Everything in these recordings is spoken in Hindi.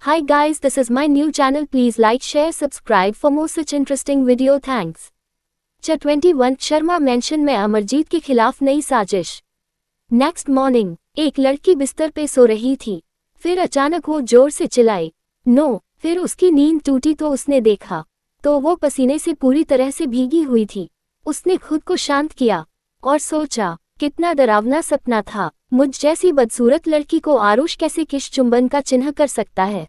Hi guys, this is my new channel. Please like, share, subscribe for more such interesting video. Thanks. 21 Sharma mention में अमरजीत के खिलाफ नई साजिश। नेक्स्ट मॉर्निंग एक लड़की बिस्तर पे सो रही थी। फिर अचानक वो जोर से चिल्लाई, नो। फिर उसकी नींद टूटी तो उसने देखा तो वो पसीने से पूरी तरह से भीगी हुई थी। उसने खुद को शांत किया और सोचा, कितना डरावना सपना था। मुझ जैसी बदसूरत लड़की को आरुष कैसे किस चुंबन का चिन्ह कर सकता है।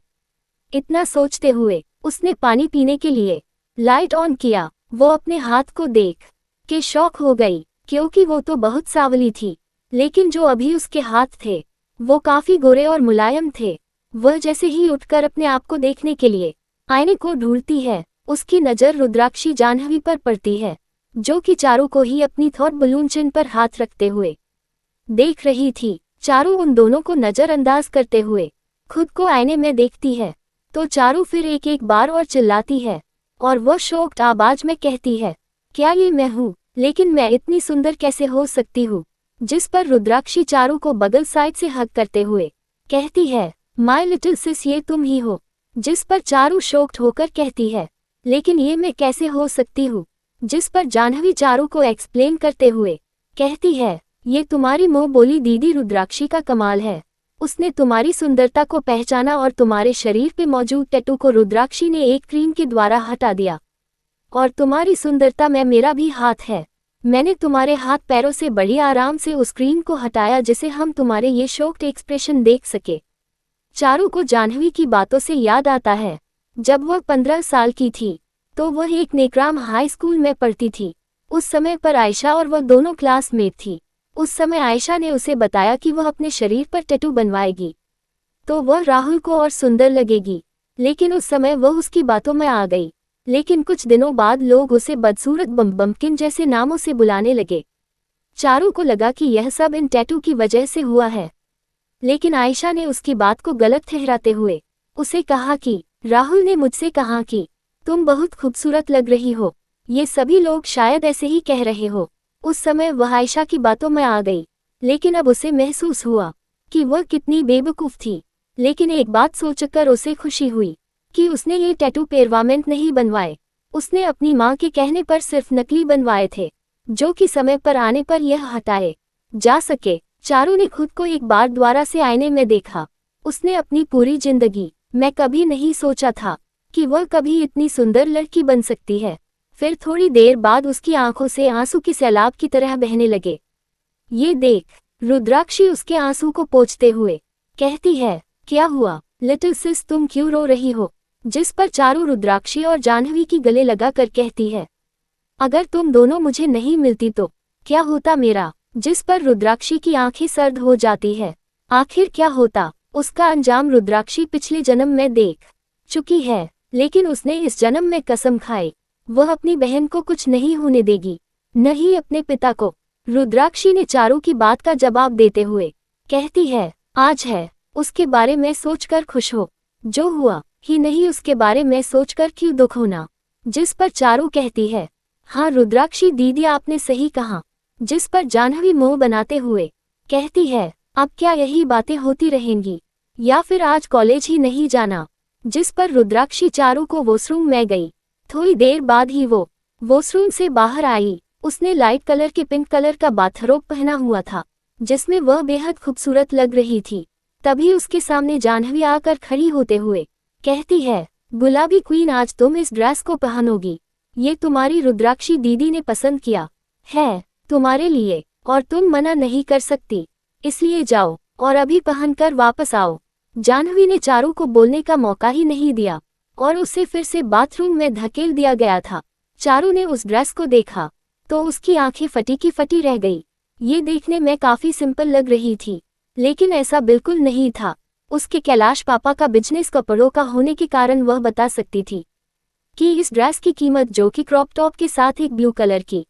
इतना सोचते हुए उसने पानी पीने के लिए लाइट ऑन किया। वो अपने हाथ को देख के शॉक हो गई, क्योंकि वो तो बहुत सांवली थी, लेकिन जो अभी उसके हाथ थे वो काफी गोरे और मुलायम थे। वह जैसे ही उठकर अपने आप को देखने के लिए आईने को ढूंढती है, उसकी नज़र रुद्राक्षी जाह्नवी पर पड़ती है, जो कि चारू को ही अपनी थॉट बलून चिन पर हाथ रखते हुए देख रही थी। चारू उन दोनों को नज़रअंदाज करते हुए खुद को आईने में देखती है तो चारू फिर एक एक बार और चिल्लाती है और वह शोक्ड आवाज में कहती है, क्या ये मैं हूँ? लेकिन मैं इतनी सुंदर कैसे हो सकती हूँ? जिस पर रुद्राक्षी चारू को बगल साइड से हग करते हुए कहती है, माय लिटिल सिस, ये तुम ही हो? जिस पर चारू शोक्ड होकर कहती है, लेकिन ये मैं कैसे हो सकती हूँ? जिस पर जाह्नवी चारू को एक्सप्लेन करते हुए कहती है, ये तुम्हारी मुंह बोली दीदी रुद्राक्षी का कमाल है। उसने तुम्हारी सुंदरता को पहचाना और तुम्हारे शरीर पे मौजूद टैटू को रुद्राक्षी ने एक क्रीम के द्वारा हटा दिया। और तुम्हारी सुंदरता में मेरा भी हाथ है। मैंने तुम्हारे हाथ पैरों से बड़ी आराम से उस क्रीम को हटाया जिसे हम तुम्हारे ये शॉक्ड एक्सप्रेशन देख सके। चारू को जाह्नवी की बातों से याद आता है, जब वह 15 साल की थी तो वह एक नेक्राम हाई स्कूल में पढ़ती थी। उस समय पर आयशा और वह दोनों क्लासमेट थी। उस समय आयशा ने उसे बताया कि वह अपने शरीर पर टैटू बनवाएगी तो वह राहुल को और सुंदर लगेगी, लेकिन उस समय वह उसकी बातों में आ गई। लेकिन कुछ दिनों बाद लोग उसे बदसूरत बम्किन जैसे नामों से बुलाने लगे। चारू को लगा कि यह सब इन टैटू की वजह से हुआ है, लेकिन आयशा ने उसकी बात को गलत ठहराते हुए उसे कहा कि राहुल ने मुझसे कहा कि तुम बहुत खूबसूरत लग रही हो, ये सभी लोग शायद ऐसे ही कह रहे हो। उस समय वह आयशा की बातों में आ गई, लेकिन अब उसे महसूस हुआ कि वह कितनी बेवकूफ़ थी। लेकिन एक बात सोचकर उसे खुशी हुई कि उसने ये टैटू पेरवामेंट नहीं बनवाए। उसने अपनी माँ के कहने पर सिर्फ नकली बनवाए थे, जो कि समय पर आने पर यह हटाए जा सके। चारू ने खुद को एक बार दोबारा से आईने में देखा। उसने अपनी पूरी जिंदगी में कभी नहीं सोचा था कि वह कभी इतनी सुंदर लड़की बन सकती है। फिर थोड़ी देर बाद उसकी आंखों से आंसू की सैलाब की तरह बहने लगे। ये देख रुद्राक्षी उसके आंसू को पोंछते हुए कहती है, क्या हुआ लिटिल सिस, तुम क्यों रो रही हो? जिस पर चारू रुद्राक्षी और जाह्नवी की गले लगाकर कहती है, अगर तुम दोनों मुझे नहीं मिलती तो क्या होता मेरा? जिस पर रुद्राक्षी की आंखें सर्द हो जाती है। आखिर क्या होता? उसका अंजाम रुद्राक्षी पिछले जन्म में देख चुकी है, लेकिन उसने इस जन्म में कसम खाई वह अपनी बहन को कुछ नहीं होने देगी, न ही अपने पिता को। रुद्राक्षी ने चारू की बात का जवाब देते हुए कहती है, आज है उसके बारे में सोचकर खुश हो, जो हुआ ही नहीं उसके बारे में सोचकर क्यों दुख होना। जिस पर चारू कहती है, हाँ रुद्राक्षी दीदी आपने सही कहा। जिस पर जाह्नवी मुंह बनाते हुए कहती है, अब क्या यही बातें होती रहेंगी या फिर आज कॉलेज ही नहीं जाना? जिस पर रुद्राक्षी चारू को वॉशरूम में गई। थोड़ी देर बाद ही वो वॉशरूम से बाहर आई। उसने लाइट कलर के पिंक कलर का बाथरोब पहना हुआ था, जिसमें वह बेहद खूबसूरत लग रही थी। तभी उसके सामने जाह्नवी आकर खड़ी होते हुए कहती है, गुलाबी क्वीन, आज तुम इस ड्रेस को पहनोगी। ये तुम्हारी रुद्राक्षी दीदी ने पसंद किया है तुम्हारे लिए और तुम मना नहीं कर सकती, इसलिए जाओ और अभी पहनकर वापस आओ। जाह्नवी ने चारू को बोलने का मौका ही नहीं दिया और उसे फिर से बाथरूम में धकेल दिया गया था। चारू ने उस ड्रेस को देखा तो उसकी आंखें फटी की फटी रह गई। ये देखने में काफी सिंपल लग रही थी, लेकिन ऐसा बिल्कुल नहीं था। उसके कैलाश पापा का बिजनेस कपड़ों का होने के कारण वह बता सकती थी कि इस ड्रेस की कीमत, जो कि क्रॉप टॉप के साथ एक ब्लू कलर की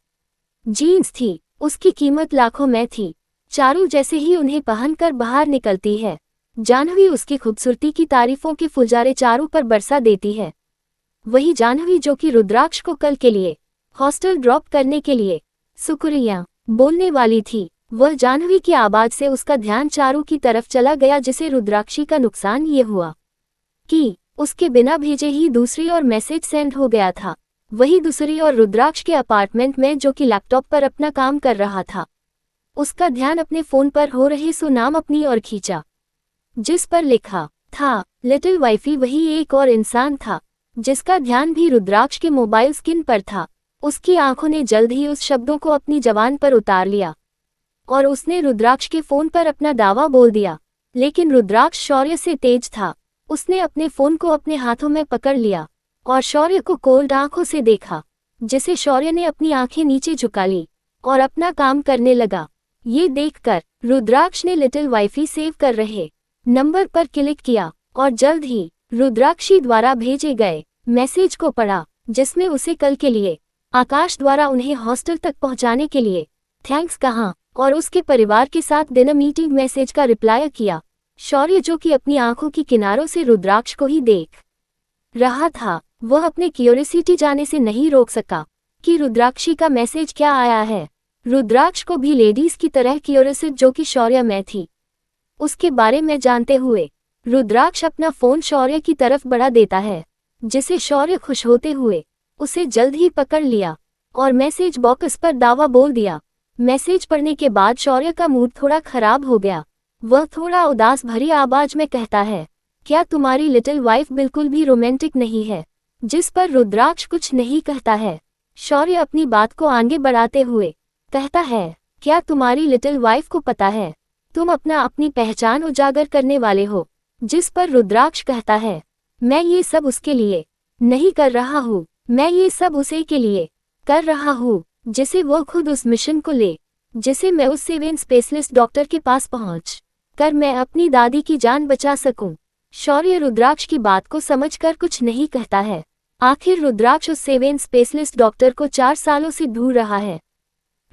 जीन्स थी, उसकी कीमत लाखों में थी। चारू जैसे ही उन्हें पहनकर बाहर निकलती है, जाह्नवी उसकी खूबसूरती की तारीफों के फुलजारे चारू पर बरसा देती है। वही जाह्नवी जो कि रुद्राक्ष को कल के लिए हॉस्टल ड्रॉप करने के लिए शुक्रिया बोलने वाली थी, वह जाह्नवी की आवाज से उसका ध्यान चारू की तरफ चला गया, जिसे रुद्राक्षी का नुकसान ये हुआ कि उसके बिना भेजे ही दूसरी और मैसेज सेंड हो गया था। वही दूसरी और रुद्राक्ष के अपार्टमेंट में, जो कि लैपटॉप पर अपना काम कर रहा था। उसका ध्यान अपने फोन पर हो रहे सुनाम अपनी ओर खींचा, जिस पर लिखा था लिटिल वाइफी। वही एक और इंसान था जिसका ध्यान भी रुद्राक्ष के मोबाइल स्क्रीन पर था। उसकी आंखों ने जल्द ही उस शब्दों को अपनी जबान पर उतार लिया और उसने रुद्राक्ष के फोन पर अपना दावा बोल दिया। लेकिन रुद्राक्ष शौर्य से तेज था। उसने अपने फोन को अपने हाथों में पकड़ लिया और शौर्य को कोल्ड आंखों से देखा, जिसे शौर्य ने अपनी आंखें नीचे झुका ली और अपना काम करने लगा। ये देखकर रुद्राक्ष ने लिटिल वाइफी सेव कर रहे नंबर पर क्लिक किया और जल्द ही रुद्राक्षी द्वारा भेजे गए मैसेज को पढ़ा, जिसमें उसे कल के लिए आकाश द्वारा उन्हें हॉस्टल तक पहुंचाने के लिए थैंक्स कहा और उसके परिवार के साथ डिनर मीटिंग मैसेज का रिप्लाई किया। शौर्य, जो कि अपनी आंखों की किनारों से रुद्राक्ष को ही देख रहा था, वह अपने क्यूरियोसिटी जाने से नहीं रोक सका कि रुद्राक्षी का मैसेज क्या आया है। रुद्राक्ष को भी लेडीज की तरह क्यूरियोसिटी, जो कि शौर्य में थी, उसके बारे में जानते हुए रुद्राक्ष अपना फोन शौर्य की तरफ बढ़ा देता है, जिसे शौर्य खुश होते हुए उसे जल्द ही पकड़ लिया और मैसेज बॉक्स पर दावा बोल दिया। मैसेज पढ़ने के बाद शौर्य का मूड थोड़ा खराब हो गया। वह थोड़ा उदास भरी आवाज में कहता है, क्या तुम्हारी लिटिल वाइफ बिल्कुल भी रोमांटिक नहीं है? जिस पर रुद्राक्ष कुछ नहीं कहता है। शौर्य अपनी बात को आगे बढ़ाते हुए कहता है, क्या तुम्हारी लिटिल वाइफ को पता है तुम अपनी पहचान उजागर करने वाले हो? जिस पर रुद्राक्ष कहता है, मैं ये सब उसके लिए नहीं कर रहा हूँ, मैं ये सब उसे के लिए कर रहा हूँ, जिसे वो खुद उस मिशन को ले, जिसे मैं उस सेवेन स्पेशलिस्ट डॉक्टर के पास पहुँच कर मैं अपनी दादी की जान बचा सकूं। शौर्य रुद्राक्ष की बात को समझकर कुछ नहीं कहता है। आखिर रुद्राक्ष उस सेवेन स्पेशलिस्ट डॉक्टर को 4 सालों से ढूंढ रहा है।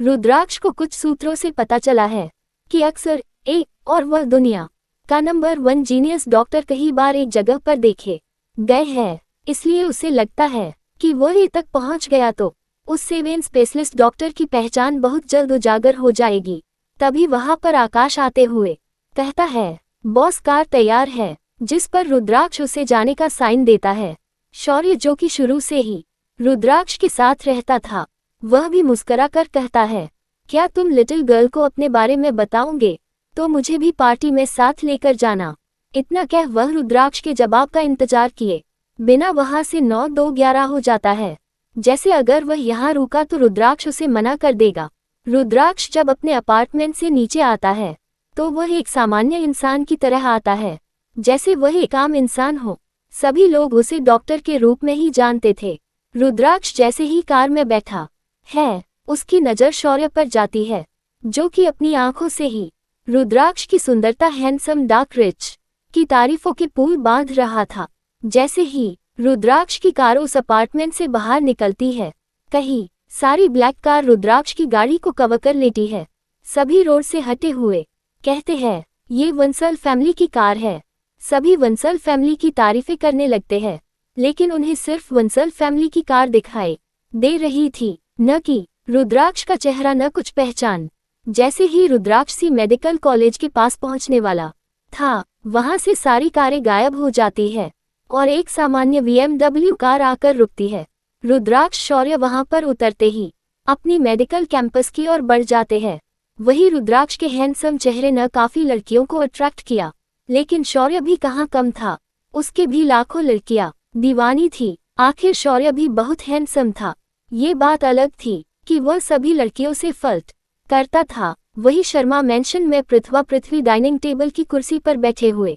रुद्राक्ष को कुछ सूत्रों से पता चला है कि अक्सर एक और वह दुनिया का नंबर 1 जीनियस डॉक्टर कई बार एक जगह पर देखे गए हैं, इसलिए उसे लगता है कि वह ये तक पहुंच गया तो उस सेवेन स्पेशलिस्ट डॉक्टर की पहचान बहुत जल्द उजागर हो जाएगी। तभी वहां पर आकाश आते हुए कहता है, बॉस कार तैयार है, जिस पर रुद्राक्ष उसे जाने का साइन देता है। शौर्य, जो कि शुरू से ही रुद्राक्ष के साथ रहता था, वह भी मुस्कुराकर कहता है, क्या तुम लिटिल गर्ल को अपने बारे में बताओगे तो मुझे भी पार्टी में साथ लेकर जाना। इतना कह वह रुद्राक्ष के जवाब का इंतजार किए बिना वहां से 9-2-11 हो जाता है। जैसे अगर वह यहाँ रुका तो रुद्राक्ष उसे मना कर देगा। रुद्राक्ष जब अपने अपार्टमेंट से नीचे आता है तो वह एक सामान्य इंसान की तरह आता है, जैसे वह एक आम इंसान हो। सभी लोग उसे डॉक्टर के रूप में ही जानते थे। रुद्राक्ष जैसे ही कार में बैठा है, उसकी नज़र शौर्य पर जाती है, जो कि अपनी आंखों से ही रुद्राक्ष की सुंदरता, हैंडसम, डार्क, रिच की तारीफों के पुल बांध रहा था। जैसे ही रुद्राक्ष की कार उस अपार्टमेंट से बाहर निकलती है, कहीं सारी ब्लैक कार रुद्राक्ष की गाड़ी को कवर कर लेती है। सभी रोड से हटे हुए कहते हैं, ये वंसल फैमिली की कार है। सभी वंसल फैमिली की तारीफें करने लगते हैं, लेकिन उन्हें सिर्फ वंसल फैमिली की कार दिखाई दे रही थी, न कि रुद्राक्ष का चेहरा, न कुछ पहचान। जैसे ही रुद्राक्ष सी मेडिकल कॉलेज के पास पहुंचने वाला था, वहां से सारी कारें गायब हो जाती है और एक सामान्य BMW कार आकर रुकती है। रुद्राक्ष शौर्य वहां पर उतरते ही अपनी मेडिकल कैंपस की ओर बढ़ जाते हैं। वही रुद्राक्ष के हैंडसम चेहरे न काफी लड़कियों को अट्रैक्ट किया, लेकिन शौर्य भी कहाँ कम था। उसके भी लाखों लड़कियां दीवानी थी। आखिर शौर्य भी बहुत हैंडसम था। ये बात अलग थी कि वह सभी लड़कियों से फ्लर्ट करता था। वही शर्मा मेंशन में पृथ्वी डाइनिंग टेबल की कुर्सी पर बैठे हुए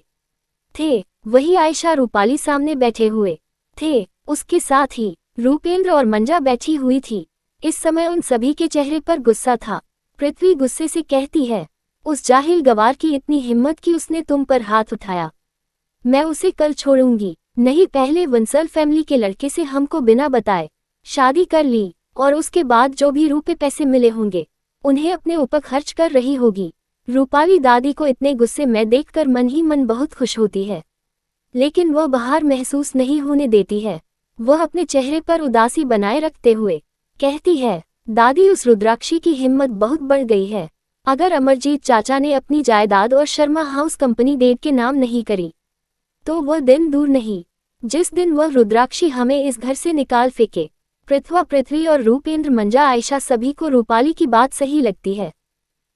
थे। वही आयशा रूपाली सामने बैठे हुए थे। उसके साथ ही रूपेंद्र और मंजा बैठी हुई थी। इस समय उन सभी के चेहरे पर गुस्सा था। पृथ्वी गुस्से से कहती है, उस जाहिल गवार की इतनी हिम्मत कि उसने तुम पर हाथ उठाया। मैं उसे कल छोड़ूंगी नहीं, पहले वंसल फैमिली के लड़के से हमको बिना बताए शादी कर ली और उसके बाद जो भी रुपए पैसे मिले होंगे उन्हें अपने ऊपर खर्च कर रही होगी। रूपाली दादी को इतने गुस्से में देखकर मन ही मन बहुत खुश होती है, लेकिन वह बाहर महसूस नहीं होने देती है। वह अपने चेहरे पर उदासी बनाए रखते हुए कहती है, दादी, उस रुद्राक्षी की हिम्मत बहुत बढ़ गई है। अगर अमरजीत चाचा ने अपनी जायदाद और शर्मा हाउस कंपनी डेट के नाम नहीं करी तो वह दिन दूर नहीं जिस दिन वह रुद्राक्षी हमें इस घर से निकाल फेंके। पृथ्वी और रूपेंद्र मंजा आयशा सभी को रूपाली की बात सही लगती है।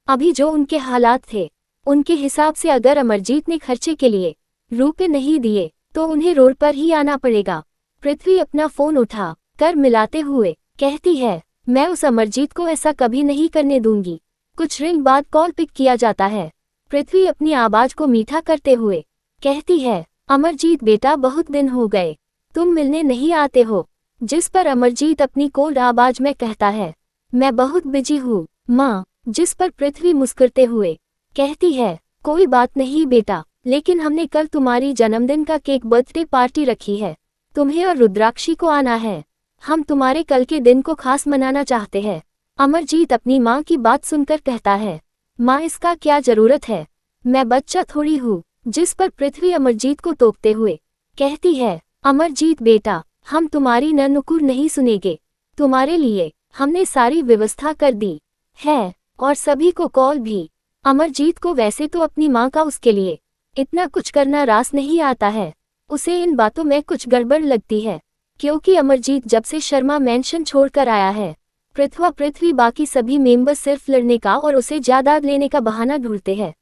अभी जो उनके हालात थे उनके हिसाब से अगर अमरजीत ने खर्चे के लिए रुपए नहीं दिए तो उन्हें रोड पर ही आना पड़ेगा। पृथ्वी अपना फोन उठा कर मिलाते हुए कहती है, मैं उस अमरजीत को ऐसा कभी नहीं करने दूंगी। कुछ रिंग बाद कॉल पिक किया जाता है। पृथ्वी अपनी आवाज को मीठा करते हुए कहती है, अमरजीत बेटा बहुत दिन हो गए तुम मिलने नहीं आते हो। जिस पर अमरजीत अपनी कोल्ड आवाज में कहता है, मैं बहुत बिजी हूँ माँ। जिस पर पृथ्वी मुस्कुराते हुए कहती है, कोई बात नहीं बेटा, लेकिन हमने कल तुम्हारी जन्मदिन का केक बर्थडे पार्टी रखी है, तुम्हें और रुद्राक्षी को आना है। हम तुम्हारे कल के दिन को खास मनाना चाहते हैं। अमरजीत अपनी माँ की बात सुनकर कहता है, माँ इसका क्या जरूरत है, मैं बच्चा थोड़ी हूँ। जिस पर पृथ्वी अमरजीत को टोकते हुए कहती है, अमरजीत बेटा हम तुम्हारी न नुकुर नहीं सुनेंगे। तुम्हारे लिए हमने सारी व्यवस्था कर दी है और सभी को कॉल भी। अमरजीत को वैसे तो अपनी माँ का उसके लिए इतना कुछ करना रास नहीं आता है। उसे इन बातों में कुछ गड़बड़ लगती है क्योंकि अमरजीत जब से शर्मा मैंशन छोड़कर आया है पृथ्वी बाकी सभी मेंबर सिर्फ लड़ने का और उसे जायदाद लेने का बहाना ढूंढते हैं।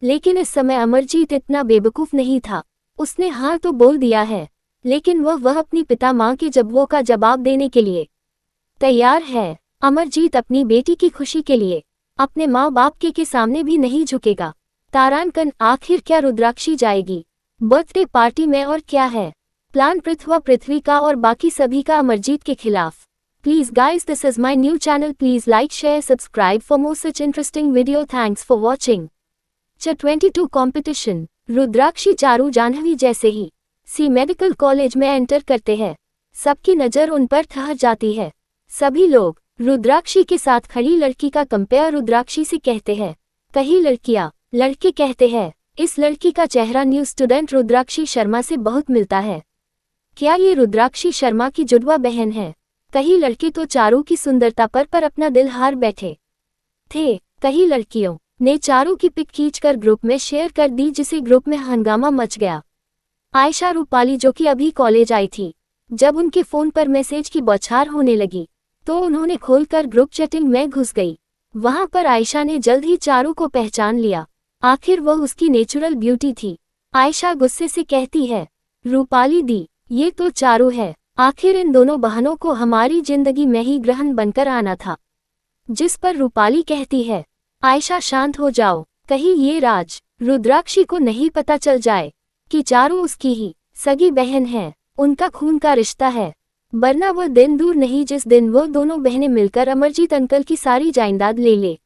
लेकिन इस समय अमरजीत इतना बेवकूफ नहीं था। उसने हाँ तो बोल दिया है, लेकिन वह अपनी पिता माँ के जवाबों का जवाब देने के लिए तैयार है। अमरजीत अपनी बेटी की खुशी के लिए अपने माँ बाप के सामने भी नहीं झुकेगा। तारांकन आखिर क्या रुद्राक्षी जाएगी बर्थडे पार्टी में और क्या है प्लान पृथ्वी का और बाकी सभी का अमरजीत के खिलाफ। Please guys this is my new channel, please like share subscribe for more such interesting video. Thanks for watching. 22 competition. Rudrakshi Charu Jahnavi जैसे ही सी मेडिकल कॉलेज में एंटर करते हैं सबकी नज़र उन पर ठहर जाती है। सभी लोग रुद्राक्षी के साथ खड़ी लड़की का कंपेयर रुद्राक्षी से कहते हैं। कई लड़कियां लड़के कहते हैं, इस लड़की का चेहरा न्यू स्टूडेंट रुद्राक्षी शर्मा से बहुत मिलता है। क्या ये रुद्राक्षी शर्मा की जुड़वा बहन है? कई लड़के तो चारू की सुंदरता पर अपना दिल हार बैठे थे। कई लड़कियों ने चारू की पिक खींचकर ग्रुप में शेयर कर दी जिसे ग्रुप में हंगामा मच गया। आयशा रूपाली जो कि अभी कॉलेज आई थी, जब उनके फोन पर मैसेज की बौछार होने लगी तो उन्होंने खोलकर ग्रुप चैटिंग में घुस गई। वहां पर आयशा ने जल्द ही चारू को पहचान लिया। आखिर वह उसकी नेचुरल ब्यूटी थी। आयशा गुस्से से कहती है, रूपाली दी ये तो चारू है। आखिर इन दोनों बहनों को हमारी जिंदगी में ही ग्रहण बनकर आना था। जिस पर रूपाली कहती है, आयशा शांत हो जाओ, कहीं ये राज रुद्राक्षी को नहीं पता चल जाए कि चारू उसकी ही सगी बहन है, उनका खून का रिश्ता है। वरना वह दिन दूर नहीं जिस दिन वो दोनों बहनें मिलकर अमरजीत अंकल की सारी जायदाद ले ले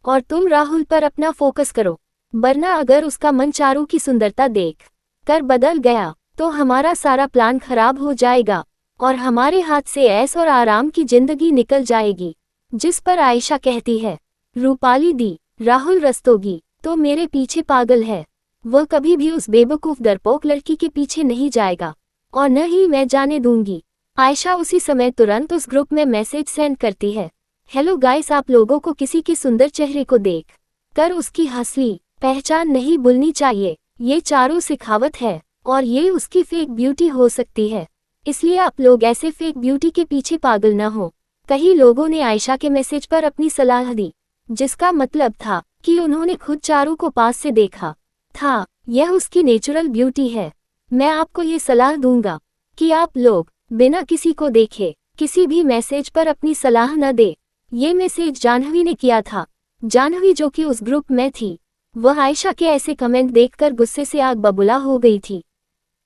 और तुम राहुल पर अपना फोकस करो। वरना अगर उसका मन चारू की सुंदरता देख कर बदल गया तो हमारा सारा प्लान खराब हो जाएगा और हमारे हाथ से ऐश और आराम की जिंदगी निकल जाएगी। जिस पर आयशा कहती है, रूपाली दी राहुल रस्तोगी तो मेरे पीछे पागल है। वह कभी भी उस बेवकूफ डरपोक लड़की के पीछे नहीं जाएगा और न ही मैं जाने दूंगी। आयशा उसी समय तुरंत उस ग्रुप में मैसेज सेंड करती है, हेलो गाइस, आप लोगों को किसी के सुंदर चेहरे को देख कर उसकी असली पहचान नहीं भूलनी चाहिए। ये चारू सिखावत है और ये उसकी फेक ब्यूटी हो सकती है, इसलिए आप लोग ऐसे फेक ब्यूटी के पीछे पागल न हो। कई लोगों ने आयशा के मैसेज पर अपनी सलाह दी, जिसका मतलब था कि उन्होंने खुद चारू को पास से देखा था। यह उसकी नेचुरल ब्यूटी है। मैं आपको ये सलाह दूंगा कि आप लोग बिना किसी को देखे किसी भी मैसेज पर अपनी सलाह न दे। ये मैसेज जाह्नवी ने किया था। जाह्नवी जो कि उस ग्रुप में थी, वह आयशा के ऐसे कमेंट देखकर गुस्से से आग बबूला हो गई थी।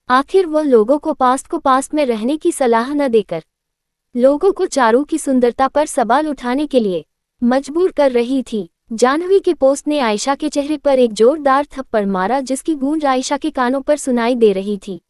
आखिर वह लोगों को पास्ट में रहने की सलाह न देकर लोगों को चारू की सुंदरता पर सवाल उठाने के लिए मजबूर कर रही थी। जाह्नवी के पोस्ट ने आयशा के चेहरे पर एक जोरदार थप्पड़ मारा जिसकी गूंज आयशा के कानों पर सुनाई दे रही थी,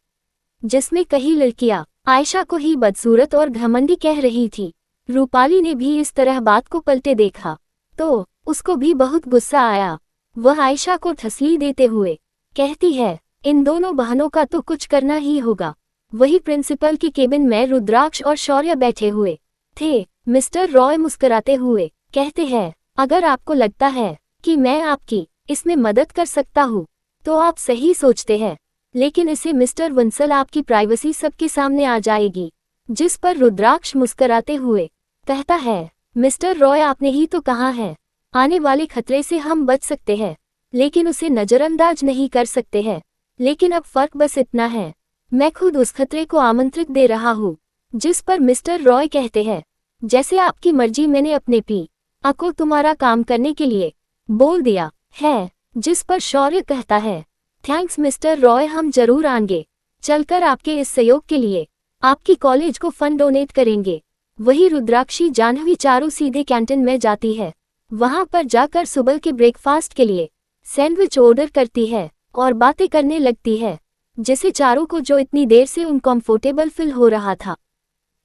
जिसमें कई लड़कियां आयशा को ही बदसूरत और घमंडी कह रही थी। रूपाली ने भी इस तरह बात को पलटे देखा तो उसको भी बहुत गुस्सा आया। वह आयशा को ठसली देते हुए कहती है, इन दोनों बहनों का तो कुछ करना ही होगा। वही प्रिंसिपल के केबिन में रुद्राक्ष और शौर्य बैठे हुए थे। मिस्टर रॉय मुस्कुराते हुए कहते हैं, अगर आपको लगता है कि मैं आपकी इसमें मदद कर सकता हूँ तो आप सही सोचते हैं। लेकिन इसे मिस्टर वंसल आपकी प्राइवेसी सबके सामने आ जाएगी। जिस पर रुद्राक्ष मुस्कुराते हुए कहता है, मिस्टर रॉय आपने ही तो कहा है, आने वाले खतरे से हम बच सकते हैं, लेकिन उसे नज़रअंदाज नहीं कर सकते हैं। लेकिन अब फर्क बस इतना है, मैं खुद उस खतरे को आमंत्रित दे रहा हूँ। जिस पर मिस्टर रॉय कहते हैं, जैसे आपकी मर्जी, मैंने अपने पी.ए. को तुम्हारा काम करने के लिए बोल दिया है। जिस पर शौर्य कहता है, थैंक्स मिस्टर रॉय, हम जरूर आएंगे। चलकर आपके इस सहयोग के लिए आपकी कॉलेज को फंड डोनेट करेंगे। वही रुद्राक्षी, जाह्नवी, चारू सीधे कैंटीन में जाती है। वहां पर जाकर सुबह के ब्रेकफास्ट के लिए सैंडविच ऑर्डर करती है और बातें करने लगती है, जिसे चारू को जो इतनी देर से अनकंफर्टेबल फील हो रहा था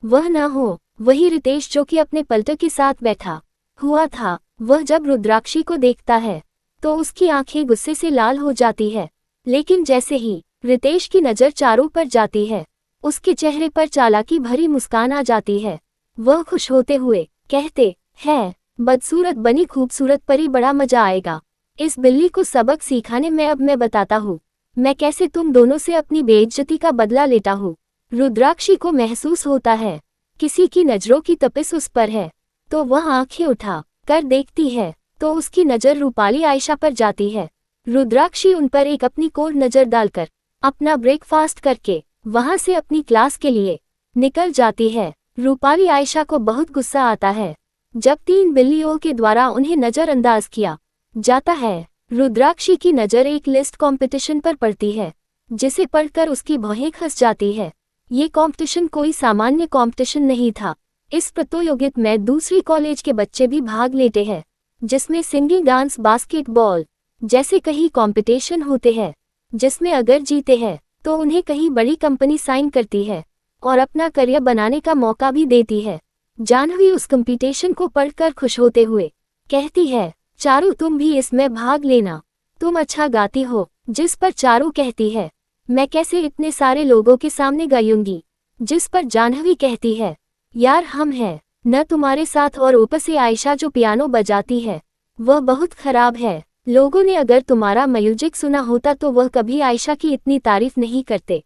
वह न हो। वही रितेश, जो कि अपने पलटो के साथ बैठा हुआ था, वह जब रुद्राक्षी को देखता है तो उसकी आंखें गुस्से से लाल हो जाती है। लेकिन जैसे ही रितेश की नज़र चारू पर जाती है, उसके चेहरे पर चालाकी भरी मुस्कान आ जाती है। वह खुश होते हुए कहते हैं, बदसूरत बनी खूबसूरत परी, बड़ा मजा आएगा इस बिल्ली को सबक सिखाने में। अब मैं बताता हूँ मैं कैसे तुम दोनों से अपनी बेइज्जती का बदला लेता हूँ। रुद्राक्षी को महसूस होता है किसी की नजरों की तपिश उस पर है, तो वह आंखें उठा कर देखती है तो उसकी नज़र रूपाली आयशा पर जाती है। रुद्राक्षी उन पर एक अपनी कोर नज़र डालकर अपना ब्रेकफास्ट करके वहां से अपनी क्लास के लिए निकल जाती है। रूपाली आयशा को बहुत गुस्सा आता है जब 3 बिल्लियों के द्वारा उन्हें नज़रअंदाज किया जाता है। रुद्राक्षी की नज़र एक लिस्ट कंपटीशन पर पड़ती है, जिसे पढ़कर उसकी भौहें खस जाती है। ये कंपटीशन कोई सामान्य कंपटीशन नहीं था। इस प्रतियोगिता में दूसरी कॉलेज के बच्चे भी भाग लेते हैं, जिसमें सिंगिंग, डांस, बास्केटबॉल जैसे कई कंपटीशन होते हैं, जिसमें अगर जीते हैं तो उन्हें कहीं बड़ी कंपनी साइन करती है और अपना करियर बनाने का मौका भी देती है। जाह्नवी उस कंपटीशन को पढ़कर खुश होते हुए कहती है, चारू तुम भी इसमें भाग लेना, तुम अच्छा गाती हो। जिस पर चारू कहती है, मैं कैसे इतने सारे लोगों के सामने गायूंगी। जिस पर जाह्नवी कहती है, यार हम हैं न तुम्हारे साथ, और ऊपर से आयशा जो पियानो बजाती है वह बहुत खराब है। लोगों ने अगर तुम्हारा म्यूजिक सुना होता तो वह कभी आयशा की इतनी तारीफ नहीं करते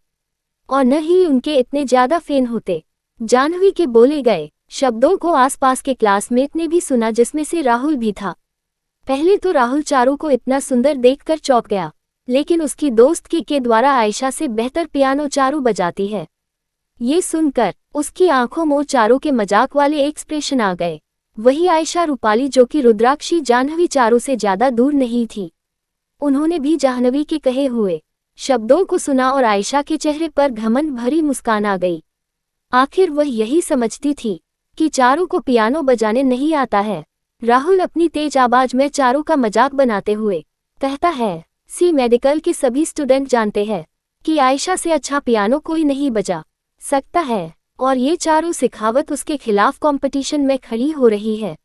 और न ही उनके इतने ज्यादा फैन होते। जाह्नवी के बोले गए शब्दों को आसपास के क्लासमेट ने भी सुना, जिसमें से राहुल भी था। पहले तो राहुल चारू को इतना सुंदर देखकर चौंक गया, लेकिन उसकी दोस्त के द्वारा आयशा से बेहतर पियानो चारू बजाती है, ये सुनकर उसकी आंखों में चारू के मजाक वाले एक्सप्रेशन आ गए। वही आयशा, रूपाली, जो कि रुद्राक्षी, जाह्नवी, चारू से ज्यादा दूर नहीं थी, उन्होंने भी जाह्नवी के कहे हुए शब्दों को सुना और आयशा के चेहरे पर घमंड भरी मुस्कान आ गई। आखिर वह यही समझती थी कि चारू को पियानो बजाने नहीं आता है। राहुल अपनी तेज आवाज में चारू का मजाक बनाते हुए कहता है, सी मेडिकल के सभी स्टूडेंट जानते हैं कि आयशा से अच्छा पियानो कोई नहीं बजा सकता है, और ये चारू सिखावत उसके खिलाफ कंपटीशन में खड़ी हो रही है।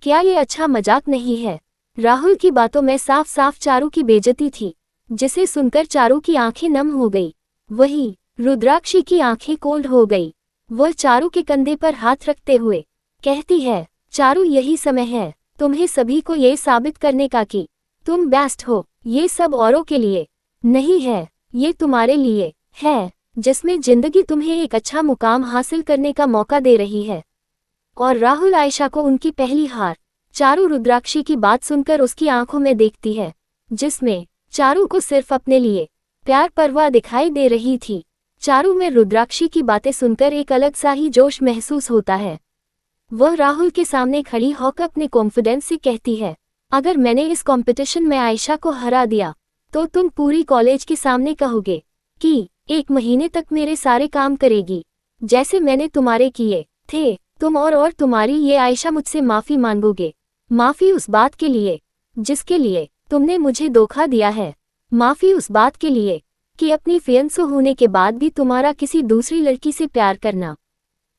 क्या ये अच्छा मजाक नहीं है? राहुल की बातों में साफ साफ चारू की बेइज्जती थी, जिसे सुनकर चारू की आंखें नम हो गई। वही रुद्राक्षी की आंखें कोल्ड हो गई। वह चारू के कंधे पर हाथ रखते हुए कहती है, चारू यही समय है तुम्हें सभी को ये साबित करने का कि तुम बेस्ट हो। ये सब औरों के लिए नहीं है, ये तुम्हारे लिए है, जिसमें जिंदगी तुम्हें एक अच्छा मुकाम हासिल करने का मौका दे रही है। और राहुल आयशा को उनकी पहली हार। चारू रुद्राक्षी की बात सुनकर उसकी आंखों में देखती है, जिसमें चारू को सिर्फ अपने लिए प्यार परवाह दिखाई दे रही थी। चारू में रुद्राक्षी की बातें सुनकर एक अलग सा ही जोश महसूस होता है। वह राहुल के सामने खड़ी होकर अपने कॉन्फिडेंस से कहती है, अगर मैंने इस कंपटीशन में आयशा को हरा दिया तो तुम पूरी कॉलेज के सामने कहोगे कि 1 महीने तक मेरे सारे काम करेगी, जैसे मैंने तुम्हारे किए थे। तुम और तुम्हारी ये आयशा मुझसे माफ़ी मांगोगे। माफ़ी उस बात के लिए जिसके लिए तुमने मुझे धोखा दिया है। माफ़ी उस बात के लिए कि अपनी फियंसो होने के बाद भी तुम्हारा किसी दूसरी लड़की से प्यार करना।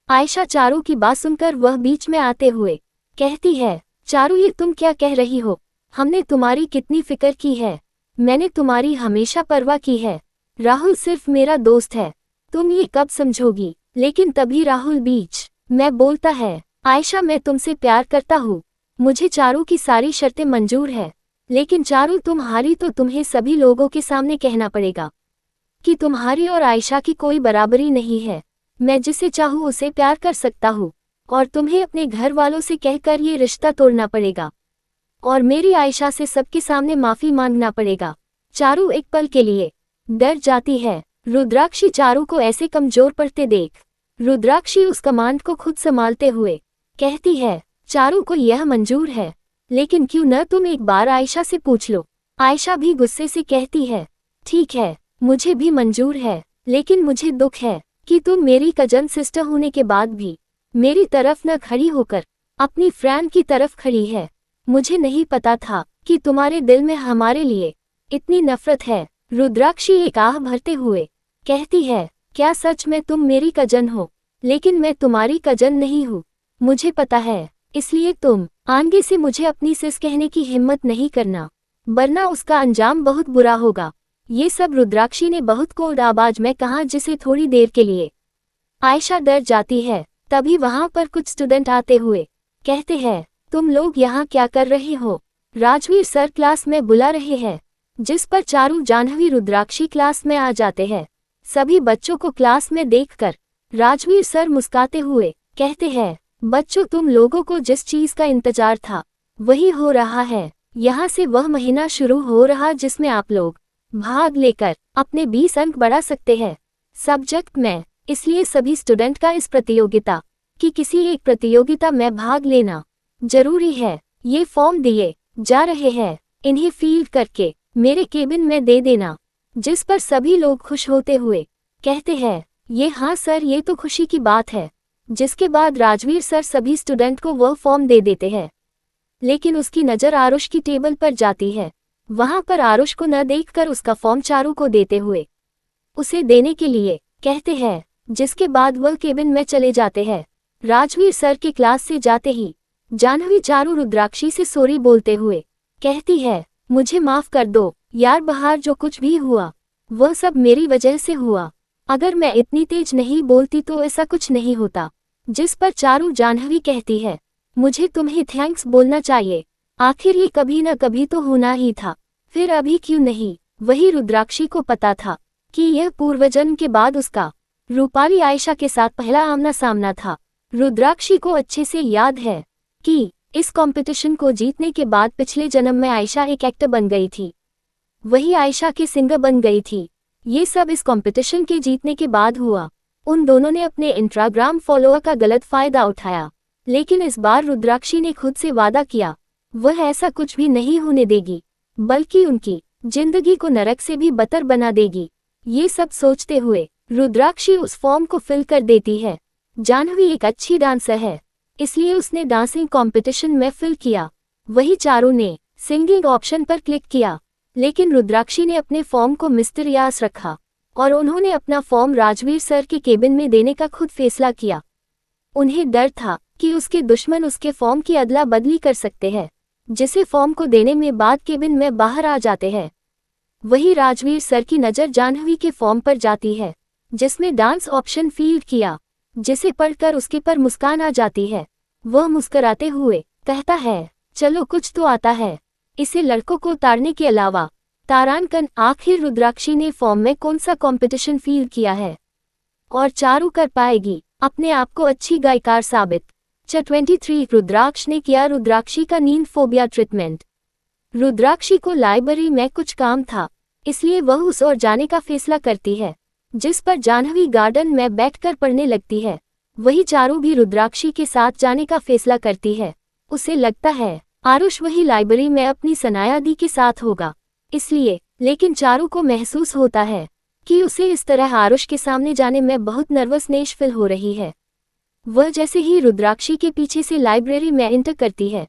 आयशा चारू की बात सुनकर वह बीच में आते हुए कहती है, चारू ये तुम क्या कह रही हो? हमने तुम्हारी कितनी फिक्र की है, मैंने तुम्हारी हमेशा परवाह की है। राहुल सिर्फ मेरा दोस्त है, तुम ये कब समझोगी? लेकिन तभी राहुल बीच में बोलता है, आयशा मैं तुमसे प्यार करता हूँ, मुझे चारू की सारी शर्तें मंजूर है, लेकिन चारू तुम हारी तो तुम्हें सभी लोगों के सामने कहना पड़ेगा कि तुम्हारी और आयशा की कोई बराबरी नहीं है। मैं जिसे चाहूँ उसे प्यार कर सकता हूँ और तुम्हें अपने घर वालों से कहकर ये रिश्ता तोड़ना पड़ेगा और मेरी आयशा से सबके सामने माफी मांगना पड़ेगा। चारू एक पल के लिए डर जाती है। रुद्राक्षी चारू को ऐसे कमजोर पड़ते देख रुद्राक्षी उस कमांड को खुद संभालते हुए कहती है, चारू को यह मंजूर है, लेकिन क्यों न तुम एक बार आयशा से पूछ लो। आयशा भी गुस्से से कहती है, ठीक है, मुझे भी मंजूर है, लेकिन मुझे दुख है कि तुम मेरी कजन सिस्टर होने के बाद भी मेरी तरफ न खड़ी होकर अपनी फ्रेंड की तरफ खड़ी है। मुझे नहीं पता था कि तुम्हारे दिल में हमारे लिए इतनी नफरत है। रुद्राक्षी एक आह भरते हुए कहती है, क्या सच में तुम मेरी कजन हो? लेकिन मैं तुम्हारी कजन नहीं हूँ, मुझे पता है, इसलिए तुम आगे से मुझे अपनी सिस कहने की हिम्मत नहीं करना, वरना उसका अंजाम बहुत बुरा होगा। ये सब रुद्राक्षी ने बहुत कोड आवाज में कहा, जिसे थोड़ी देर के लिए आयशा डर जाती है। तभी वहां पर कुछ स्टूडेंट आते हुए कहते हैं, तुम लोग यहाँ क्या कर रहे हो? राजवीर सर क्लास में बुला रहे हैं। जिस पर चारू जाह्नवी रुद्राक्षी क्लास में आ जाते हैं। सभी बच्चों को क्लास में देखकर राजवीर सर मुस्कुराते हुए कहते हैं, बच्चों तुम लोगों को जिस चीज का इंतजार था वही हो रहा है। यहाँ से वह महीना शुरू हो रहा जिसमें आप लोग भाग लेकर अपने 20 अंक बढ़ा सकते हैं सब्जेक्ट में। इसलिए सभी स्टूडेंट का इस प्रतियोगिता की किसी एक प्रतियोगिता में भाग लेना जरूरी है। ये फॉर्म दिए जा रहे हैं, इन्हें फील्ड करके मेरे केबिन में दे देना। जिस पर सभी लोग खुश होते हुए कहते हैं, ये हाँ सर, ये तो खुशी की बात है। जिसके बाद राजवीर सर सभी स्टूडेंट को वह फॉर्म दे देते हैं, लेकिन उसकी नज़र आरुष की टेबल पर जाती है। वहां पर आरुष को न देखकर उसका फॉर्म चारू को देते हुए उसे देने के लिए कहते हैं, जिसके बाद वह केबिन में चले जाते हैं। राजवीर सर के क्लास से जाते ही जाह्नवी चारू रुद्राक्षी से सॉरी बोलते हुए कहती है, मुझे माफ कर दो यार, बाहर जो कुछ भी हुआ वह सब मेरी वजह से हुआ। अगर मैं इतनी तेज नहीं बोलती तो ऐसा कुछ नहीं होता। जिस पर चारू जाह्नवी कहती है, मुझे तुम्हें थैंक्स बोलना चाहिए, आखिर ये कभी न कभी तो होना ही था, फिर अभी क्यों नहीं? वही रुद्राक्षी को पता था कि यह पूर्वजन्म के बाद उसका रूपाली आयशा के साथ पहला आमना सामना था। रुद्राक्षी को अच्छे से याद है कि इस कंपटीशन को जीतने के बाद पिछले जन्म में आयशा एक एक्टर बन गई थी, वही आयशा की सिंगर बन गई थी। ये सब इस कंपटीशन के जीतने के बाद हुआ। उन दोनों ने अपने इंस्टाग्राम फॉलोअर का गलत फायदा उठाया, लेकिन इस बार रुद्राक्षी ने खुद से वादा किया वह ऐसा कुछ भी नहीं होने देगी, बल्कि उनकी जिंदगी को नरक से भी बदतर बना देगी। ये सब सोचते हुए रुद्राक्षी उस फॉर्म को फिल कर देती है। जाह्नवी एक अच्छी डांसर है, इसलिए उसने डांसिंग कंपटीशन में फिल किया। वही चारू ने सिंगिंग ऑप्शन पर क्लिक किया, लेकिन रुद्राक्षी ने अपने फॉर्म को मिस्टीरियस रखा और उन्होंने अपना फॉर्म राजवीर सर के केबिन में देने का खुद फैसला किया। उन्हें डर था कि उसके दुश्मन उसके फॉर्म की अदला बदली कर सकते हैं, जिसे फॉर्म को देने में बाद केबिन में बाहर आ जाते हैं। वही राजवीर सर की नज़र जाह्नवी के फॉर्म पर जाती है, जिसमें डांस ऑप्शन फील्ड किया, जिसे पढ़कर उसके पर मुस्कान आ जाती है। वह मुस्कराते हुए कहता है, चलो कुछ तो आता है इसे लड़कों को उतारने के अलावा। तारांकन आखिर रुद्राक्षी ने फॉर्म में कौन सा कंपटीशन फील्ड किया है और चारू कर पाएगी अपने आप को अच्छी गायकार साबित। 23 रुद्राक्ष ने किया रुद्राक्षी का नींद फोबिया ट्रीटमेंट। रुद्राक्षी को लाइब्रेरी में कुछ काम था, इसलिए वह उस ओर जाने का फैसला करती है, जिस पर जाह्नवी गार्डन में बैठकर पढ़ने लगती है। वही चारू भी रुद्राक्षी के साथ जाने का फैसला करती है। उसे लगता है आरुष वही लाइब्रेरी में अपनी सनाया दी के साथ होगा, इसलिए। लेकिन चारू को महसूस होता है कि उसे इस तरह आरुष के सामने जाने में बहुत नर्वसनेस फील हो रही है। वह जैसे ही रुद्राक्षी के पीछे से लाइब्रेरी में एंटर करती है,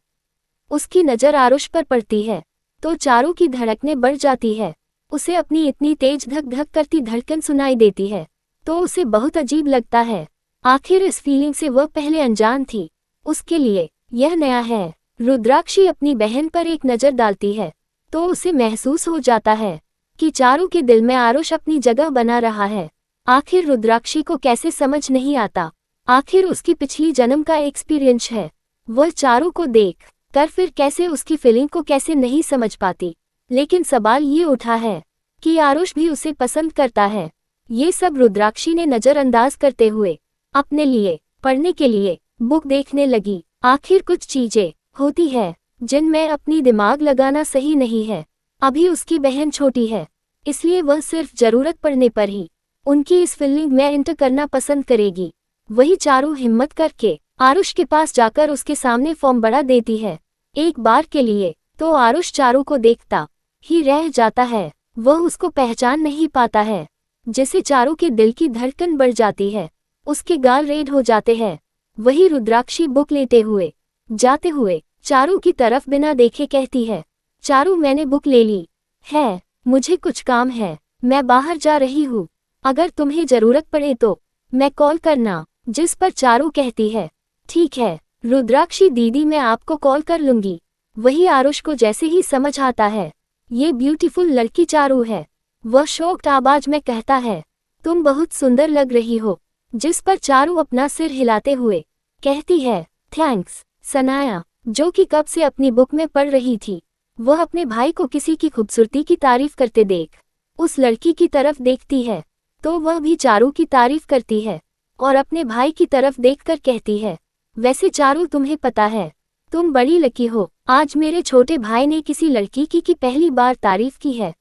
उसकी नज़र आरुष पर पड़ती है तो चारू की धड़कनें बढ़ जाती है। उसे अपनी इतनी तेज धक धक करती धड़कन सुनाई देती है तो उसे बहुत अजीब लगता है। आखिर इस फीलिंग से वह पहले अनजान थी, उसके लिए यह नया है। रुद्राक्षी अपनी बहन पर एक नज़र डालती है तो उसे महसूस हो जाता है कि चारू के दिल में आरुष अपनी जगह बना रहा है। आखिर रुद्राक्षी को कैसे समझ नहीं आता, आखिर उसकी पिछली जन्म का एक्सपीरियंस है। वह चारू को देख कर फिर कैसे उसकी फीलिंग को कैसे नहीं समझ पाती। लेकिन सवाल ये उठा है कि आरुष भी उसे पसंद करता है। ये सब रुद्राक्षी ने नजरअंदाज करते हुए अपने लिए पढ़ने के लिए बुक देखने लगी। आखिर कुछ चीजें होती है जिनमें अपनी दिमाग लगाना सही नहीं है। अभी उसकी बहन छोटी है, इसलिए वह सिर्फ जरूरत पड़ने पर ही उनकी इस फील्ड में एंटर करना पसंद करेगी। वही चारू हिम्मत करके आरुष के पास जाकर उसके सामने फॉर्म बढ़ा देती है। एक बार के लिए तो आरुष चारू को देखता ही रह जाता है। वह उसको पहचान नहीं पाता है, जिससे चारू के दिल की धड़कन बढ़ जाती है। उसके गाल रेड हो जाते हैं। वही रुद्राक्षी बुक लेते हुए जाते हुए चारू की तरफ बिना देखे कहती है, चारू मैंने बुक ले ली है, मुझे कुछ काम है, मैं बाहर जा रही हूँ, अगर तुम्हें जरूरत पड़े तो मैं कॉल करना। जिस पर चारू कहती है, ठीक है रुद्राक्षी दीदी, मैं आपको कॉल कर लूंगी। वही आरुष को जैसे ही समझ आता है ये ब्यूटीफुल लड़की चारू है, वह शौक्ड आवाज में कहता है, तुम बहुत सुंदर लग रही हो। जिस पर चारू अपना सिर हिलाते हुए कहती है, थैंक्स। सनाया, जो कि कब से अपनी बुक में पढ़ रही थी, वह अपने भाई को किसी की खूबसूरती की तारीफ करते देख उस लड़की की तरफ देखती है, तो वह भी चारू की तारीफ करती है और अपने भाई की तरफ देखकर कहती है, वैसे चारू तुम्हें पता है तुम बड़ी लकी हो, आज मेरे छोटे भाई ने किसी लड़की की पहली बार तारीफ की है।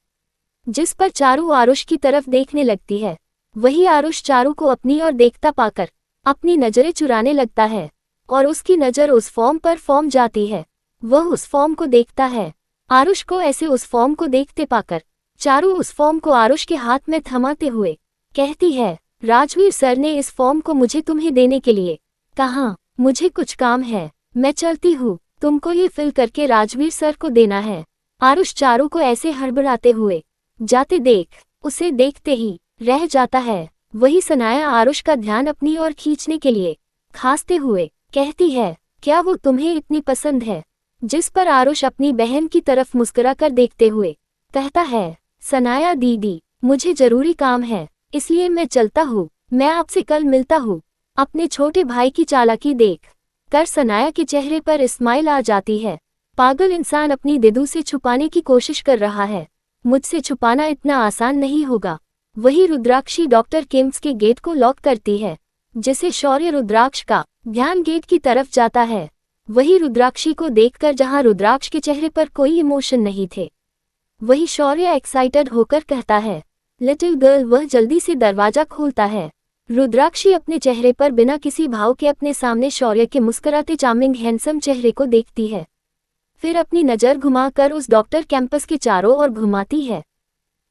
जिस पर चारू आरुष की तरफ देखने लगती है। वही आरुष चारू को अपनी ओर देखता पाकर अपनी नजरें चुराने लगता है और उसकी नजर उस फॉर्म पर फॉर्म जाती है। वह उस फॉर्म को देखता है। आरुष को ऐसे उस फॉर्म को देखते पाकर चारू उस फॉर्म को आरुष के हाथ में थमाते हुए कहती है, राजवीर सर ने इस फॉर्म को मुझे तुम्हें देने के लिए कहा, मुझे कुछ काम है, मैं चलती हूँ, तुमको ये फिल करके राजवीर सर को देना है। आरुष चारू को ऐसे हड़बड़ाते हुए जाते देख उसे देखते ही रह जाता है। वही सनाया आरुष का ध्यान अपनी ओर खींचने के लिए खांसते हुए कहती है, क्या वो तुम्हें इतनी पसंद है? जिस पर आरुष अपनी बहन की तरफ मुस्कुराकर देखते हुए कहता है, सनाया दीदी, मुझे जरूरी काम है, इसलिए मैं चलता हूँ, मैं आपसे कल मिलता हूँ। अपने छोटे भाई की चालाकी देख कर सनाया के चेहरे पर स्माइल आ जाती है। पागल इंसान अपनी दिदू से छुपाने की कोशिश कर रहा है, मुझसे छुपाना इतना आसान नहीं होगा। वही रुद्राक्षी डॉक्टर किम्स के गेट को लॉक करती है, जिसे शौर्य रुद्राक्ष का ध्यान गेट की तरफ जाता है। वही रुद्राक्षी को देखकर जहां रुद्राक्ष के चेहरे पर कोई इमोशन नहीं थे, वही शौर्य एक्साइटेड होकर कहता है, लिटिल गर्ल। वह जल्दी से दरवाजा खोलता है। रुद्राक्षी अपने चेहरे पर बिना किसी भाव के अपने सामने शौर्य के मुस्कुराते चार्मिंग हैंडसम चेहरे को देखती है, फिर अपनी नज़र घुमाकर उस डॉक्टर कैंपस के चारों ओर घुमाती है,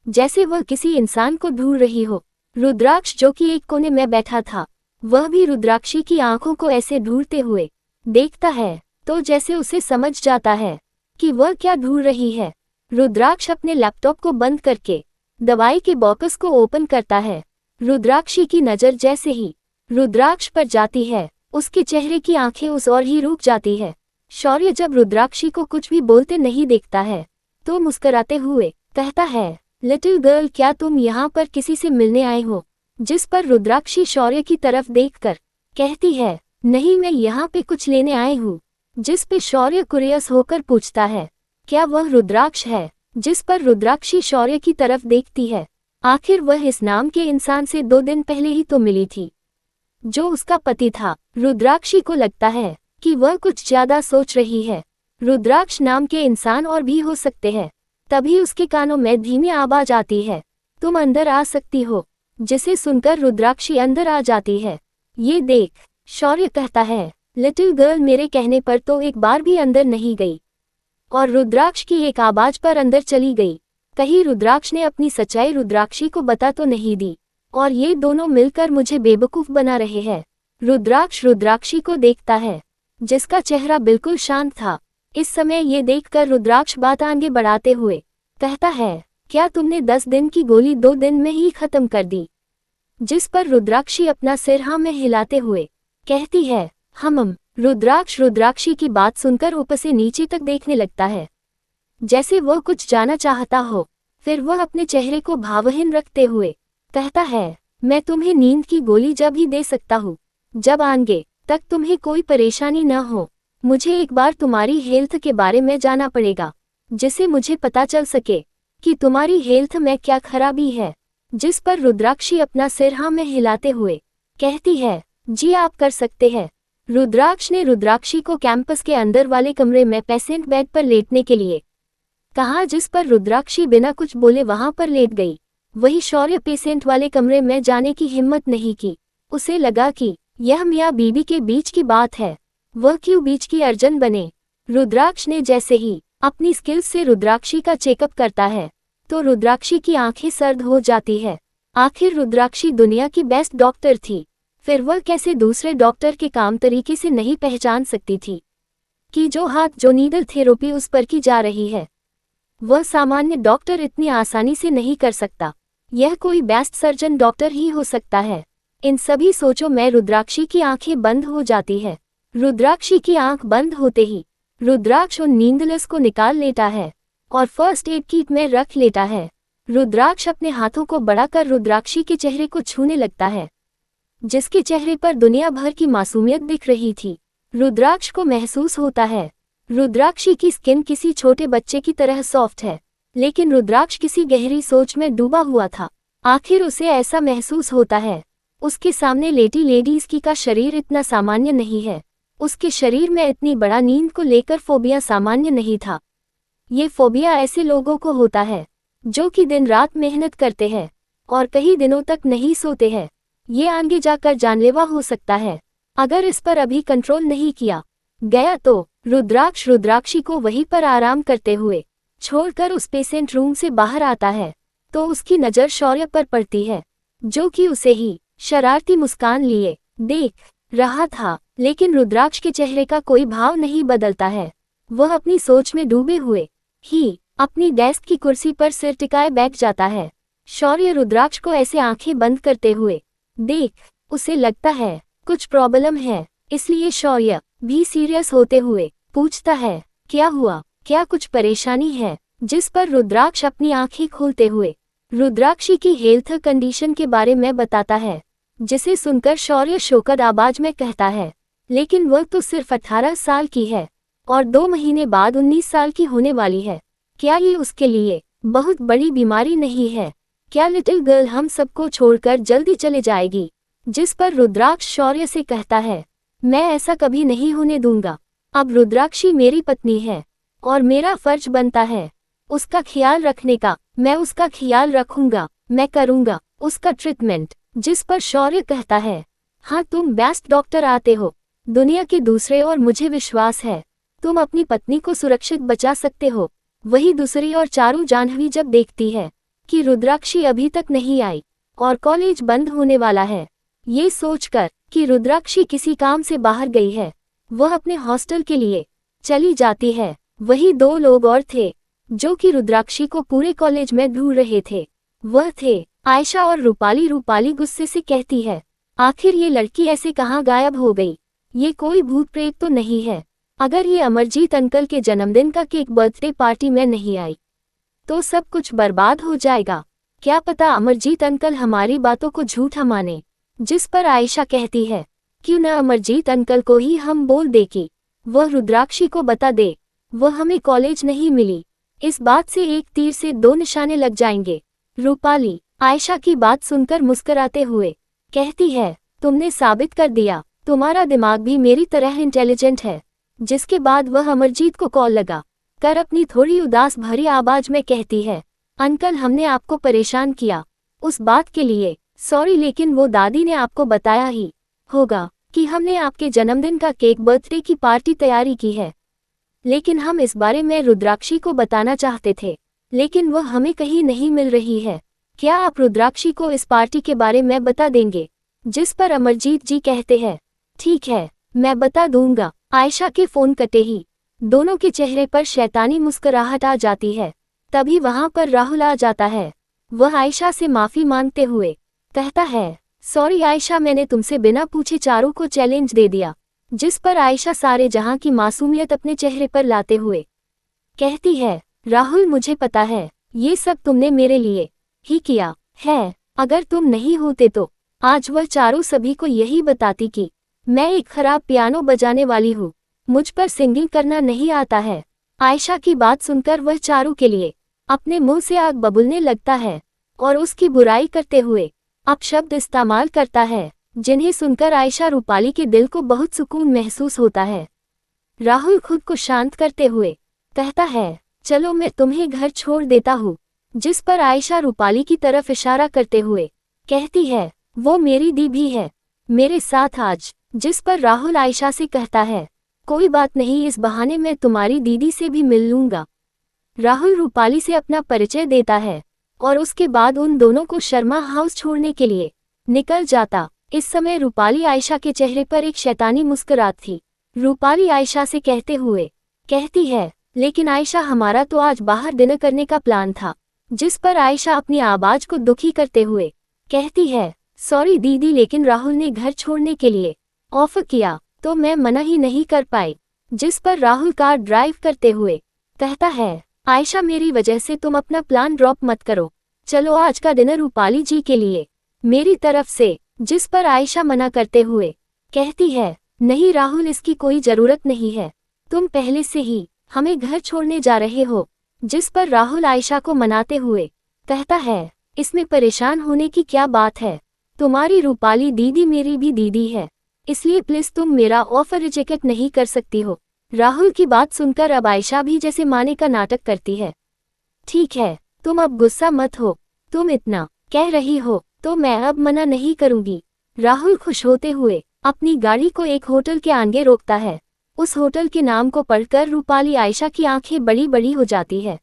जैसे वह किसी इंसान को ढूंढ रही हो। रुद्राक्ष जो कि एक कोने में बैठा था, वह भी रुद्राक्षी की आंखों को ऐसे ढूंढते हुए देखता है, तो जैसे उसे समझ जाता है कि वह क्या ढूंढ रही है। रुद्राक्ष अपने लैपटॉप को बंद करके दवाई के बॉक्स को ओपन करता है। रुद्राक्षी की नज़र जैसे ही रुद्राक्ष पर जाती है, उसके चेहरे की आंखें उस ओर ही रुक जाती है। शौर्य जब रुद्राक्षी को कुछ भी बोलते नहीं देखता है, तो मुस्कुराते हुए कहता है, लिटिल गर्ल, क्या तुम यहाँ पर किसी से मिलने आए हो? जिस पर रुद्राक्षी शौर्य की तरफ देखकर कहती है, नहीं, मैं यहाँ पे कुछ लेने आई हूँ। जिस पे शौर्य क्यूरियस होकर पूछता है, क्या वह रुद्राक्ष है? जिस पर रुद्राक्षी शौर्य की तरफ देखती है। आखिर वह इस नाम के इंसान से 2 दिन पहले ही तो मिली थी, जो उसका पति था। रुद्राक्षी को लगता है कि वह कुछ ज्यादा सोच रही है। रुद्राक्ष नाम के इंसान और भी हो सकते हैं। तभी उसके कानों में धीमी आवाज आती है, तुम अंदर आ सकती हो। जिसे सुनकर रुद्राक्षी अंदर आ जाती है। ये देख शौर्य कहता है, लिटिल गर्ल, मेरे कहने पर तो एक बार भी अंदर नहीं गई और रुद्राक्ष की एक आवाज पर अंदर चली गई। कहीं रुद्राक्ष ने अपनी सच्चाई रुद्राक्षी को बता तो नहीं दी और ये दोनों मिलकर मुझे बेवकूफ बना रहे हैं। रुद्राक्ष रुद्राक्षी को देखता है, जिसका चेहरा बिल्कुल शांत था। इस समय ये देखकर रुद्राक्ष बात आगे बढ़ाते हुए कहता है, क्या तुमने 10 दिन की गोली 2 दिन में ही खत्म कर दी? जिस पर रुद्राक्षी अपना सिर हाँ में हिलाते हुए कहती है, हम। रुद्राक्ष रुद्राक्षी की बात सुनकर ऊपर से नीचे तक देखने लगता है, जैसे वह कुछ जाना चाहता हो। फिर वह अपने चेहरे को भावहीन रखते हुए कहता है, मैं तुम्हें नींद की गोली जब ही दे सकता हूँ, जब आगे तक तुम्हें कोई परेशानी न हो। मुझे एक बार तुम्हारी हेल्थ के बारे में जानना पड़ेगा, जिससे मुझे पता चल सके कि तुम्हारी हेल्थ में क्या खराबी है। जिस पर रुद्राक्षी अपना सिर हाँ में हिलाते हुए कहती है, जी आप कर सकते हैं। रुद्राक्ष ने रुद्राक्षी को कैंपस के अंदर वाले कमरे में पेशेंट बेड पर लेटने के लिए कहा, जिस पर रुद्राक्षी बिना कुछ बोले वहां पर लेट गई। वही शौर्य पेशेंट वाले कमरे में जाने की हिम्मत नहीं की। उसे लगा कि यह मियाँ बीबी के बीच की बात है, वह क्यों बीच की अर्जन बने। रुद्राक्ष ने जैसे ही अपनी स्किल्स से रुद्राक्षी का चेकअप करता है तो रुद्राक्षी की आंखें सर्द हो जाती है। आखिर रुद्राक्षी दुनिया की बेस्ट डॉक्टर थी, फिर वह कैसे दूसरे डॉक्टर के काम तरीके से नहीं पहचान सकती थी कि जो हाथ जो नीडल थेरेपी उस पर की जा रही है वह सामान्य डॉक्टर इतनी आसानी से नहीं कर सकता। यह कोई बेस्ट सर्जन डॉक्टर ही हो सकता है। इन सभी सोचों में रुद्राक्षी की आंखें बंद हो जाती है। रुद्राक्षी की आंख बंद होते ही रुद्राक्ष उन नींदलेस को निकाल लेता है और फर्स्ट एड किट में रख लेता है। रुद्राक्ष अपने हाथों को बढ़ाकर रुद्राक्षी के चेहरे को छूने लगता है, जिसके चेहरे पर दुनिया भर की मासूमियत दिख रही थी। रुद्राक्ष को महसूस होता है रुद्राक्षी की स्किन किसी छोटे बच्चे की तरह सॉफ्ट है, लेकिन रुद्राक्ष किसी गहरी सोच में डूबा हुआ था। आखिर उसे ऐसा महसूस होता है उसके सामने लेटी लेडीज की का शरीर इतना सामान्य नहीं है। उसके शरीर में इतनी बड़ा नींद को लेकर फोबिया सामान्य नहीं था। ये फोबिया ऐसे लोगों को होता है जो कि दिन रात मेहनत करते हैं और कई दिनों तक नहीं सोते हैं। ये आगे जाकर जानलेवा हो सकता है अगर इस पर अभी कंट्रोल नहीं किया गया तो। रुद्राक्ष रुद्राक्षी को वहीं पर आराम करते हुए छोड़कर उस पेशेंट रूम से बाहर आता है तो उसकी नज़र शौर्य पर पड़ती है, जो कि उसे ही शरारती मुस्कान लिए देख रहा था। लेकिन रुद्राक्ष के चेहरे का कोई भाव नहीं बदलता है। वह अपनी सोच में डूबे हुए ही अपनी डेस्क की कुर्सी पर सिर टिकाए बैठ जाता है। शौर्य रुद्राक्ष को ऐसे आंखें बंद करते हुए देख उसे लगता है कुछ प्रॉब्लम है, इसलिए शौर्य भी सीरियस होते हुए पूछता है, क्या हुआ, क्या कुछ परेशानी है। जिस पर रुद्राक्ष अपनी आंखें खोलते हुए रुद्राक्षी की हेल्थ कंडीशन के बारे में बताता है, जिसे सुनकर शौर्य शोकद आवाज में कहता है, लेकिन वह तो सिर्फ 18 साल की है और 2 महीने बाद 19 साल की होने वाली है। क्या ये उसके लिए बहुत बड़ी बीमारी नहीं है? क्या लिटिल गर्ल हम सबको छोड़कर जल्दी चले जाएगी? जिस पर रुद्राक्ष शौर्य से कहता है, मैं ऐसा कभी नहीं होने दूंगा। अब रुद्राक्षी मेरी पत्नी है और मेरा फर्ज बनता है उसका ख्याल रखने का। मैं उसका ख्याल रखूंगा, मैं करूंगा उसका ट्रीटमेंट। जिस पर शौर्य कहता है, हाँ तुम बेस्ट डॉक्टर आते हो दुनिया के दूसरे और मुझे विश्वास है तुम अपनी पत्नी को सुरक्षित बचा सकते हो। वही दूसरी और चारू जाह्नवी जब देखती है कि रुद्राक्षी अभी तक नहीं आई और कॉलेज बंद होने वाला है, ये सोचकर कि रुद्राक्षी किसी काम से बाहर गई है, वह अपने हॉस्टल के लिए चली जाती है। वही 2 लोग और थे जो कि रुद्राक्षी को पूरे कॉलेज में ढूंढ रहे थे। वह थे आयशा और रूपाली। रूपाली गुस्से से कहती है, आखिर ये लड़की ऐसे कहाँ गायब हो गई? ये कोई भूत प्रेत तो नहीं है? अगर ये अमरजीत अंकल के जन्मदिन का केक बर्थडे पार्टी में नहीं आई तो सब कुछ बर्बाद हो जाएगा। क्या पता अमरजीत अंकल हमारी बातों को झूठा माने। जिस पर आयशा कहती है, क्यों न अमरजीत अंकल को ही हम बोल दे कि वह रुद्राक्षी को बता दे वह हमें कॉलेज नहीं मिली। इस बात से एक तीर से 2 निशाने लग जाएंगे। रूपाली आयशा की बात सुनकर मुस्कुराते हुए कहती है, तुमने साबित कर दिया तुम्हारा दिमाग भी मेरी तरह इंटेलिजेंट है। जिसके बाद वह अमरजीत को कॉल लगा कर अपनी थोड़ी उदास भरी आवाज में कहती है, अंकल हमने आपको परेशान किया, उस बात के लिए सॉरी, लेकिन वो दादी ने आपको बताया ही होगा कि हमने आपके जन्मदिन का केक बर्थडे की पार्टी तैयारी की है। लेकिन हम इस बारे में रुद्राक्षी को बताना चाहते थे, लेकिन वह हमें कहीं नहीं मिल रही है। क्या आप रुद्राक्षी को इस पार्टी के बारे में बता देंगे? जिस पर अमरजीत जी कहते हैं, ठीक है मैं बता दूंगा। आयशा के फोन कटे ही दोनों के चेहरे पर शैतानी मुस्कुराहट आ जाती है। तभी वहां पर राहुल आ जाता है। वह आयशा से माफी मांगते हुए कहता है, सॉरी आयशा, मैंने तुमसे बिना पूछे चारू को चैलेंज दे दिया। जिस पर आयशा सारे जहां की मासूमियत अपने चेहरे पर लाते हुए कहती है, राहुल मुझे पता है ये सब तुमने मेरे लिए ही किया है। अगर तुम नहीं होते तो आज वह चारू सभी को यही बताती कि मैं एक खराब पियानो बजाने वाली हूँ, मुझ पर सिंगिंग करना नहीं आता है। आयशा की बात सुनकर वह चारू के लिए अपने मुंह से आग बबूलने लगता है और उसकी बुराई करते हुए अपशब्द इस्तेमाल करता है, जिन्हें सुनकर आयशा रूपाली के दिल को बहुत सुकून महसूस होता है। राहुल खुद को शांत करते हुए कहता है, चलो मैं तुम्हें घर छोड़ देता हूँ, जिस पर आयशा रूपाली की तरफ इशारा करते हुए कहती है, वो मेरी दी भी है मेरे साथ आज, जिस पर राहुल आयशा से कहता है, कोई बात नहीं, इस बहाने मैं तुम्हारी दीदी से भी मिल लूंगा। राहुल रूपाली से अपना परिचय देता है और उसके बाद उन दोनों को शर्मा हाउस छोड़ने के लिए निकल जाता। इस समय रूपाली आयशा के चेहरे पर एक शैतानी मुस्कुराहट थी। रूपाली आयशा से कहते हुए कहती है, लेकिन आयशा हमारा तो आज बाहर डिनर करने का प्लान था, जिस पर आयशा अपनी आवाज को दुखी करते हुए कहती है, सॉरी दीदी, लेकिन राहुल ने घर छोड़ने के लिए ऑफर किया तो मैं मना ही नहीं कर पाई। जिस पर राहुल कार ड्राइव करते हुए कहता है, आयशा मेरी वजह से तुम अपना प्लान ड्रॉप मत करो, चलो आज का डिनर रूपाली जी के लिए मेरी तरफ से। जिस पर आयशा मना करते हुए कहती है, नहीं राहुल, इसकी कोई जरूरत नहीं है, तुम पहले से ही हमें घर छोड़ने जा रहे हो। जिस पर राहुल आयशा को मनाते हुए कहता है, इसमें परेशान होने की क्या बात है, तुम्हारी रूपाली दीदी मेरी भी दीदी है, इसलिए प्लीज तुम मेरा ऑफर रिजेक्ट नहीं कर सकती हो। राहुल की बात सुनकर अब आयशा भी जैसे माने का नाटक करती है। ठीक है, तुम अब गुस्सा मत हो, तुम इतना कह रही हो तो मैं अब मना नहीं करूंगी। राहुल खुश होते हुए अपनी गाड़ी को एक होटल के आगे रोकता है। उस होटल के नाम को पढ़कर रूपाली आयशा की आंखें बड़ी बड़ी हो जाती है।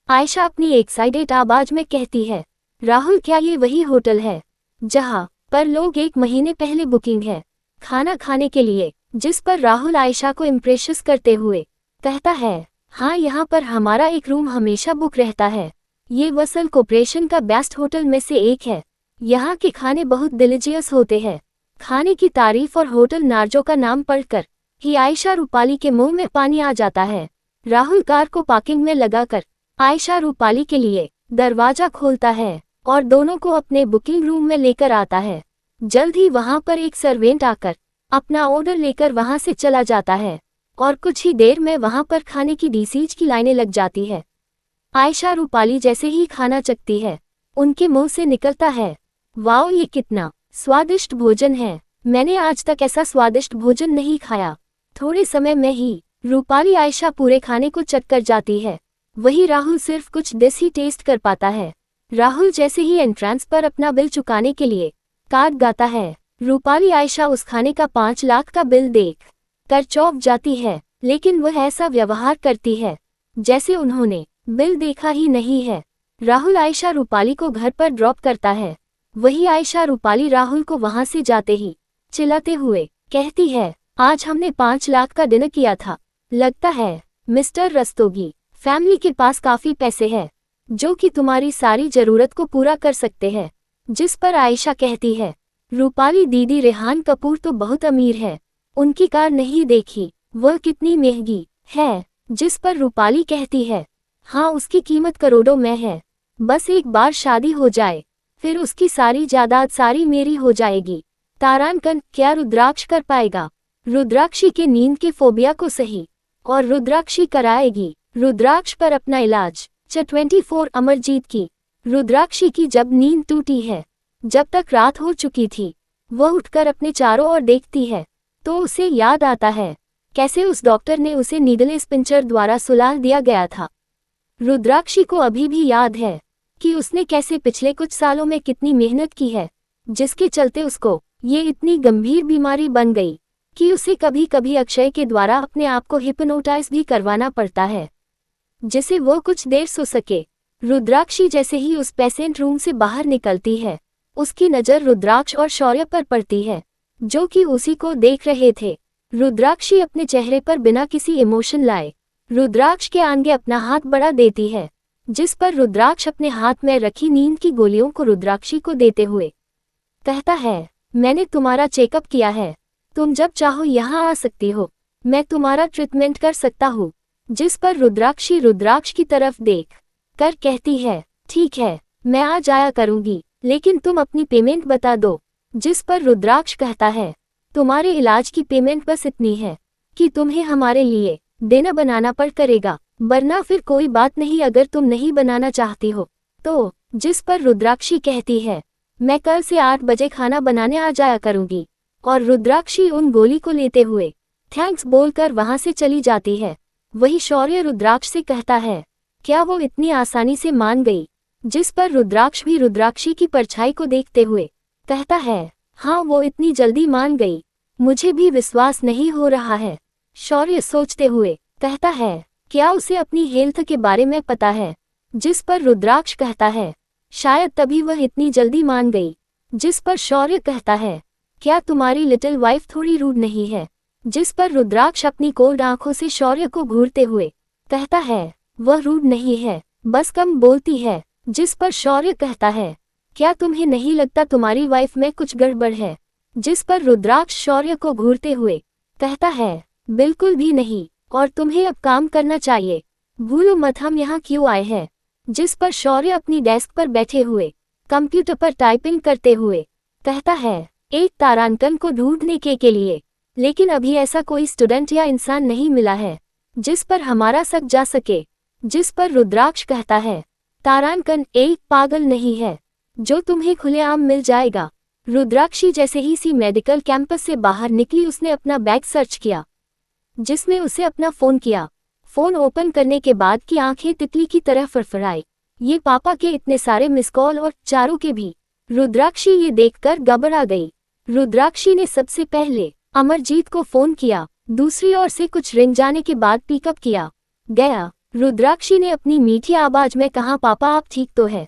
आयशा अपनी एक्साइटेड आवाज में कहती है, राहुल क्या ये वही होटल है जहां पर लोग 1 महीने पहले बुकिंग है खाना खाने के लिए। जिस पर राहुल आयशा को इम्प्रेस करते हुए कहता है, हाँ यहाँ पर हमारा एक रूम हमेशा बुक रहता है, ये वसल कॉर्पोरेशन का बेस्ट होटल में से एक है, यहाँ के खाने बहुत डिलीशियस होते हैं। खाने की तारीफ और होटल नार्जो का नाम पढ़कर ही आयशा रूपाली के मुंह में पानी आ जाता है। राहुल कार को पार्किंग में लगाकर आयशा रूपाली के लिए दरवाजा खोलता है और दोनों को अपने बुकिंग रूम में लेकर आता है। जल्द ही वहां पर एक सर्वेंट आकर अपना ऑर्डर लेकर वहां से चला जाता है और कुछ ही देर में वहां पर खाने की डिशेज की लाइनें लग जाती है। आयशा रूपाली जैसे ही खाना चखती है, उनके मुंह से निकलता है, वाओ ये कितना स्वादिष्ट भोजन है, मैंने आज तक ऐसा स्वादिष्ट भोजन नहीं खाया। थोड़े समय में ही रूपाली आयशा पूरे खाने को चख कर जाती है, वही राहुल सिर्फ कुछ डिश ही टेस्ट कर पाता है। राहुल जैसे ही एंट्रेंस पर अपना बिल चुकाने के लिए कार्ड गाता है, रूपाली आयशा उस खाने का 5 लाख का बिल देख कर चौंक जाती है, लेकिन वह ऐसा व्यवहार करती है जैसे उन्होंने बिल देखा ही नहीं है। राहुल आयशा रूपाली को घर पर ड्रॉप करता है, वही आयशा रूपाली राहुल को वहां से जाते ही चिल्लाते हुए कहती है, आज हमने 5 लाख का डिनर किया था, लगता है मिस्टर रस्तोगी फैमिली के पास काफी पैसे हैं जो कि तुम्हारी सारी जरूरत को पूरा कर सकते हैं। जिस पर आयशा कहती है, रूपाली दीदी रेहान कपूर तो बहुत अमीर है, उनकी कार नहीं देखी, वह कितनी महंगी है। जिस पर रूपाली कहती है, हाँ उसकी कीमत करोड़ों में है, बस एक बार शादी हो जाए फिर उसकी सारी जायदाद सारी मेरी हो जाएगी। तारांकन क्या रुद्राक्ष कर पाएगा? रुद्राक्षी के नींद के फोबिया को सही और रुद्राक्षी कराएगी रुद्राक्ष पर अपना इलाज। 24 अमरजीत की रुद्राक्षी की जब नींद टूटी है, जब तक रात हो चुकी थी, वह उठकर अपने चारों ओर देखती है तो उसे याद आता है कैसे उस डॉक्टर ने उसे नीडलेस पिंचर द्वारा सुला दिया गया था। रुद्राक्षी को अभी भी याद है कि उसने कैसे पिछले कुछ सालों में कितनी मेहनत की है, जिसके चलते उसको ये इतनी गंभीर बीमारी बन गई कि उसे कभी कभी अक्षय के द्वारा अपने आप को हिप्नोटाइज भी करवाना पड़ता है जिसे वो कुछ देर सो सके। रुद्राक्षी जैसे ही उस पेशेंट रूम से बाहर निकलती है, उसकी नज़र रुद्राक्ष और शौर्य पर पड़ती है जो कि उसी को देख रहे थे। रुद्राक्षी अपने चेहरे पर बिना किसी इमोशन लाए रुद्राक्ष के आगे अपना हाथ बढ़ा देती है, जिस पर रुद्राक्ष अपने हाथ में रखी नींद की गोलियों को रुद्राक्षी को देते हुए कहता है, मैंने तुम्हारा चेकअप किया है, तुम जब चाहो यहाँ आ सकती हो, मैं तुम्हारा ट्रीटमेंट कर सकता हूँ। जिस पर रुद्राक्षी रुद्राक्ष की तरफ देख कर कहती है, ठीक है मैं आ जाया करूँगी, लेकिन तुम अपनी पेमेंट बता दो। जिस पर रुद्राक्ष कहता है, तुम्हारे इलाज की पेमेंट बस इतनी है कि तुम्हें हमारे लिए डिनर बनाना पड़ करेगा, वरना फिर कोई बात नहीं अगर तुम नहीं बनाना चाहती हो तो। जिस पर रुद्राक्षी कहती है, मैं कल से 8 बजे खाना बनाने आ जाया करूंगी। और रुद्राक्षी उन गोली को लेते हुए थैंक्स बोलकर वहां से चली जाती है। वही शौर्य रुद्राक्ष से कहता है, क्या वो इतनी आसानी से मान गई? जिस पर रुद्राक्ष भी रुद्राक्षी की परछाई को देखते हुए कहता है, हाँ वो इतनी जल्दी मान गई, मुझे भी विश्वास नहीं हो रहा है। शौर्य सोचते हुए कहता है, क्या उसे अपनी हेल्थ के बारे में पता है? जिस पर रुद्राक्ष कहता है, शायद तभी वह इतनी जल्दी मान गई। जिस पर शौर्य कहता है, क्या तुम्हारी लिटिल वाइफ थोड़ी रूड नहीं है? जिस पर रुद्राक्ष अपनी कोल्ड आंखों से शौर्य को घूरते हुए कहता है, वह रूड नहीं है, बस कम बोलती है। जिस पर शौर्य कहता है, क्या तुम्हें नहीं लगता तुम्हारी वाइफ में कुछ गड़बड़ है? जिस पर रुद्राक्ष शौर्य को घूरते हुए कहता है, बिल्कुल भी नहीं, और तुम्हें अब काम करना चाहिए, भूलो मत हम यहाँ क्यों आए हैं। जिस पर शौर्य अपनी डेस्क पर बैठे हुए कंप्यूटर पर टाइपिंग करते हुए कहता है, एक तारांकन को ढूंढने के लिए, लेकिन अभी ऐसा कोई स्टूडेंट या इंसान नहीं मिला है जिस पर हमारा शक जा सके। जिस पर रुद्राक्ष कहता है, तारांकन एक पागल नहीं है जो तुम्हें खुलेआम मिल जाएगा। रुद्राक्षी जैसे ही सी मेडिकल कैंपस से बाहर निकली उसने अपना बैग सर्च किया, जिसमें उसे अपना फोन किया। फोन ओपन करने के बाद की आंखें तितली की तरह फड़फड़ाई। ये पापा के इतने सारे मिस कॉल और चारों के भी। रुद्राक्षी ये देखकर घबरा गई। रुद्राक्षी ने सबसे पहले अमरजीत को फोन किया, दूसरी ओर से कुछ रिंग जाने के बाद पिकअप किया गया। रुद्राक्षी ने अपनी मीठी आवाज में कहा, पापा आप ठीक तो है?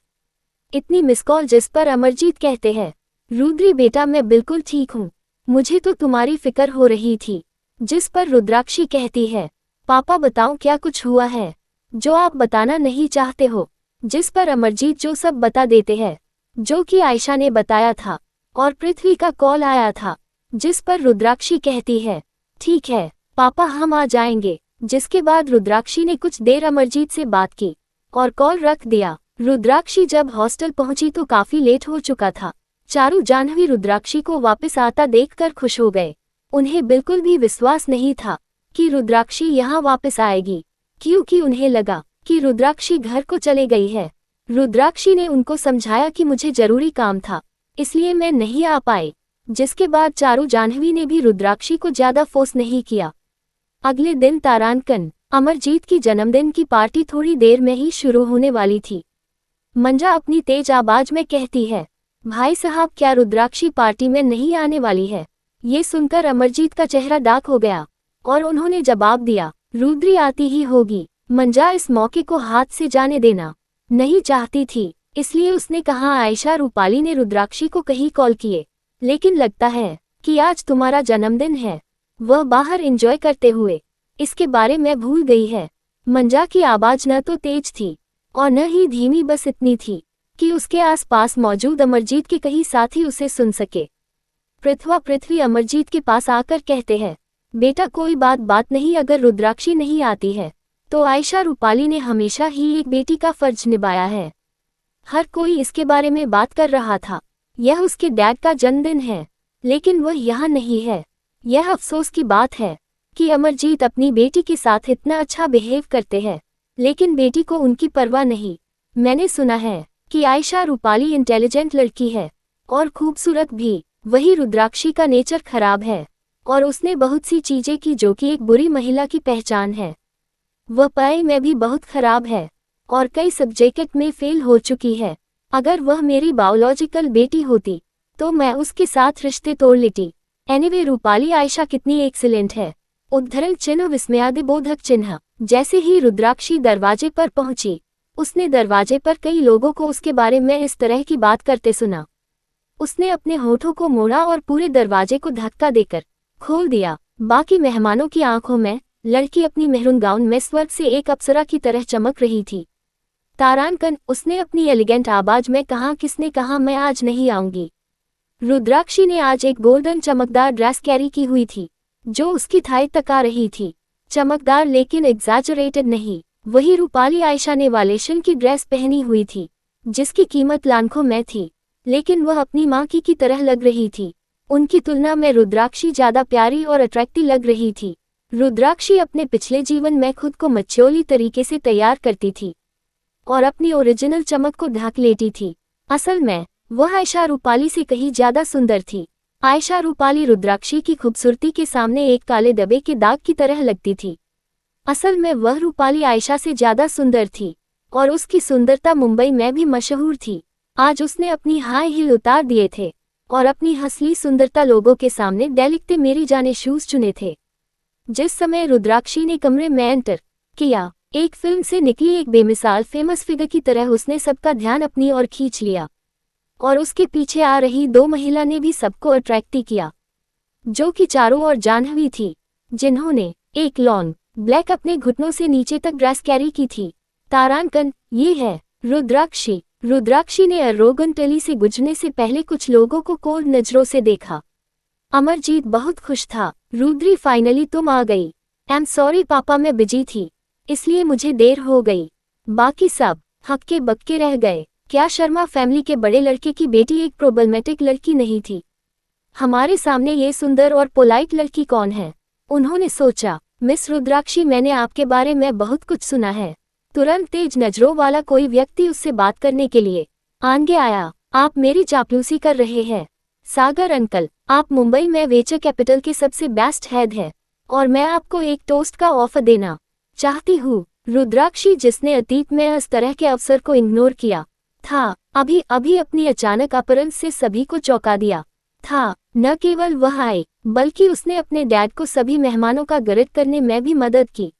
इतनी मिस कॉल। जिस पर अमरजीत कहते हैं, रुद्री बेटा मैं बिल्कुल ठीक हूँ, मुझे तो तुम्हारी फिक्र हो रही थी। जिस पर रुद्राक्षी कहती है, पापा बताओ क्या कुछ हुआ है जो आप बताना नहीं चाहते हो? जिस पर अमरजीत जो सब बता देते हैं, जो कि आयशा ने बताया था और पृथ्वी का कॉल आया था। जिस पर रुद्राक्षी कहती है, ठीक है पापा हम आ जाएंगे। जिसके बाद रुद्राक्षी ने कुछ देर अमरजीत से बात की और कॉल रख दिया। रुद्राक्षी जब हॉस्टल पहुंची तो काफी लेट हो चुका था। चारू जाह्नवी रुद्राक्षी को वापस आता देखकर खुश हो गए। उन्हें बिल्कुल भी विश्वास नहीं था कि रुद्राक्षी यहाँ वापस आएगी, क्योंकि उन्हें लगा कि रुद्राक्षी घर को चले गई है। रुद्राक्षी ने उनको समझाया कि मुझे जरूरी काम था इसलिए मैं नहीं आ पाई। जिसके बाद चारू जाह्नवी ने भी रुद्राक्षी को ज्यादा फोर्स नहीं किया। अगले दिन तारांकन अमरजीत की जन्मदिन की पार्टी थोड़ी देर में ही शुरू होने वाली थी। मंजा अपनी तेज आवाज में कहती है, भाई साहब क्या रुद्राक्षी पार्टी में नहीं आने वाली है? ये सुनकर अमरजीत का चेहरा डार्क हो गया और उन्होंने जवाब दिया, रुद्री आती ही होगी। मंजा इस मौके को हाथ से जाने देना नहीं चाहती थी, इसलिए उसने कहा, आयशा रूपाली ने रुद्राक्षी को कहीं कॉल किए, लेकिन लगता है कि आज तुम्हारा जन्मदिन है। वह बाहर एंजॉय करते हुए इसके बारे में भूल गई है। मंजा की आवाज न तो तेज थी और न ही धीमी, बस इतनी थी कि उसके आसपास मौजूद अमरजीत के कई साथी उसे सुन सके। पृथ्वी अमरजीत के पास आकर कहते हैं, बेटा कोई बात नहीं, अगर रुद्राक्षी नहीं आती है तो आयशा रूपाली ने हमेशा ही एक बेटी का फर्ज निभाया है। हर कोई इसके बारे में बात कर रहा था। यह उसके डैड का जन्मदिन है लेकिन वह यहाँ नहीं है। यह अफसोस की बात है कि अमरजीत अपनी बेटी के साथ इतना अच्छा बिहेव करते हैं लेकिन बेटी को उनकी परवाह नहीं। मैंने सुना है कि आयशा रूपाली इंटेलिजेंट लड़की है और खूबसूरत भी, वही रुद्राक्षी का नेचर खराब है और उसने बहुत सी चीजें की जो कि एक बुरी महिला की पहचान है। वह पढ़ाई में भी बहुत खराब है और कई सब्जेक्ट में फेल हो चुकी है। अगर वह मेरी बायोलॉजिकल बेटी होती तो मैं उसके साथ रिश्ते तोड़ लेती। एनीवे रूपाली आयशा कितनी एक्सीलेंट है। उद्धरण चिन्ह विस्मयादिबोधक चिन्ह। जैसे ही रुद्राक्षी दरवाजे पर पहुंची उसने दरवाजे पर कई लोगों को उसके बारे में इस तरह की बात करते सुना। उसने अपने होठों को मोड़ा और पूरे दरवाजे को धक्का देकर खोल दिया। बाकी मेहमानों की आंखों में लड़की अपनी मेहरून गाउन में स्वर्ग से एक अप्सरा की तरह चमक रही थी। तारांकन, उसने अपनी एलिगेंट आवाज में कहा, किसने कहा मैं आज नहीं आऊंगी? रुद्राक्षी ने आज एक गोल्डन चमकदार ड्रेस कैरी की हुई थी जो उसकी थाई तक आ रही थी। चमकदार लेकिन एग्जैजरेटेड नहीं। वही रूपाली आयशा ने वालेशन की ड्रेस पहनी हुई थी जिसकी कीमत लाखों में थी, लेकिन वह अपनी माँ की तरह लग रही थी। उनकी तुलना में रुद्राक्षी ज्यादा प्यारी और अट्रैक्टिव लग रही थी। रुद्राक्षी अपने पिछले जीवन में खुद को मच्योली तरीके से तैयार करती थी और अपनी ओरिजिनल चमक को ढक लेती थी। असल में वह आयशा रूपाली से कहीं ज्यादा सुंदर थी। आयशा रूपाली रुद्राक्षी की खूबसूरती के सामने एक काले डबे के दाग की तरह लगती थी। असल में वह रूपाली आयशा से ज्यादा सुंदर थी और उसकी सुंदरता मुंबई में भी मशहूर थी। आज उसने अपनी हाई हील उतार दिए थे और अपनी असली सुंदरता लोगों के सामने दिखते मेरी जाने शूज चुने थे। जिस समय रुद्राक्षी ने कमरे में एंटर किया, एक फिल्म से निकली एक बेमिसाल फेमस फिगर की तरह उसने सबका ध्यान अपनी ओर खींच लिया और उसके पीछे आ रही दो महिला ने भी सबको अट्रैक्ट किया, जो कि चारों ओर जाह्नवी थी, जिन्होंने एक लॉन्ग ब्लैक अपने घुटनों से नीचे तक ड्रेस कैरी की थी। तारांकन, ये है रुद्राक्षी। रुद्राक्षी ने अरोगंटली से गुजरने से पहले कुछ लोगों को कोल्ड नजरों से देखा। अमरजीत बहुत खुश था। रुद्री, फाइनली तुम आ गई। आई एम सॉरी पापा, मैं बिजी थी इसलिए मुझे देर हो गई। बाकी सब हक्के बक्के रह गए। क्या शर्मा फैमिली के बड़े लड़के की बेटी एक प्रॉब्लमेटिक लड़की नहीं थी? हमारे सामने ये सुंदर और पोलाइट लड़की कौन है? उन्होंने सोचा। मिस रुद्राक्षी, मैंने आपके बारे में बहुत कुछ सुना है। तुरंत तेज नजरों वाला कोई व्यक्ति उससे बात करने के लिए आगे आया। आप मेरी चापलूसी कर रहे हैं। सागर अंकल, आप मुंबई में वेंचर कैपिटल के सबसे बेस्ट हेड है और मैं आपको एक टोस्ट का ऑफर देना चाहती हूँ। रुद्राक्षी, जिसने अतीत में इस तरह के अवसर को इग्नोर किया था, अभी अभी अपनी अचानक अपहरण से सभी को चौंका दिया था। न केवल वह आई, बल्कि उसने अपने डैड को सभी मेहमानों का गरत करने में भी मदद की।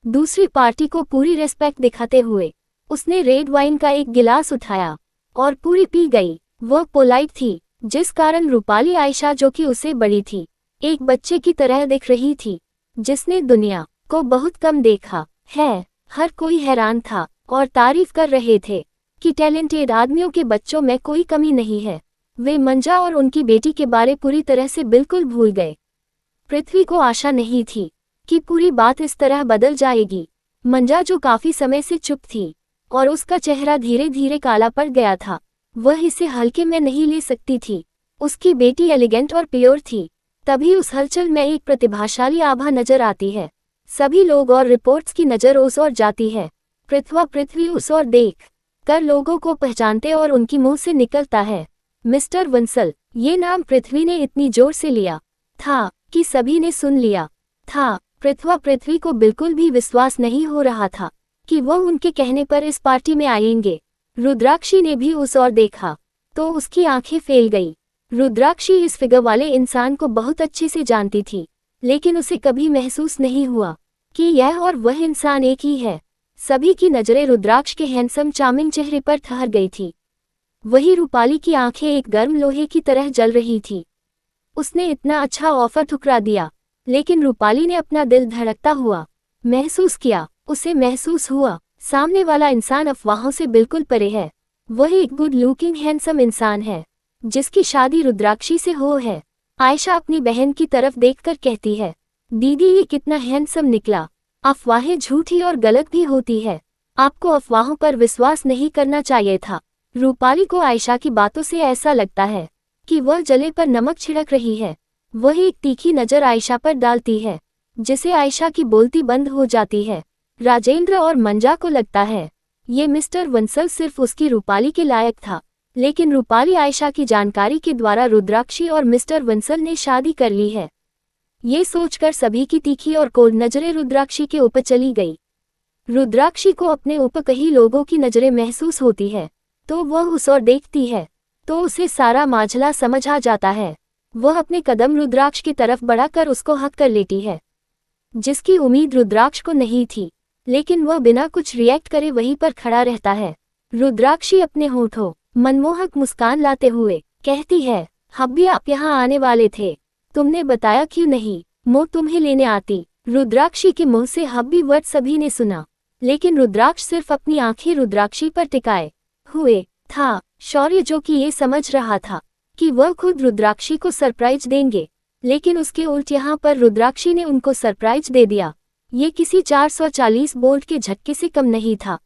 दूसरी पार्टी को पूरी रिस्पेक्ट दिखाते हुए उसने रेड वाइन का एक गिलास उठाया और पूरी पी गई। वह पोलाइट थी, जिस कारण रूपाली आयशा, जो कि उससे बड़ी थी, एक बच्चे की तरह दिख रही थी जिसने दुनिया को बहुत कम देखा है। हर कोई हैरान था और तारीफ कर रहे थे कि टैलेंटेड आदमियों के बच्चों में कोई कमी नहीं है। वे मंजा और उनकी बेटी के बारे पूरी तरह से बिल्कुल भूल गए। पृथ्वी को आशा नहीं थी कि पूरी बात इस तरह बदल जाएगी। मंजा, जो काफी समय से चुप थी और उसका चेहरा धीरे धीरे काला पड़ गया था, वह इसे हल्के में नहीं ले सकती थी। उसकी बेटी एलिगेंट और प्योर थी। तभी उस हलचल में एक प्रतिभाशाली आभा नजर आती है। सभी लोग और रिपोर्ट्स की नजर उस ओर जाती है। पृथ्वी उस ओर देख कर लोगों को पहचानते और उनकी मुंह से निकलता है, मिस्टर वंसल। ये नाम पृथ्वी ने इतनी जोर से लिया था कि सभी ने सुन लिया था। पृथ्वी को बिल्कुल भी विश्वास नहीं हो रहा था कि वह उनके कहने पर इस पार्टी में आएंगे। रुद्राक्षी ने भी उस ओर देखा तो उसकी आंखें फैल गई। रुद्राक्षी इस फिगर वाले इंसान को बहुत अच्छे से जानती थी, लेकिन उसे कभी महसूस नहीं हुआ कि यह और वह इंसान एक ही है। सभी की नजरें रुद्राक्ष के हैंडसम चार्मिंग चेहरे पर ठहर गई थी। वही रूपाली की आंखें एक गर्म लोहे की तरह जल रही थी। उसने इतना अच्छा ऑफर ठुकरा दिया, लेकिन रूपाली ने अपना दिल धड़कता हुआ महसूस किया। उसे महसूस हुआ सामने वाला इंसान अफवाहों से बिल्कुल परे है। वह एक गुड लुकिंग हैंडसम इंसान है जिसकी शादी रुद्राक्षी से हो है। आयशा अपनी बहन की तरफ देखकर कहती है, दीदी ये कितना हैंडसम निकला। अफवाहें झूठी और गलत भी होती है। आपको अफवाहों पर विश्वास नहीं करना चाहिए था। रूपाली को आयशा की बातों से ऐसा लगता है कि वह जले पर नमक छिड़क रही है। वह एक तीखी नजर आयशा पर डालती है, जिसे आयशा की बोलती बंद हो जाती है। राजेंद्र और मंजा को लगता है ये मिस्टर वंसल सिर्फ उसकी रूपाली के लायक था, लेकिन रूपाली आयशा की जानकारी के द्वारा रुद्राक्षी और मिस्टर वंसल ने शादी कर ली है। ये सोचकर सभी की तीखी और कोल्ड नजरें रुद्राक्षी के ऊपर चली गई। रुद्राक्षी को अपने ऊपर कई लोगों की नजरें महसूस होती है, तो वह उस ओर देखती है तो उसे सारा माजला समझ आ जाता है। वह अपने कदम रुद्राक्ष की तरफ बढ़ाकर उसको हक कर लेती है, जिसकी उम्मीद रुद्राक्ष को नहीं थी, लेकिन वह बिना कुछ रिएक्ट करे वहीं पर खड़ा रहता है। रुद्राक्षी अपने होठों मनमोहक मुस्कान लाते हुए कहती है, हब्बी आप यहाँ आने वाले थे, तुमने बताया क्यों नहीं? मैं तुम्हें लेने आती। रुद्राक्षी के मुंह से हब्बी वर्ड सभी ने सुना, लेकिन रुद्राक्ष सिर्फ अपनी आंखें रुद्राक्षी पर टिकाए हुए था। शौर्य, जो कि ये समझ रहा था कि वह खुद रुद्राक्षी को सरप्राइज देंगे, लेकिन उसके उल्ट यहाँ पर रुद्राक्षी ने उनको सरप्राइज दे दिया। ये किसी 440 वोल्ट के झटके से कम नहीं था।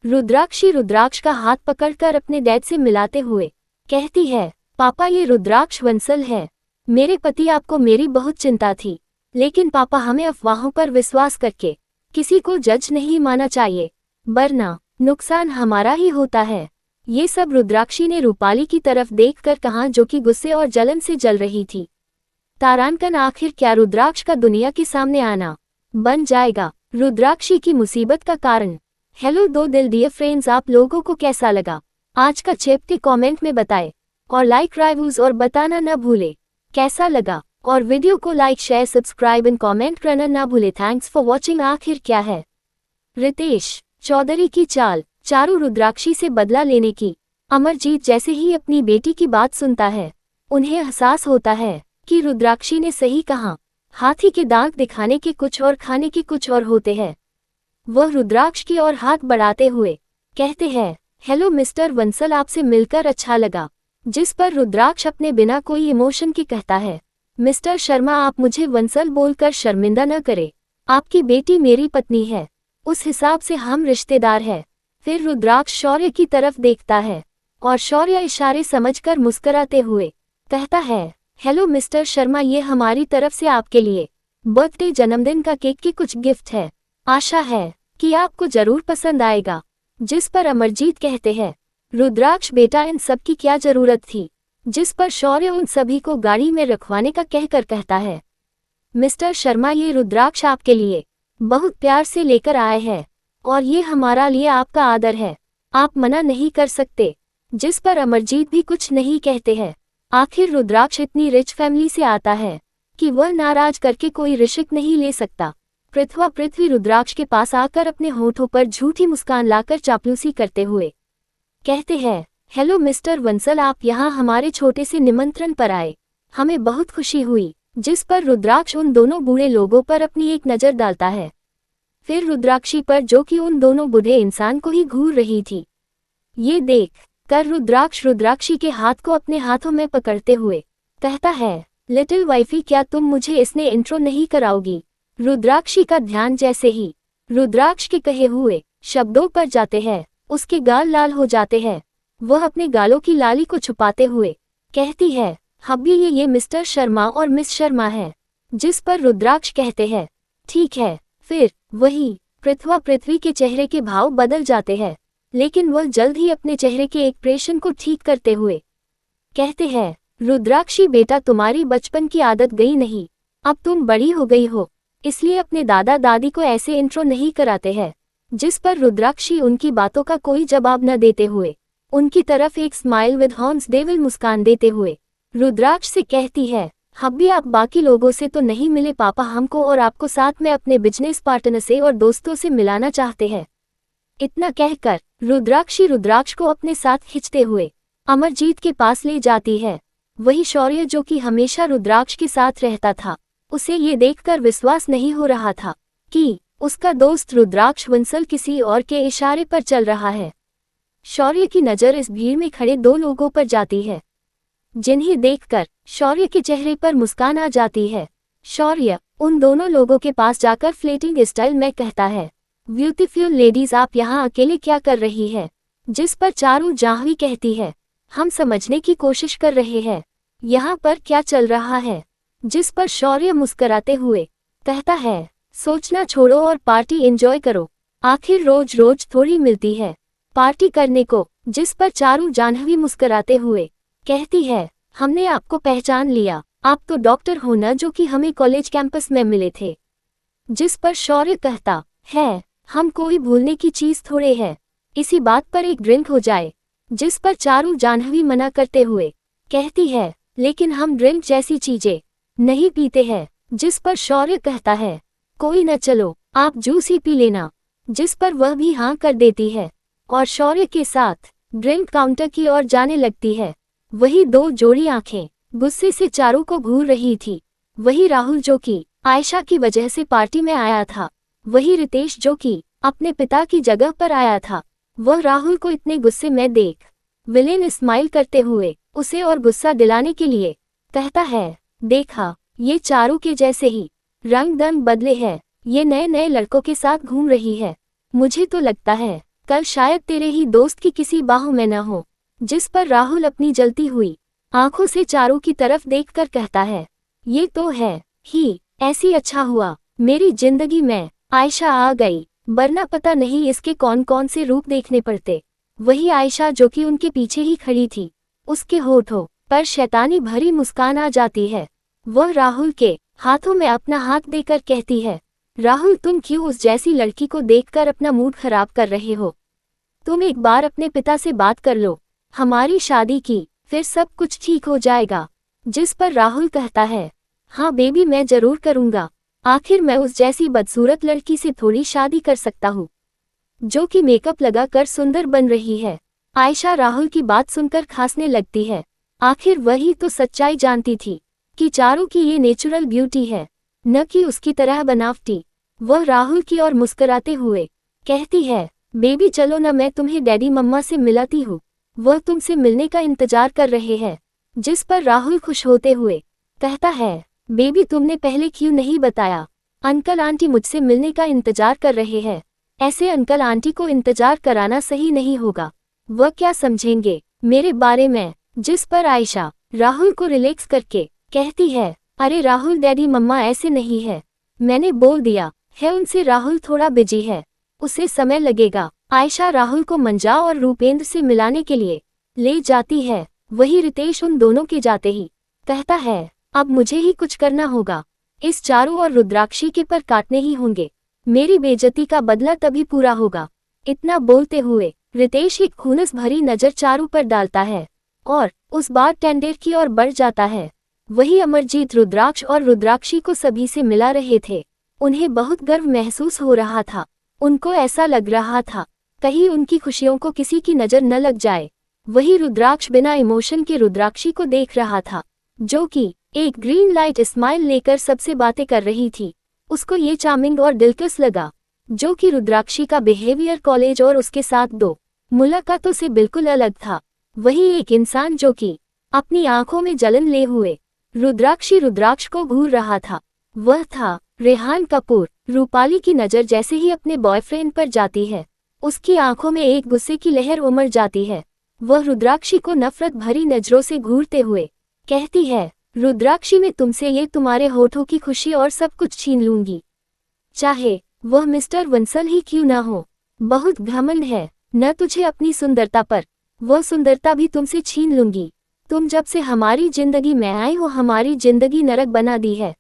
रुद्राक्षी रुद्राक्ष का हाथ पकड़कर अपने डैड से मिलाते हुए कहती है, पापा ये रुद्राक्ष वंसल है। मेरे पति, आपको मेरी बहुत चिंता थी। लेकिन पापा हमें अफवाहों पर विश्वास करके किसी को जज नहीं माना चाहिए, वरना नुकसान हमारा ही होता है। ये सब रुद्राक्षी ने रूपाली की तरफ देखकर कहा, जो कि गुस्से और जलन से जल रही थी। तारांकन, आखिर क्या रुद्राक्ष का दुनिया के सामने आना बन जाएगा रुद्राक्षी की मुसीबत का कारण? हेलो दो दिल डियर फ्रेंड्स, आप लोगों को कैसा लगा आज का चैप्टर कमेंट में बताएं और लाइक रिव्यूज और बताना न भूले कैसा लगा, और वीडियो को like share subscribe and comment करना ना भूले। Thanks for watching. आखिर क्या है रितेश चौधरी की चाल चारू रुद्राक्षी से बदला लेने की? अमरजीत जैसे ही अपनी बेटी की बात सुनता है, उन्हें एहसास होता है कि रुद्राक्षी ने सही कहा। हाथी के दांत दिखाने के कुछ और खाने के कुछ और होते हैं। वह रुद्राक्ष की ओर हाथ बढ़ाते हुए कहते हैं, हेलो मिस्टर वंसल, आपसे मिलकर अच्छा लगा। जिस पर रुद्राक्ष अपने बिना कोई इमोशन के कहता है, मिस्टर शर्मा आप मुझे वंसल बोलकर शर्मिंदा न करें, आपकी बेटी मेरी पत्नी है, उस हिसाब से हम रिश्तेदार हैं। फिर रुद्राक्ष शौर्य की तरफ देखता है और शौर्य इशारे समझकर मुस्कुराते हुए कहता है, हेलो मिस्टर शर्मा, ये हमारी तरफ से आपके लिए बर्थडे जन्मदिन का केक की कुछ गिफ्ट है, आशा है कि आपको जरूर पसंद आएगा। जिस पर अमरजीत कहते हैं, रुद्राक्ष बेटा इन सब की क्या जरूरत थी? जिस पर शौर्य उन सभी को गाड़ी में रखवाने का कहकर कहता है, मिस्टर शर्मा ये रुद्राक्ष आपके लिए बहुत प्यार से लेकर आए हैं और ये हमारा लिए आपका आदर है, आप मना नहीं कर सकते। जिस पर अमरजीत भी कुछ नहीं कहते हैं। आखिर रुद्राक्ष इतनी रिच फैमिली से आता है कि वह नाराज करके कोई रिस्क नहीं ले सकता। पृथ्वी रुद्राक्ष के पास आकर अपने होठों पर झूठी मुस्कान लाकर चापलूसी करते हुए कहते हैं, हेलो मिस्टर वंसल, आप यहाँ हमारे छोटे से निमंत्रण पर आए, हमें बहुत खुशी हुई। जिस पर रुद्राक्ष उन दोनों बूढ़े लोगों पर अपनी एक नज़र डालता है, फिर रुद्राक्षी पर जो कि उन दोनों बूढ़े इंसान को ही घूर रही थी। ये देख कर रुद्राक्ष रुद्राक्षी के हाथ को अपने हाथों में पकड़ते हुए कहता है, लिटिल वाइफी क्या तुम मुझे इसने इंट्रो नहीं कराओगी? रुद्राक्षी का ध्यान जैसे ही रुद्राक्ष के कहे हुए शब्दों पर जाते हैं, उसके गाल लाल हो जाते हैं। वह अपने गालों की लाली को छुपाते हुए कहती है, हब्बी ये मिस्टर शर्मा और मिस शर्मा है। जिस पर रुद्राक्ष कहते हैं, ठीक है। फिर वही पृथ्वी के चेहरे के भाव बदल जाते हैं, लेकिन वह जल्द ही अपने चेहरे के एक्सप्रेशन को ठीक करते हुए कहते हैं, रुद्राक्षी बेटा तुम्हारी बचपन की आदत गई नहीं, अब तुम बड़ी हो गई हो, इसलिए अपने दादा दादी को ऐसे इंट्रो नहीं कराते हैं। जिस पर रुद्राक्षी उनकी बातों का कोई जवाब न देते हुए उनकी तरफ एक स्माइल विद हॉर्न्स डेविल मुस्कान देते हुए रुद्राक्ष से कहती है, हब्बी आप बाकी लोगों से तो नहीं मिले, पापा हमको और आपको साथ में अपने बिजनेस पार्टनर से और दोस्तों से मिलाना चाहते हैं। इतना कहकर रुद्राक्ष को अपने साथ खींचते हुए अमरजीत के पास ले जाती है। वही शौर्य जो कि हमेशा रुद्राक्ष के साथ रहता था, उसे ये देखकर विश्वास नहीं हो रहा था कि उसका दोस्त रुद्राक्ष वंसल किसी और के इशारे पर चल रहा है। शौर्य की नज़र इस भीड़ में खड़े दो लोगों पर जाती है, जिन्हें देखकर शौर्य के चेहरे पर मुस्कान आ जाती है। शौर्य उन दोनों लोगों के पास जाकर फ्लेटिंग स्टाइल में कहता है, ब्यूटीफुल लेडीज आप यहाँ अकेले क्या कर रही है? जिस पर चारू जाह्नवी कहती है, हम समझने की कोशिश कर रहे हैं यहाँ पर क्या चल रहा है। जिस पर शौर्य मुस्कराते हुए कहता है, सोचना छोड़ो और पार्टी एंजॉय करो, आखिर रोज रोज थोड़ी मिलती है पार्टी करने को। जिस पर चारू जाह्नवी मुस्कराते हुए कहती है, हमने आपको पहचान लिया, आप तो डॉक्टर हो ना, जो कि हमें कॉलेज कैंपस में मिले थे। जिस पर शौर्य कहता है, हम कोई भूलने की चीज थोड़े है, इसी बात पर एक ड्रिंक हो जाए। जिस पर चारू जाह्नवी मना करते हुए कहती है, लेकिन हम ड्रिंक जैसी चीजें नहीं पीते हैं। जिस पर शौर्य कहता है, कोई न, चलो आप जूस ही पी लेना। जिस पर वह भी हाँ कर देती है और शौर्य के साथ ड्रिंक काउंटर की ओर जाने लगती है। वही दो जोड़ी आंखें गुस्से से चारू को घूर रही थी। वही राहुल जो कि आयशा की वजह से पार्टी में आया था। वही रितेश जो कि अपने पिता की जगह पर आया था। वह राहुल को इतने गुस्से में देख विलेन स्माइल करते हुए उसे और गुस्सा दिलाने के लिए कहता है, देखा ये चारू के जैसे ही रंग दंग बदले हैं, ये नए नए लड़कों के साथ घूम रही है। मुझे तो लगता है कल शायद तेरे ही दोस्त की किसी बाहों में न हो। जिस पर राहुल अपनी जलती हुई आंखों से चारू की तरफ देखकर कहता है, ये तो है ही ऐसी अच्छा हुआ मेरी जिंदगी में आयशा आ गई, वरना पता नहीं इसके कौन कौन से रूप देखने पड़ते। वही आयशा जो कि उनके पीछे ही खड़ी थी, उसके होठों पर शैतानी भरी मुस्कान आ जाती है। वह राहुल के हाथों में अपना हाथ देकर कहती है, राहुल तुम क्यों उस जैसी लड़की को देखकर अपना मूड खराब कर रहे हो? तुम एक बार अपने पिता से बात कर लो, हमारी शादी की, फिर सब कुछ ठीक हो जाएगा। जिस पर राहुल कहता है, हाँ बेबी मैं जरूर करूँगा, आखिर मैं उस जैसी बदसूरत लड़की से थोड़ी शादी कर सकता हूँ जो कि मेकअप लगाकर सुंदर बन रही है। आयशा राहुल की बात सुनकर खांसने लगती है। आखिर वही तो सच्चाई जानती थी कि चारों की ये नेचुरल ब्यूटी है, न कि उसकी तरह बनावटी। वह राहुल की ओर मुस्कुराते हुए कहती है, बेबी चलो न मैं तुम्हें डैडी मम्मा से मिलाती हूँ, वह तुमसे मिलने का इंतजार कर रहे हैं। जिस पर राहुल खुश होते हुए कहता है, बेबी तुमने पहले क्यों नहीं बताया? अंकल आंटी मुझसे मिलने का इंतजार कर रहे हैं। ऐसे अंकल आंटी को इंतजार कराना सही नहीं होगा, वह क्या समझेंगे मेरे बारे में? जिस पर आयशा राहुल को रिलैक्स करके कहती है, अरे राहुल डैडी मम्मा ऐसे नहीं है, मैंने बोल दिया है उनसे, राहुल थोड़ा बिजी है, उसे समय लगेगा। आयशा राहुल को मंजा और रूपेंद्र से मिलाने के लिए ले जाती है। वही रितेश उन दोनों के जाते ही कहता है, अब मुझे ही कुछ करना होगा, इस चारू और रुद्राक्षी के पर काटने ही होंगे, मेरी बेइज्जती का बदला तभी पूरा होगा। इतना बोलते हुए रितेश एक खुनस भरी नजर चारू पर डालता है और उस बार टेंडर की ओर बढ़ जाता है। वही अमरजीत रुद्राक्ष और रुद्राक्षी को सभी से मिला रहे थे। उन्हें बहुत गर्व महसूस हो रहा था। उनको ऐसा लग रहा था कहीं उनकी खुशियों को किसी की नजर न लग जाए। वही रुद्राक्ष बिना इमोशन के रुद्राक्षी को देख रहा था, जो कि एक ग्रीन लाइट स्माइल लेकर सबसे बातें कर रही थी। उसको ये चार्मिंग और दिलकश लगा, जो कि रुद्राक्षी का बिहेवियर कॉलेज और उसके साथ 2 मुलाकातों से बिल्कुल अलग था। वही एक इंसान जो कि अपनी आंखों में जलन ले हुए रुद्राक्ष को घूर रहा था, वह था रेहान कपूर। रूपाली की नज़र जैसे ही अपने बॉयफ्रेंड पर जाती है, उसकी आंखों में एक गुस्से की लहर उमड़ जाती है। वह रुद्राक्षी को नफरत भरी नजरों से घूरते हुए कहती है, रुद्राक्षी मैं तुमसे ये तुम्हारे होठों की खुशी और सब कुछ छीन लूंगी, चाहे वह मिस्टर वंसल ही क्यों ना हो। बहुत घमंड है न तुझे अपनी सुंदरता पर, वह सुंदरता भी तुमसे छीन लूंगी। तुम जब से हमारी जिंदगी में आए हो हमारी जिंदगी नरक बना दी है।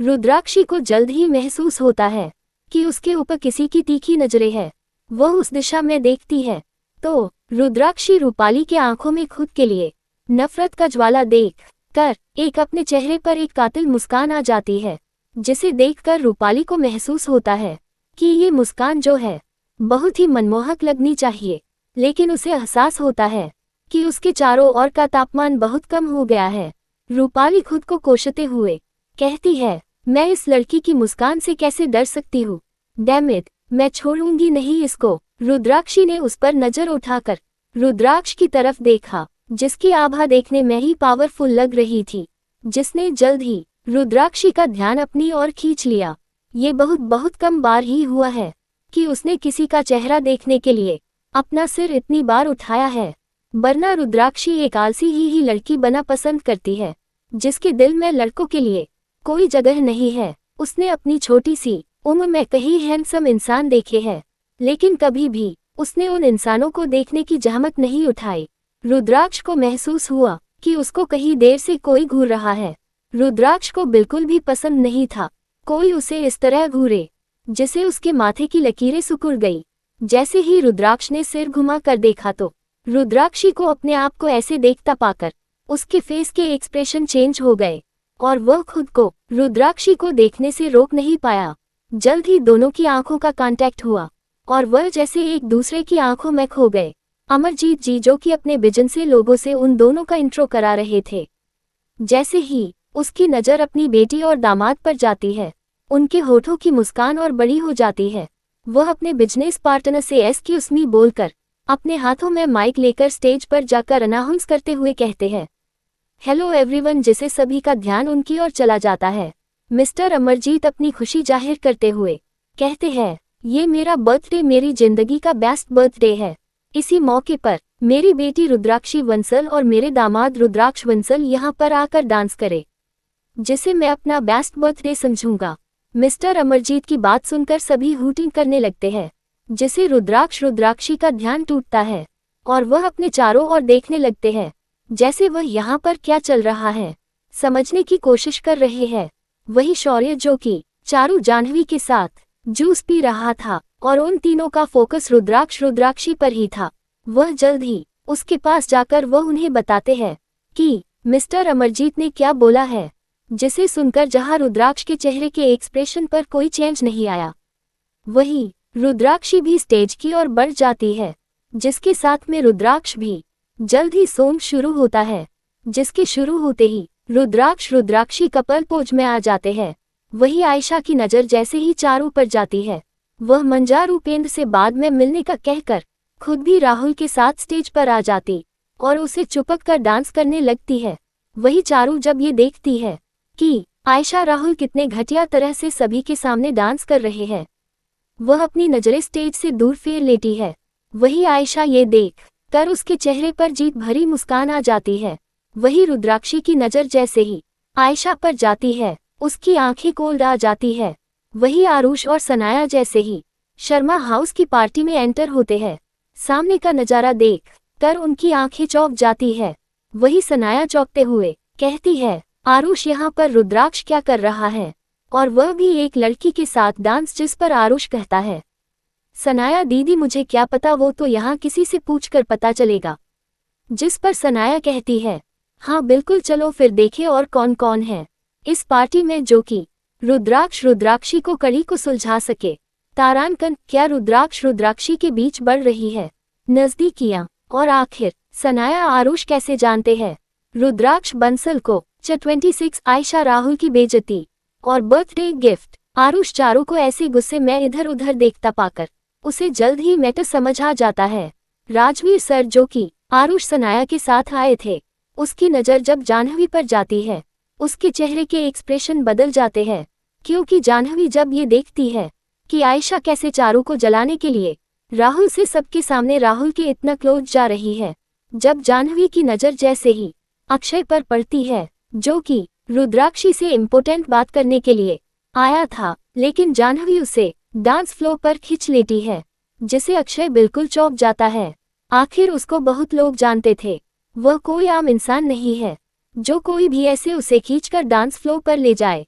रुद्राक्षी को जल्द ही महसूस होता है कि उसके ऊपर किसी की तीखी नजरें है। वह उस दिशा में देखती है तो रुद्राक्षी रूपाली के आंखों में खुद के लिए नफरत का ज्वाला देख कर एक अपने चेहरे पर एक कातिल मुस्कान आ जाती है, जिसे देखकर रूपाली को महसूस होता है कि ये मुस्कान जो है बहुत ही मनमोहक लगनी चाहिए। लेकिन उसे एहसास होता है कि उसके चारों ओर का तापमान बहुत कम हो गया है। रूपाली खुद को कोसते हुए कहती है, मैं इस लड़की की मुस्कान से कैसे डर सकती हूँ, डैम इट, मैं छोड़ूंगी नहीं इसको। रुद्राक्षी ने उस पर नजर उठाकर रुद्राक्ष की तरफ देखा, जिसकी आभा देखने में ही पावरफुल लग रही थी, जिसने जल्द ही रुद्राक्षी का ध्यान अपनी ओर खींच लिया। ये बहुत कम बार ही हुआ है कि उसने किसी का चेहरा देखने के लिए अपना सिर इतनी बार उठाया है, वरना रुद्राक्षी एक आलसी ही लड़की बना पसंद करती है, जिसके दिल में लड़कों के लिए कोई जगह नहीं है। उसने अपनी छोटी सी उम्र में कई हैंडसम इंसान देखे हैं, लेकिन कभी भी उसने उन इंसानों को देखने की जहमत नहीं उठाई। रुद्राक्ष को महसूस हुआ कि उसको कहीं देर से कोई घूर रहा है। रुद्राक्ष को बिल्कुल भी पसंद नहीं था कोई उसे इस तरह घूरे, जिसे उसके माथे की लकीरें सिकुड़ गई। जैसे ही रुद्राक्ष ने सिर घुमा कर देखा तो रुद्राक्षी को अपने आप को ऐसे देखता पाकर उसके फेस के एक्सप्रेशन चेंज हो गए और वह खुद को रुद्राक्षी को देखने से रोक नहीं पाया। जल्द ही दोनों की आंखों का कांटेक्ट हुआ और वह जैसे एक दूसरे की आंखों में खो गए। अमरजीत जी जो कि अपने विजन से लोगों से उन दोनों का इंट्रो करा रहे थे, जैसे ही उसकी नज़र अपनी बेटी और दामाद पर जाती है, उनके होठों की मुस्कान और बड़ी हो जाती है। वह अपने business partner say excuse me बोलकर अपने हाथों में माइक लेकर स्टेज पर जाकर अनाउंस करते हुए कहते हैं, हेलो एवरीवन, जिसे सभी का ध्यान उनकी ओर चला जाता है। मिस्टर अमरजीत अपनी खुशी जाहिर करते हुए कहते हैं, ये मेरा बर्थडे मेरी जिंदगी का बेस्ट बर्थडे है। इसी मौके पर मेरी बेटी रुद्राक्षी वंसल और मेरे दामाद रुद्राक्ष वंसल यहाँ पर आकर डांस करे। जिसे मैं अपना बेस्ट बर्थडे समझूंगा। मिस्टर अमरजीत की बात सुनकर सभी हूटिंग करने लगते हैं, जिसे रुद्राक्षी का ध्यान टूटता है और वह अपने चारों ओर देखने लगते हैं, जैसे वह यहाँ पर क्या चल रहा है समझने की कोशिश कर रहे हैं। वही शौर्य जो कि चारू जाह्नवी के साथ जूस पी रहा था और उन तीनों का फोकस रुद्राक्षी पर ही था। वह जल्द ही उसके पास जाकर वह उन्हें बताते हैं कि मिस्टर अमरजीत ने क्या बोला है, जिसे सुनकर जहां रुद्राक्ष के चेहरे के एक्सप्रेशन पर कोई चेंज नहीं आया, वही रुद्राक्षी भी स्टेज की ओर बढ़ जाती है, जिसके साथ में रुद्राक्ष भी जल्द ही सॉन्ग शुरू होता है, जिसके शुरू होते ही रुद्राक्षी कपल पोज में आ जाते हैं। वही आयशा की नज़र जैसे ही चारू पर जाती है, वह मंजार उपेंद्र से बाद में मिलने का कहकर खुद भी राहुल के साथ स्टेज पर आ जाती और उसे चुपक कर डांस करने लगती है। वही चारू जब ये देखती है कि आयशा राहुल कितने घटिया तरह से सभी के सामने डांस कर रहे हैं, वह अपनी नजरें स्टेज से दूर फेर लेती है। वही आयशा ये देख कर उसके चेहरे पर जीत भरी मुस्कान आ जाती है। वही रुद्राक्षी की नज़र जैसे ही आयशा पर जाती है, उसकी आंखें कोल्ड आ जाती है। वही आरुष और सनाया जैसे ही शर्मा हाउस की पार्टी में एंटर होते हैं, सामने का नज़ारा देख कर उनकी आंखें चौंक जाती है। वही सनाया चौंकते हुए कहती है, आरुष यहाँ पर रुद्राक्ष क्या कर रहा है, और वह भी एक लड़की के साथ डांस, जिस पर आरुष कहता है, सनाया दीदी मुझे क्या पता, वो तो यहाँ किसी से पूछकर पता चलेगा। जिस पर सनाया कहती है, हाँ बिल्कुल चलो फिर देखें और कौन कौन है इस पार्टी में जो कि रुद्राक्षी को कड़ी को सुलझा सके। तारांकन, क्या रुद्राक्षी के बीच बढ़ रही है नजदीकियां, और आखिर सनाया आरुष कैसे जानते हैं रुद्राक्ष बंसल को। 26 आयशा राहुल की बेइज्जती और बर्थडे गिफ्ट। आरुष चारों को ऐसे गुस्से में इधर उधर देखता पाकर उसे जल्द ही मैटर समझ आ जाता है। राजवीर सर जो कि आरुष सनाया के साथ आए थे, उसकी नज़र जब जाह्नवी पर जाती है, उसके चेहरे के एक्सप्रेशन बदल जाते हैं, क्योंकि जाह्नवी जब ये देखती है कि आयशा कैसे चारू को जलाने के लिए राहुल से सबके सामने राहुल के इतना क्लोज जा रही है, जब जाह्नवी की नज़र जैसे ही अक्षय पर पड़ती है, जो कि रुद्राक्षी से इम्पोर्टेंट बात करने के लिए आया था, लेकिन जाह्नवी उसे डांस फ्लोर पर खींच लेती है, जिसे अक्षय बिल्कुल चौंक जाता है। आखिर उसको बहुत लोग जानते थे, वह कोई आम इंसान नहीं है जो कोई भी ऐसे उसे खींचकर डांस फ्लोर पर ले जाए।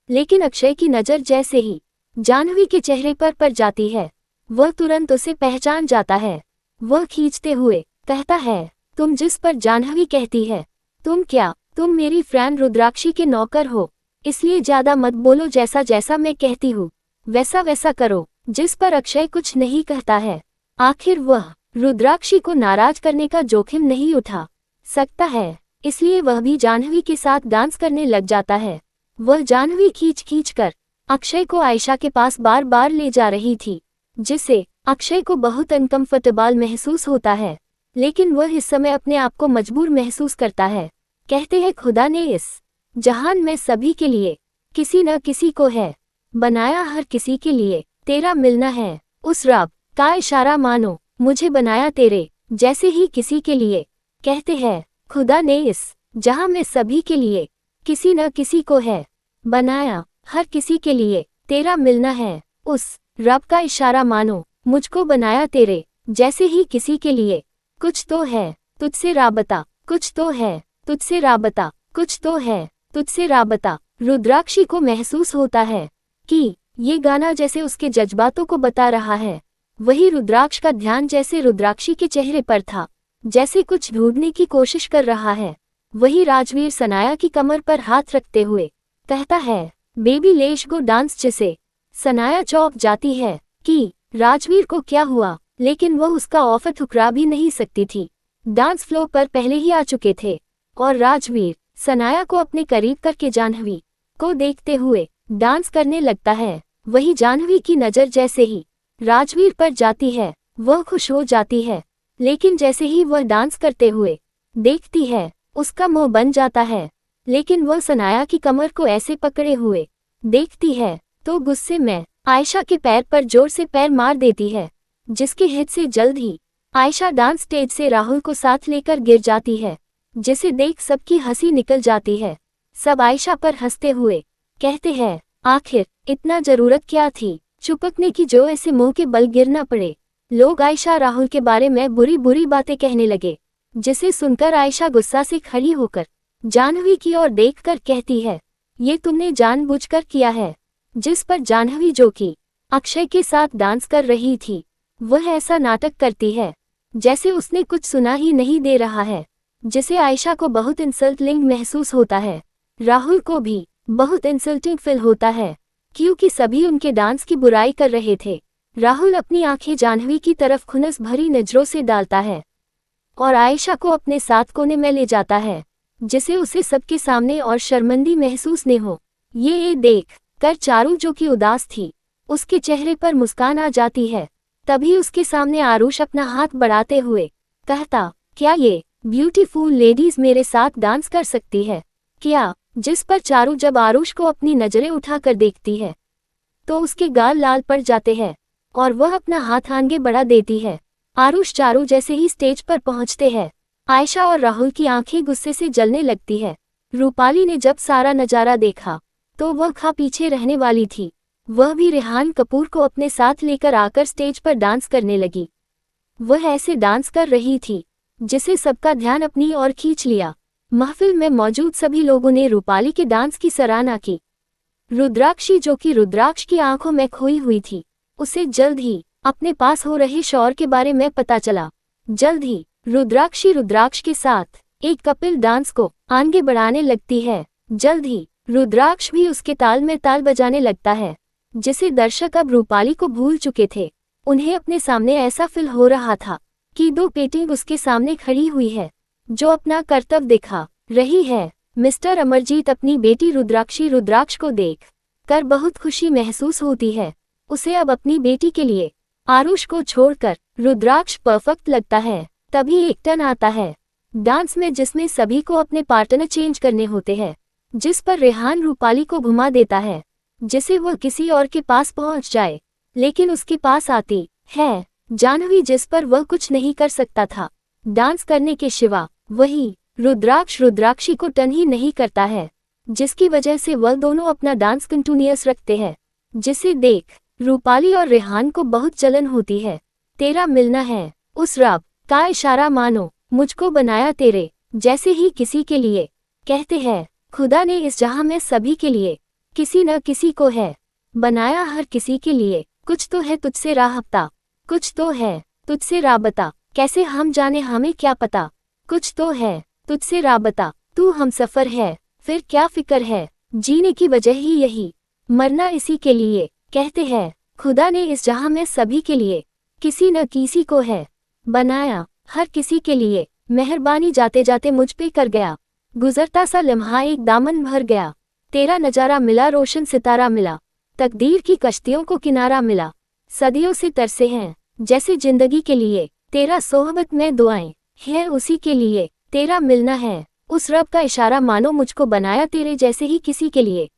लेकिन अक्षय की नज़र जैसे ही जाह्नवी के चेहरे पर जाती है, वह तुरंत उसे पहचान जाता है। वह खींचते हुए कहता है, तुम? जिस पर जाह्नवी कहती है, तुम क्या? तुम मेरी फ्रेंड रुद्राक्षी के नौकर हो, इसलिए ज्यादा मत बोलो, जैसा जैसा मैं कहती हूँ वैसा वैसा करो। जिस पर अक्षय कुछ नहीं कहता है। आखिर वह रुद्राक्षी को नाराज करने का जोखिम नहीं उठा सकता है, इसलिए वह भी जाह्नवी के साथ डांस करने लग जाता है। वह जाह्नवी खींच कर अक्षय को आयशा के पास बार बार ले जा रही थी, जिससे अक्षय को बहुत अनकंफर्टेबल महसूस होता है, लेकिन वह इस समय अपने आप को मजबूर महसूस करता है। कहते हैं, खुदा ने इस जहान में सभी के लिए किसी न किसी को है बनाया, हर किसी के लिए तेरा मिलना है। उस रब का इशारा मानो, मुझे बनाया तेरे जैसे ही किसी के लिए। कहते हैं, खुदा ने इस जहां में सभी के लिए किसी न किसी को है बनाया, हर किसी के लिए तेरा मिलना है। उस रब का इशारा मानो, मुझको बनाया तेरे जैसे ही किसी के लिए। कुछ तो है तुझसे राबता, कुछ तो है तुझसे राबता, कुछ तो है तुझसे राबता। रुद्राक्षी को महसूस होता है कि ये गाना जैसे उसके जज्बातों को बता रहा है। वही रुद्राक्ष का ध्यान जैसे रुद्राक्षी के चेहरे पर था, जैसे कुछ ढूंढने की कोशिश कर रहा है। वही राजवीर सनाया की कमर पर हाथ रखते हुए कहता है, बेबी लेट्स गो डांस। जिसे सनाया चौंक जाती है कि राजवीर को क्या हुआ, लेकिन वह उसका ऑफर ठुकरा भी नहीं सकती थी। डांस फ्लोर पर पहले ही आ चुके थे और राजवीर सनाया को अपने करीब करके जाह्नवी को देखते हुए डांस करने लगता है। वही जाह्नवी की नज़र जैसे ही राजवीर पर जाती है, वह खुश हो जाती है, लेकिन जैसे ही वह डांस करते हुए देखती है, उसका मुंह बन जाता है। लेकिन वह सनाया की कमर को ऐसे पकड़े हुए देखती है तो गुस्से में आयशा के पैर पर जोर से पैर मार देती है, जिसके हित से जल्द ही आयशा डांस स्टेज से राहुल को साथ लेकर गिर जाती है, जिसे देख सबकी हंसी निकल जाती है। सब आयशा पर हंसते हुए कहते हैं, आखिर इतना जरूरत क्या थी चुपकने की जो ऐसे मुंह के बल गिरना पड़े। लोग आयशा राहुल के बारे में बुरी बुरी बातें कहने लगे, जिसे सुनकर आयशा गुस्सा से खड़ी होकर जाह्नवी की ओर देखकर कहती है, ये तुमने जानबूझकर किया है। जिस पर जाह्नवी, जो कि अक्षय के साथ डांस कर रही थी, वह ऐसा नाटक करती है जैसे उसने कुछ सुना ही नहीं दे रहा है, जिसे आयशा को बहुत इंसल्टिंग महसूस होता है। राहुल को भी बहुत इंसल्टिंग फील होता है, क्योंकि सभी उनके डांस की बुराई कर रहे थे। राहुल अपनी आंखें जाह्नवी की तरफ खुनस भरी नजरों से डालता है और आयशा को अपने साथ कोने में ले जाता है, जिसे उसे सबके सामने और शर्मिंदी महसूस न हो। ये देख कर चारू, जो कि उदास थी, उसके चेहरे पर मुस्कान आ जाती है। तभी उसके सामने आरुष अपना हाथ बढ़ाते हुए कहता, क्या ये ब्यूटीफुल लेडीज मेरे साथ डांस कर सकती है क्या? जिस पर चारू जब आरुष को अपनी नजरें उठाकर देखती है तो उसके गाल लाल पड़ जाते हैं और वह अपना हाथ आगे बढ़ा देती है। आरुष चारू जैसे ही स्टेज पर पहुंचते हैं, आयशा और राहुल की आंखें गुस्से से जलने लगती है। रूपाली ने जब सारा नजारा देखा तो वह पीछे रहने वाली थी। वह भी रेहान कपूर को अपने साथ लेकर आकर स्टेज पर डांस करने लगी। वह ऐसे डांस कर रही थी जिसे सबका ध्यान अपनी ओर खींच लिया। महफिल में मौजूद सभी लोगों ने रूपाली के डांस की सराहना की। रुद्राक्षी, जो कि रुद्राक्ष की आंखों में खोई हुई थी, उसे जल्द ही अपने पास हो रहे शौर के बारे में पता चला। जल्द ही रुद्राक्षी रुद्राक्ष के साथ एक कपिल डांस को आगे बढ़ाने लगती है। जल्द ही रुद्राक्ष भी उसके ताल में ताल बजाने लगता है, जिसे दर्शक अब रूपाली को भूल चुके थे। उन्हें अपने सामने ऐसा फील हो रहा था कि दो पेटिंग उसके सामने खड़ी हुई है जो अपना कर्तव्य दिखा रही है। मिस्टर अमरजीत अपनी बेटी रुद्राक्ष को देख कर बहुत खुशी महसूस होती है। उसे अब अपनी बेटी के लिए आरुष को छोड़कर रुद्राक्ष परफेक्ट लगता है। तभी एक टर्न आता है डांस में, जिसमें सभी को अपने पार्टनर चेंज करने होते हैं, जिस पर रेहान रूपाली को घुमा देता है जिसे वह किसी और के पास पहुंच जाए। लेकिन उसके पास आती है जाह्नवी, जिस पर वह कुछ नहीं कर सकता था डांस करने के सिवा। वही रुद्राक्षी को टर्न ही नहीं करता है, जिसकी वजह से वह दोनों अपना डांस कंटिन्यूअस रखते हैं, जिसे देख रूपाली और रेहान को बहुत जलन होती है। तेरा मिलना है, उस रब का इशारा मानो, मुझको बनाया तेरे जैसे ही किसी के लिए। कहते हैं, खुदा ने इस जहां में सभी के लिए किसी न किसी को है बनाया, हर किसी के लिए कुछ तो है तुझसे राहब्ता, कुछ तो है तुझसे राबता, कैसे हम जाने हमें क्या पता, कुछ तो है तुझसे राबता, तू हमसफर है फिर क्या फिक्र है, जीने की वजह ही यही, मरना इसी के लिए। कहते हैं, खुदा ने इस जहां में सभी के लिए किसी न किसी को है बनाया, हर किसी के लिए। मेहरबानी जाते जाते मुझ पे कर गया, गुजरता सा लम्हा एक दामन भर गया। तेरा नजारा मिला, रोशन सितारा मिला, तकदीर की कश्तियों को किनारा मिला। सदियों से तरसे हैं जैसे जिंदगी के लिए, तेरा सोहबत में दुआएं हैं उसी के लिए। तेरा मिलना है, उस रब का इशारा मानो, मुझको बनाया तेरे जैसे ही किसी के लिए।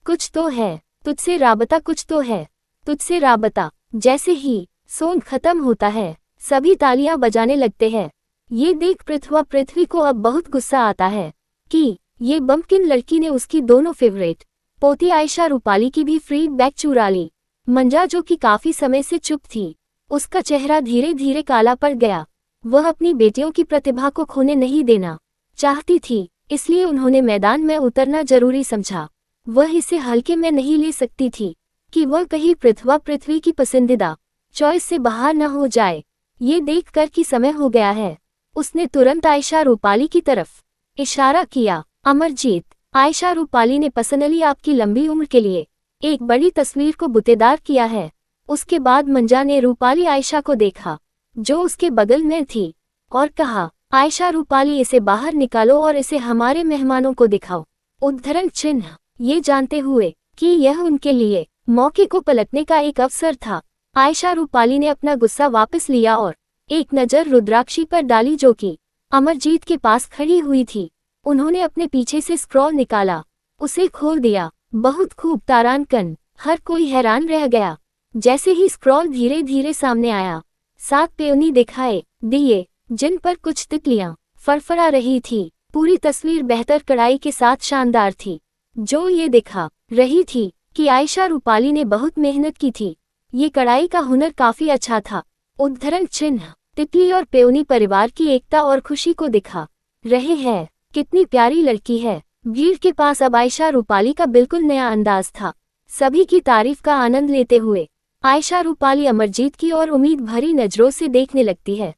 कुछ तो है तुझसे राबता, कुछ तो है तुझसे राबता। जैसे ही सॉन्ग खत्म होता है, सभी तालियां बजाने लगते हैं। ये देख पृथ्वी को अब बहुत गुस्सा आता है कि ये बम्पकिन लड़की ने उसकी दोनों फेवरेट पोती आयशा रूपाली की भी फीडबैक चुरा ली। मंजा, जो कि काफी समय से चुप थी, उसका चेहरा धीरे धीरे काला पड़ गया। वह अपनी बेटियों की प्रतिभा को खोने नहीं देना चाहती थी, इसलिए उन्होंने मैदान में उतरना जरूरी समझा। वह इसे हल्के में नहीं ले सकती थी कि वह कहीं पृथ्वी की पसंदीदा चॉइस से बाहर न हो जाए। ये देखकर कि समय हो गया है, उसने तुरंत आयशा रूपाली की तरफ इशारा किया। अमरजीत, आयशा रूपाली ने पर्सनली आपकी लंबी उम्र के लिए एक बड़ी तस्वीर को बुतेदार किया है। उसके बाद मंजा ने रूपाली आयशा को देखा जो उसके बगल में थी और कहा, आयशा रूपाली, इसे बाहर निकालो और इसे हमारे मेहमानों को दिखाओ। उद्धरण चिन्ह। ये जानते हुए कि यह उनके लिए मौके को पलटने का एक अवसर था, आयशा रूपाली ने अपना गुस्सा वापस लिया और एक नज़र रुद्राक्षी पर डाली, जो कि अमरजीत के पास खड़ी हुई थी। उन्होंने अपने पीछे से स्क्रॉल निकाला, उसे खोल दिया। बहुत खूब तारांकन, हर कोई हैरान रह गया। जैसे ही स्क्रॉल धीरे धीरे सामने आया, 7 पेयोनी दिखाए दिए जिन पर कुछ तितलियां फड़फड़ा रही थी। पूरी तस्वीर बेहतर कढ़ाई के साथ शानदार थी। जो ये दिखा रही थी कि आयशा रूपाली ने बहुत मेहनत की थी। ये कढ़ाई का हुनर काफी अच्छा था। उद्धरण चिन्ह तितली और पेओनी परिवार की एकता और खुशी को दिखा रहे हैं। कितनी प्यारी लड़की है। भीड़ के पास अब आयशा रूपाली का बिल्कुल नया अंदाज था। सभी की तारीफ का आनंद लेते हुए आयशा रूपाली अमरजीत की और उम्मीद भरी नजरों से देखने लगती है।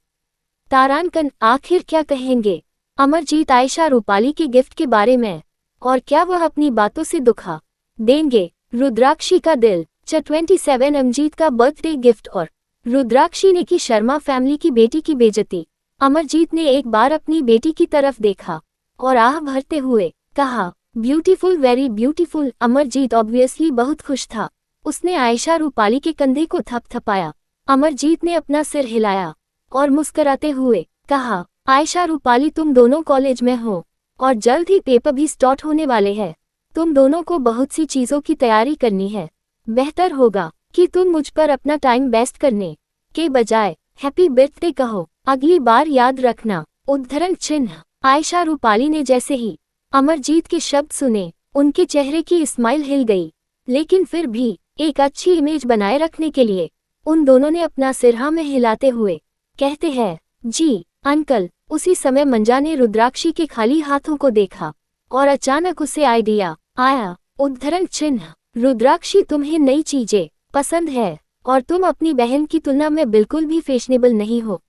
तारांकन आखिर क्या कहेंगे अमरजीत आयशा रूपाली के गिफ्ट के बारे में, और क्या वह अपनी बातों से दुखा देंगे रुद्राक्षी का दिल। 27 अमरजीत का बर्थडे गिफ्ट और रुद्राक्षी ने की शर्मा फैमिली की बेटी की बेइज्जती। अमरजीत ने एक बार अपनी बेटी की तरफ देखा और आह भरते हुए कहा, beautiful, very beautiful. Amarjeet obviously बहुत खुश था। उसने आयशा रूपाली के कंधे को थपथपाया। अमरजीत ने अपना सिर हिलाया और मुस्कुराते हुए कहा, आयशा रूपाली, तुम दोनों कॉलेज में हो और जल्द ही पेपर भी स्टार्ट होने वाले हैं। तुम दोनों को बहुत सी चीजों की तैयारी करनी है। बेहतर होगा कि तुम मुझ पर अपना टाइम वेस्ट करने के बजाय हैप्पी बर्थडे कहो। अगली बार याद रखना। उद्धरण चिन्ह आयशा रूपाली ने जैसे ही अमरजीत के शब्द सुने, उनके चेहरे की स्माइल हिल गई। लेकिन फिर भी एक अच्छी इमेज बनाए रखने के लिए उन दोनों ने अपना सिर हाँ में हिलाते हुए कहते हैं, जी अंकल। उसी समय मंजा ने रुद्राक्षी के खाली हाथों को देखा और अचानक उसे आइडिया आया। उद्धरण चिन्ह रुद्राक्षी, तुम्हें नई चीजें पसंद है और तुम अपनी बहन की तुलना में बिल्कुल भी फैशनेबल नहीं हो।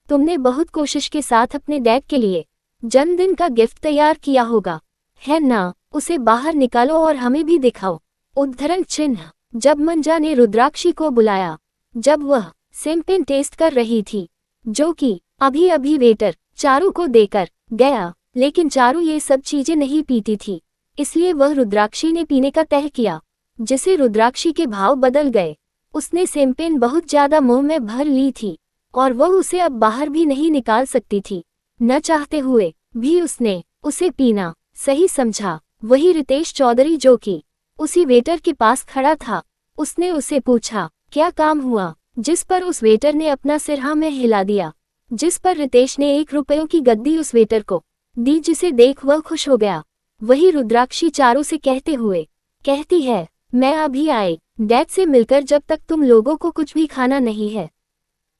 तुमने बहुत कोशिश के साथ अपने डैड के लिए जन्मदिन का गिफ्ट तैयार किया होगा, है ना? उसे बाहर निकालो और हमें भी दिखाओ। उद्धरण चिन्ह जब मंजा ने रुद्राक्षी को बुलाया, जब वह शैंपेन टेस्ट कर रही थी, जो कि अभी अभी वेटर चारू को देकर गया, लेकिन चारू ये सब चीजें नहीं पीती थी, इसलिए वह रुद्राक्षी ने पीने का तय किया, जिसे रुद्राक्षी के भाव बदल गए। उसने शैंपेन बहुत ज्यादा मुंह में भर ली थी और वह उसे अब बाहर भी नहीं निकाल सकती थी। न चाहते हुए भी उसने उसे पीना सही समझा। वही रितेश चौधरी, जो कि उसी वेटर के पास खड़ा था, उसने उसे पूछा, क्या काम हुआ? जिस पर उस वेटर ने अपना सिर हाँ में हिला दिया, जिस पर रितेश ने 1 रुपयों की गद्दी उस वेटर को दी, जिसे देख वह खुश हो गया। वही रुद्राक्षी चारू से कहते हुए कहती है, मैं अभी आई डैड से मिलकर, जब तक तुम लोगों को कुछ भी खाना नहीं है।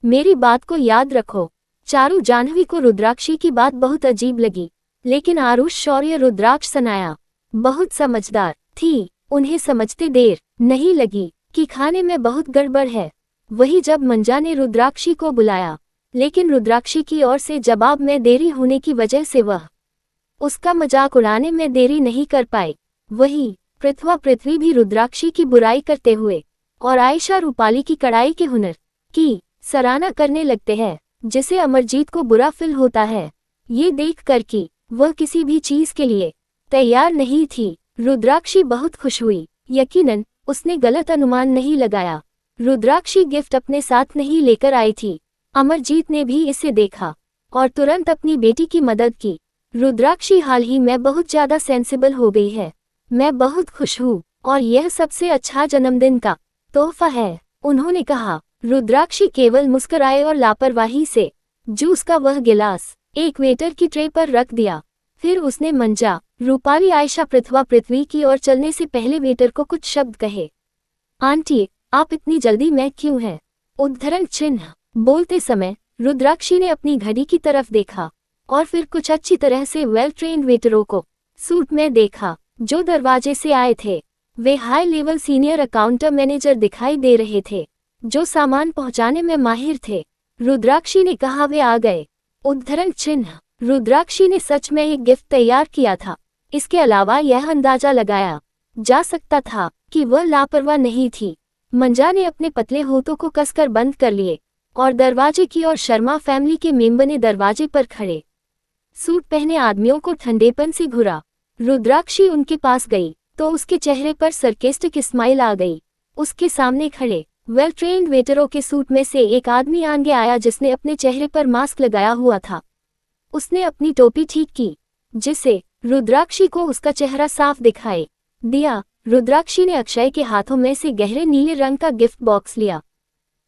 मेरी बात को याद रखो। चारू जाह्नवी को रुद्राक्षी की बात बहुत अजीब लगी, लेकिन आरुष शौर्य रुद्राक्ष सनाया बहुत समझदार थी। उन्हें समझते देर नहीं लगी कि खाने में बहुत गड़बड़ है। वही जब मंजा ने रुद्राक्षी को बुलाया, लेकिन रुद्राक्षी की ओर से जवाब में देरी होने की वजह से वह उसका मजाक उड़ाने में देरी नहीं कर पाई। वही पृथ्वी भी रुद्राक्षी की बुराई करते हुए और आयशा रूपाली की कढ़ाई के हुनर की सराहना करने लगते हैं, जिसे अमरजीत को बुरा फील होता है ये देख कर कि वह किसी भी चीज के लिए तैयार नहीं थी। रुद्राक्षी बहुत खुश हुई। यकीनन उसने गलत अनुमान नहीं लगाया। रुद्राक्षी गिफ्ट अपने साथ नहीं लेकर आई थी। अमरजीत ने भी इसे देखा और तुरंत अपनी बेटी की मदद की। रुद्राक्षी हाल ही में बहुत ज्यादा सेंसिबल हो गई है। मैं बहुत खुश हूँ और यह सबसे अच्छा जन्मदिन का तोहफा है, उन्होंने कहा। रुद्राक्षी केवल मुस्कुराए और लापरवाही से जूस का वह गिलास एक वेटर की ट्रे पर रख दिया। फिर उसने मंजा, रूपाली, आयशा, पृथ्वी की ओर चलने से पहले वेटर को कुछ शब्द कहे। आंटी, आप इतनी जल्दी में क्यों हैं? उद्धरण चिन्ह बोलते समय रुद्राक्षी ने अपनी घड़ी की तरफ देखा और फिर कुछ अच्छी तरह से वेल ट्रेन्ड वेटरों को सूट में देखा जो दरवाजे से आए थे। वे हाई लेवल सीनियर अकाउंटर मैनेजर दिखाई दे रहे थे, जो सामान पहुंचाने में माहिर थे। रुद्राक्षी ने कहा, वे आ गए। उद्धरण चिन्ह रुद्राक्षी ने सच में एक गिफ्ट तैयार किया था। इसके अलावा यह अंदाजा लगाया जा सकता था कि वह लापरवाह नहीं थी। मंजा ने अपने पतले होठों को कसकर बंद कर लिए और दरवाजे की ओर शर्मा फैमिली के मेंबर ने दरवाजे पर खड़े सूट पहने आदमियों को ठंडेपन से घूरा। रुद्राक्षी उनके पास गई तो उसके चेहरे पर सरकेस्टिक स्माइल आ गई। उसके सामने खड़े वेल ट्रेन्ड वेटरों के सूट में से एक आदमी आगे आया, जिसने अपने चेहरे पर मास्क लगाया हुआ था। उसने अपनी टोपी ठीक की, जिससे रुद्राक्षी को उसका चेहरा साफ दिखाई दिया। रुद्राक्षी ने अक्षय के हाथों में से गहरे नीले रंग का गिफ्ट बॉक्स लिया।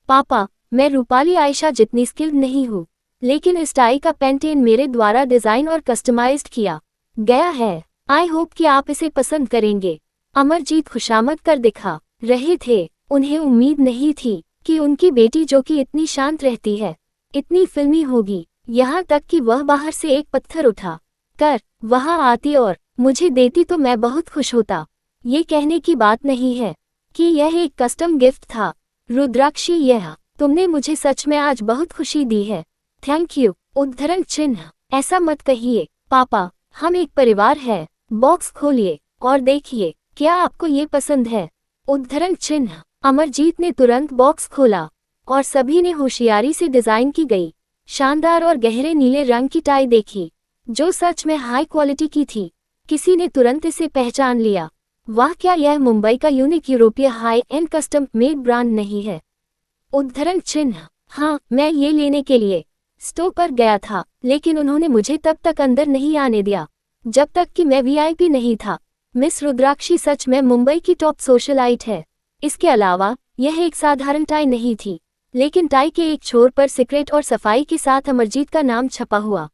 पापा, मैं रूपाली आयशा जितनी स्किल्ड नहीं हूँ, लेकिन इस टाई का पैटर्न मेरे द्वारा डिजाइन और कस्टमाइज्ड किया गया है। आई होप कि आप इसे पसंद करेंगे। अमरजीत खुशामद कर दिखा रहे थे। उन्हें उम्मीद नहीं थी कि उनकी बेटी, जो कि इतनी शांत रहती है, इतनी फिल्मी होगी। यहाँ तक कि वह बाहर से एक पत्थर उठा कर वहां आती और मुझे देती तो मैं बहुत खुश होता। ये कहने की बात नहीं है कि यह एक कस्टम गिफ्ट था। रुद्राक्षी, यह तुमने मुझे सच में आज बहुत खुशी दी है। Thank you. उद्धरण चिन्ह। ऐसा मत कहिए पापा, हम एक परिवार है। बॉक्स खोलिए और देखिए क्या आपको ये पसंद है। उद्धरण चिन्ह। अमरजीत ने तुरंत बॉक्स खोला और सभी ने होशियारी से डिजाइन की गई शानदार और गहरे नीले रंग की टाई देखी, जो सच में हाई क्वालिटी की थी। किसी ने तुरंत इसे पहचान लिया। वाह, क्या यह मुंबई का यूनिक यूरोपीय high and custom made brand नहीं है। उद्धरण चिन्ह। हाँ, मैं ये लेने के लिए स्टोर पर गया था, लेकिन उन्होंने मुझे तब तक अंदर नहीं आने दिया जब तक कि मैं वीआईपी नहीं था। मिस रुद्राक्षी सच में मुंबई की टॉप सोशलाइट है। इसके अलावा यह एक साधारण टाई नहीं थी, लेकिन टाई के एक छोर पर सीक्रेट और सफाई के साथ अमरजीत का नाम छपा हुआ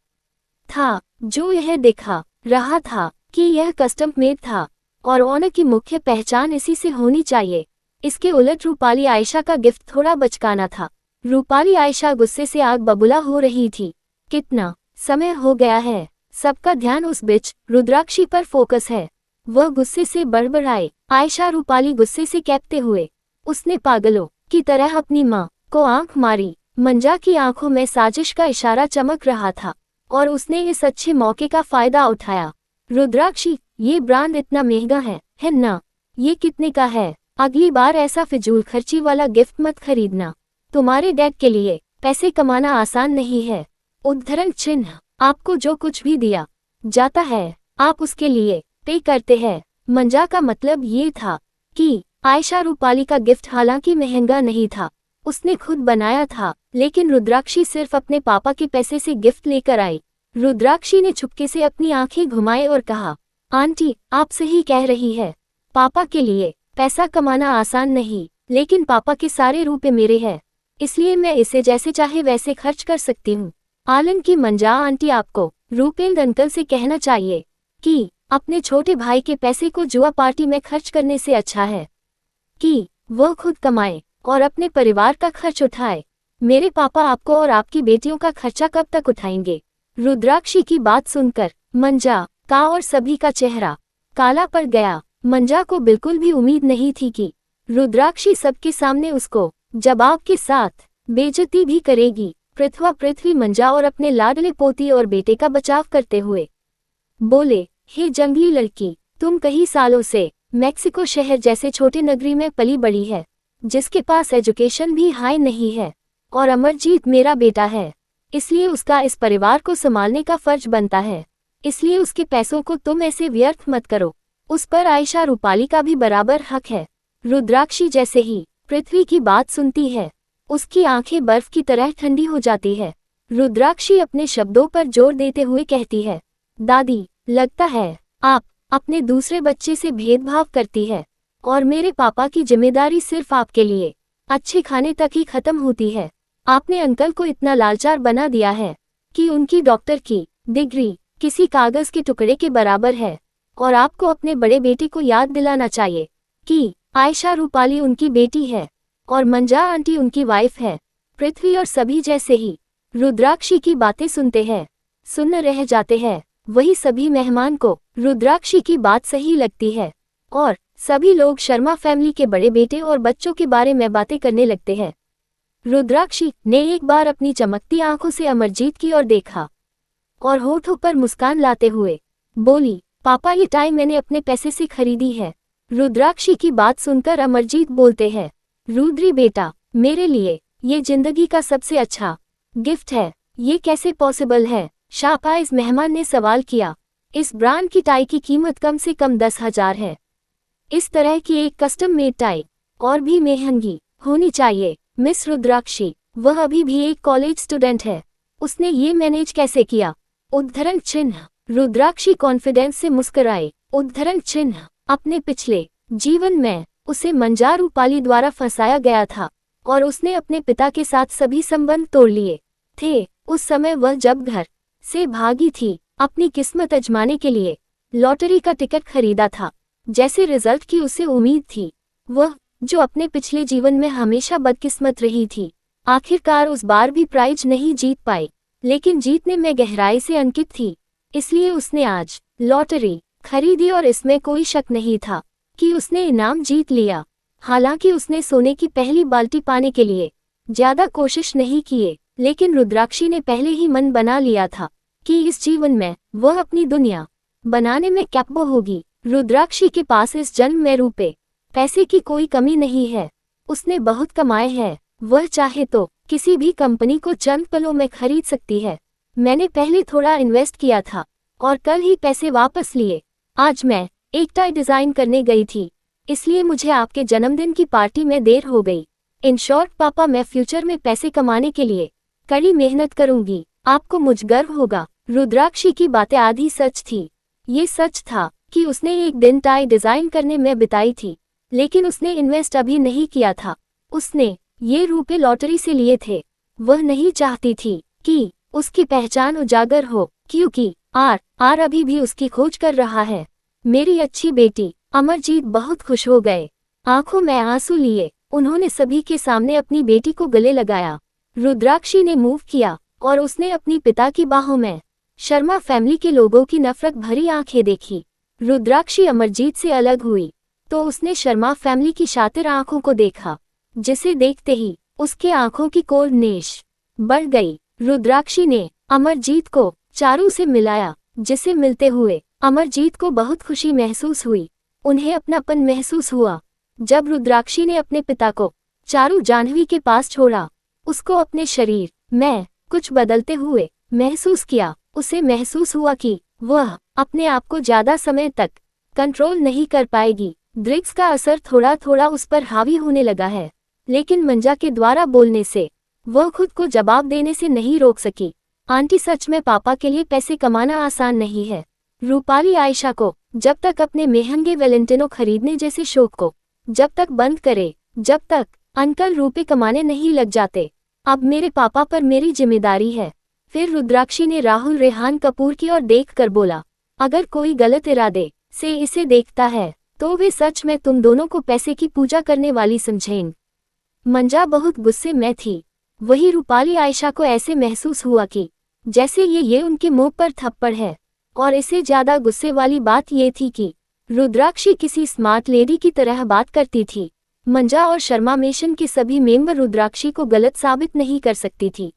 था, जो यह दिखा रहा था कि यह कस्टम मेड था और ऑनर की मुख्य पहचान इसी से होनी चाहिए। इसके उलट रूपाली आयशा का गिफ्ट थोड़ा बचकाना था। रूपाली आयशा गुस्से से आग बबूला हो रही थी। कितना समय हो गया है, सबका ध्यान उस बिच रुद्राक्षी पर फोकस है। वह गुस्से से बड़बड़ाए। आयशा रूपाली गुस्से से कहते हुए उसने पागलों की तरह अपनी माँ को आंख मारी। मंजा की आंखों में साजिश का इशारा चमक रहा था और उसने इस अच्छे मौके का फायदा उठाया। रुद्राक्षी, ये ब्रांड इतना महंगा है ना? ये कितने का है? अगली बार ऐसा फिजूल खर्ची वाला गिफ्ट मत खरीदना। तुम्हारे डैड के लिए पैसे कमाना आसान नहीं है। उद्धरण चिन्ह। आपको जो कुछ भी दिया जाता है, आप उसके लिए पे करते हैं। मंजा का मतलब ये था कि आयशा रूपाली का गिफ्ट हालांकि महंगा नहीं था, उसने खुद बनाया था, लेकिन रुद्राक्षी सिर्फ अपने पापा के पैसे से गिफ्ट लेकर आई। रुद्राक्षी ने चुपके से अपनी आंखें घुमाए और कहा, आंटी, आप सही कह रही है। पापा के लिए पैसा कमाना आसान नहीं, लेकिन पापा के सारे रुपए मेरे हैं, इसलिए मैं इसे जैसे चाहे वैसे खर्च कर सकती हूँ। आलन की मंजा आंटी, आपको रूपेंद्र अंकल से कहना चाहिए कि अपने छोटे भाई के पैसे को जुआ पार्टी में खर्च करने से अच्छा है कि वह खुद कमाए और अपने परिवार का खर्च उठाए। मेरे पापा आपको और आपकी बेटियों का खर्चा कब तक उठाएंगे? रुद्राक्षी की बात सुनकर मंजा का और सभी का चेहरा काला पड़ गया। मंजा को बिल्कुल भी उम्मीद नहीं थी कि रुद्राक्षी सबके सामने उसको जवाब के साथ बेइज्जती भी करेगी। पृथ्वी मंजा और अपने लाडले पोती और बेटे का बचाव करते हुए बोले, हे जंगली लड़की, तुम कई सालों से मैक्सिको शहर जैसे छोटे नगरी में पली बड़ी है, जिसके पास एजुकेशन भी हाई नहीं है, और अमरजीत मेरा बेटा है, इसलिए उसका इस परिवार को संभालने का फर्ज बनता है। इसलिए उसके पैसों को तुम ऐसे व्यर्थ मत करो। उस पर आयशा रूपाली का भी बराबर हक है। रुद्राक्षी जैसे ही पृथ्वी की बात सुनती है, उसकी आंखें बर्फ की तरह ठंडी हो जाती है। रुद्राक्षी अपने शब्दों पर जोर देते हुए कहती है, दादी, लगता है आप अपने दूसरे बच्चे से भेदभाव करती है और मेरे पापा की जिम्मेदारी सिर्फ आपके लिए अच्छे खाने तक ही खत्म होती है। आपने अंकल को इतना लाचार बना दिया है कि उनकी डॉक्टर की डिग्री किसी कागज के टुकड़े के बराबर है, और आपको अपने बड़े बेटे को याद दिलाना चाहिए कि आयशा रूपाली उनकी बेटी है और मंजा आंटी उनकी वाइफ है। पृथ्वी और सभी जैसे ही रुद्राक्षी की बातें सुनते हैं, सुन रह जाते हैं। वही सभी मेहमान को रुद्राक्षी की बात सही लगती है और सभी लोग शर्मा फैमिली के बड़े बेटे और बच्चों के बारे में बातें करने लगते हैं। रुद्राक्षी ने एक बार अपनी चमकती आंखों से अमरजीत की ओर देखा और होठों पर मुस्कान लाते हुए बोली, पापा, ये टाई मैंने अपने पैसे से खरीदी है। रुद्राक्षी की बात सुनकर अमरजीत बोलते हैं, रुद्री बेटा, मेरे लिए ये जिंदगी का सबसे अच्छा गिफ्ट है। ये कैसे पॉसिबल है? शापाइज मेहमान ने सवाल किया। इस ब्रांड की टाई की कीमत कम से कम 10,000 है। इस तरह की एक कस्टम मेड टाई और भी महंगी होनी चाहिए। मिस रुद्राक्षी, वह अभी भी एक कॉलेज स्टूडेंट है, उसने ये मैनेज कैसे किया? उद्धरण चिन्ह। रुद्राक्षी कॉन्फिडेंस से मुस्कुराए। उद्धरण चिन्ह। अपने पिछले जीवन में उसे मंजा रूपाली द्वारा फंसाया गया था और उसने अपने पिता के साथ सभी संबंध तोड़ लिए। थे। उस समय वह जब घर से भागी थी, अपनी किस्मत आजमाने के लिए लॉटरी का टिकट खरीदा था। जैसे रिजल्ट की उसे उम्मीद थी, वह जो अपने पिछले जीवन में हमेशा बदकिस्मत रही थी, आखिरकार उस बार भी प्राइज नहीं जीत पाई। लेकिन जीतने में गहराई से अंकित थी, इसलिए उसने आज लॉटरी खरीदी और इसमें कोई शक नहीं था कि उसने इनाम जीत लिया। हालांकि उसने सोने की पहली बाल्टी पाने के लिए ज्यादा कोशिश नहीं किए, लेकिन रुद्राक्षी ने पहले ही मन बना लिया था कि इस जीवन में वह अपनी दुनिया बनाने में कैपेबल होगी। रुद्राक्षी के पास इस जन्म में रुपए पैसे की कोई कमी नहीं है। उसने बहुत कमाए हैं, वह चाहे तो किसी भी कंपनी को चंद पलों में खरीद सकती है। मैंने पहले थोड़ा इन्वेस्ट किया था और कल ही पैसे वापस लिए। आज मैं एक टाई डिजाइन करने गई थी, इसलिए मुझे आपके जन्मदिन की पार्टी में देर हो गई। इन शॉर्ट पापा, मैं फ्यूचर में पैसे कमाने के लिए कड़ी मेहनत करूंगी, आपको मुझ गर्व होगा। रुद्राक्षी की बातें आधी सच थी। ये सच था कि उसने एक दिन टाई डिजाइन करने में बिताई थी, लेकिन उसने इन्वेस्ट अभी नहीं किया था। उसने ये रुपए लॉटरी से लिए थे। वह नहीं चाहती थी कि उसकी पहचान उजागर हो, क्योंकि आर अभी भी उसकी खोज कर रहा है। मेरी अच्छी बेटी। अमरजीत बहुत खुश हो गए, आंखों में आंसू लिए। उन्होंने सभी के सामने अपनी बेटी को गले लगाया। रुद्राक्षी ने मूव किया और उसने अपनी पिता की बाहों में शर्मा फैमिली के लोगों की नफरत भरी आंखें देखी। रुद्राक्षी अमरजीत से अलग हुई तो उसने शर्मा फैमिली की शातिर आंखों को देखा, जिसे देखते ही उसके आंखों की कोल्डनेस बढ़ गई। रुद्राक्षी ने अमरजीत को चारू से मिलाया, जिसे मिलते हुए अमरजीत को बहुत खुशी महसूस हुई। उन्हें अपनापन महसूस हुआ। जब रुद्राक्षी ने अपने पिता को चारू जाह्नवी के पास छोड़ा, उसको अपने शरीर में कुछ बदलते हुए महसूस किया। उसे महसूस हुआ कि वह अपने आप को ज्यादा समय तक कंट्रोल नहीं कर पाएगी। ड्रग्स का असर थोड़ा थोड़ा उस पर हावी होने लगा है, लेकिन मंजा के द्वारा बोलने से वह खुद को जवाब देने से नहीं रोक सकी। आंटी, सच में पापा के लिए पैसे कमाना आसान नहीं है। रूपाली आयशा को जब तक अपने महंगे वैलेंटिनो खरीदने जैसे शौक को जब तक बंद करे, जब तक अंकल रुपए कमाने नहीं लग जाते। अब मेरे पापा पर मेरी जिम्मेदारी है। फिर रुद्राक्षी ने राहुल रेहान कपूर की ओर देखकर बोला, अगर कोई गलत इरादे से इसे देखता है तो वे सच में तुम दोनों को पैसे की पूजा करने वाली समझेंगे। मंजा बहुत गुस्से में थी। वही रूपाली आयशा को ऐसे महसूस हुआ कि जैसे ये उनके मुंह पर थप्पड़ है। और इससे ज्यादा गुस्से वाली बात ये थी कि रुद्राक्षी किसी स्मार्ट लेडी की तरह बात करती थी। मंजा और शर्मा मिशन के सभी मेंबर रुद्राक्षी को गलत साबित नहीं कर सकती थी।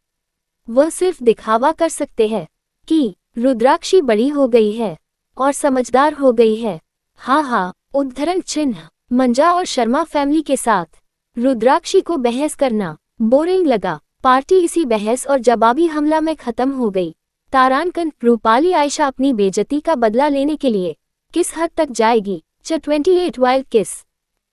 वह सिर्फ दिखावा कर सकते हैं कि रुद्राक्षी बड़ी हो गई है और समझदार हो गई है। हाँ, उद्धरण चिन्ह। मंजा और शर्मा फैमिली के साथ रुद्राक्षी को बहस करना बोरिंग लगा। पार्टी इसी बहस और जवाबी हमला में खत्म हो गई। तारांकन। रूपाली आयशा अपनी बेइज्जती का बदला लेने के लिए किस हद तक जाएगी? 28 वाइल्ड किस।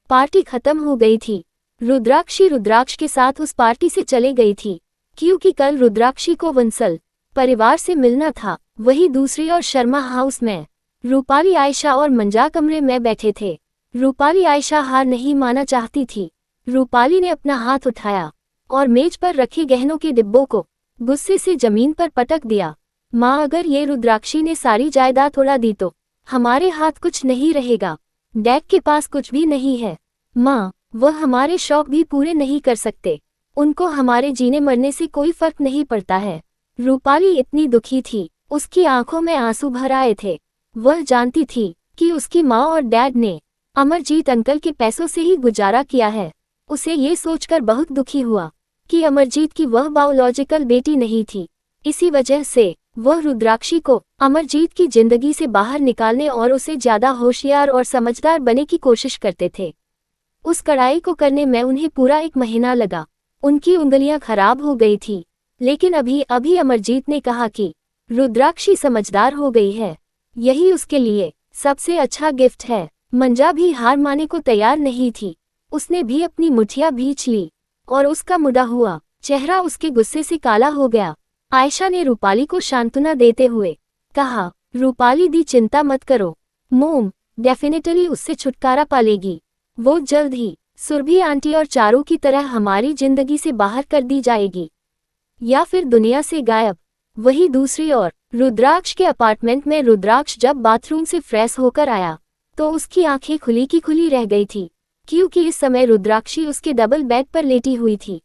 पार्टी खत्म हो गई थी। रुद्राक्षी रुद्राक्ष के साथ उस पार्टी से चले गई थी, क्योंकि कल रुद्राक्षी को वंसल परिवार से मिलना था। वही दूसरी और शर्मा हाउस में रूपाली आयशा और मंजा कमरे में बैठे थे। रूपाली आयशा हार नहीं माना चाहती थी। रूपाली ने अपना हाथ उठाया और मेज पर रखे गहनों के डिब्बों को गुस्से से जमीन पर पटक दिया। माँ, अगर ये रुद्राक्षी ने सारी जायदाद उड़ा दी तो हमारे हाथ कुछ नहीं रहेगा। डैड के पास कुछ भी नहीं है। माँ, वह हमारे शौक भी पूरे नहीं कर सकते। उनको हमारे जीने मरने से कोई फर्क नहीं पड़ता है। रूपाली इतनी दुखी थी, उसकी आंखों में आंसू भर आए थे। वह जानती थी कि उसकी माँ और डैड ने अमरजीत अंकल के पैसों से ही गुजारा किया है। उसे ये सोचकर बहुत दुखी हुआ कि अमरजीत की वह बायोलॉजिकल बेटी नहीं थी। इसी वजह से वह रुद्राक्षी को अमरजीत की जिंदगी से बाहर निकालने और उसे ज्यादा होशियार और समझदार बनने की कोशिश करते थे। उस कड़ाई को करने में उन्हें पूरा 1 महीना लगा। उनकी उंगलियां खराब हो गई थी, लेकिन अभी अमरजीत ने कहा कि रुद्राक्षी समझदार हो गई है, यही उसके लिए सबसे अच्छा गिफ्ट है। मंजा भी हार मानने को तैयार नहीं थी। उसने भी अपनी मुठिया भींच ली और उसका मुड़ा हुआ चेहरा उसके गुस्से से काला हो गया। आयशा ने रूपाली को सांत्वना देते हुए कहा, रूपाली दी, चिंता मत करो, मोम डेफिनेटली उससे छुटकारा पालेगी। वो जल्द ही सुरभि आंटी और चारू की तरह हमारी जिंदगी से बाहर कर दी जाएगी। या फिर दुनिया से गायब। वहीं दूसरी ओर रुद्राक्ष के अपार्टमेंट में रुद्राक्ष जब बाथरूम से फ्रेश होकर आया तो उसकी आंखें खुली की खुली रह गई थी, क्योंकि इस समय रुद्राक्षी उसके डबल बेड पर लेटी हुई थी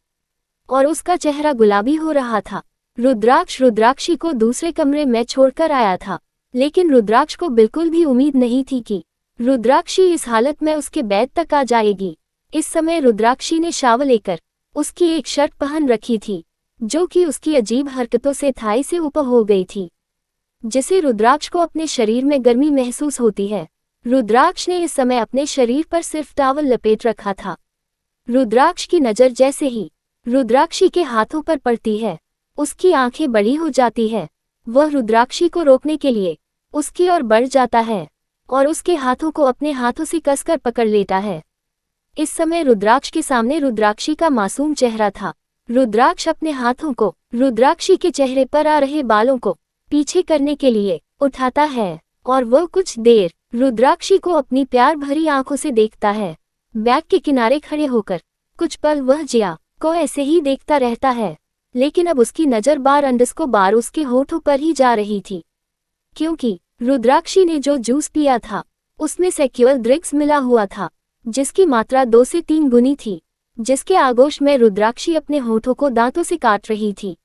और उसका चेहरा गुलाबी हो रहा था। रुद्राक्ष रुद्राक्षी को दूसरे कमरे में छोड़कर आया था, लेकिन रुद्राक्ष को बिल्कुल भी उम्मीद नहीं थी कि रुद्राक्षी इस हालत में उसके बेड तक आ जाएगी। इस समय रुद्राक्षी ने शावर लेकर उसकी एक शर्ट पहन रखी थी, जो कि उसकी अजीब हरकतों से थाई से ऊपर हो गई थी, जिससे रुद्राक्ष को अपने शरीर में गर्मी महसूस होती है। रुद्राक्ष ने इस समय अपने शरीर पर सिर्फ टॉवल लपेट रखा था। रुद्राक्ष की नज़र जैसे ही रुद्राक्षी के हाथों पर पड़ती है, उसकी आंखें बड़ी हो जाती है। वह रुद्राक्षी को रोकने के लिए उसकी ओर बढ़ जाता है और उसके हाथों को अपने हाथों से कसकर पकड़ लेता है। इस समय रुद्राक्ष के सामने रुद्राक्षी का मासूम चेहरा था। रुद्राक्ष अपने हाथों को रुद्राक्षी के चेहरे पर आ रहे बालों को पीछे करने के लिए उठाता है और वह कुछ देर रुद्राक्षी को अपनी प्यार भरी आंखों से देखता है। बैग के किनारे खड़े होकर कुछ पल वह जिया को ऐसे ही देखता रहता है, लेकिन अब उसकी नज़र बार उसके होठों पर ही जा रही थी, क्योंकि रुद्राक्षी ने जो जूस पिया था उसमें सेक्युअल ड्रिंक्स मिला हुआ था, जिसकी मात्रा 2 से 3 गुनी थी, जिसके आगोश में रुद्राक्षी अपने होठों को दांतों से काट रही थी।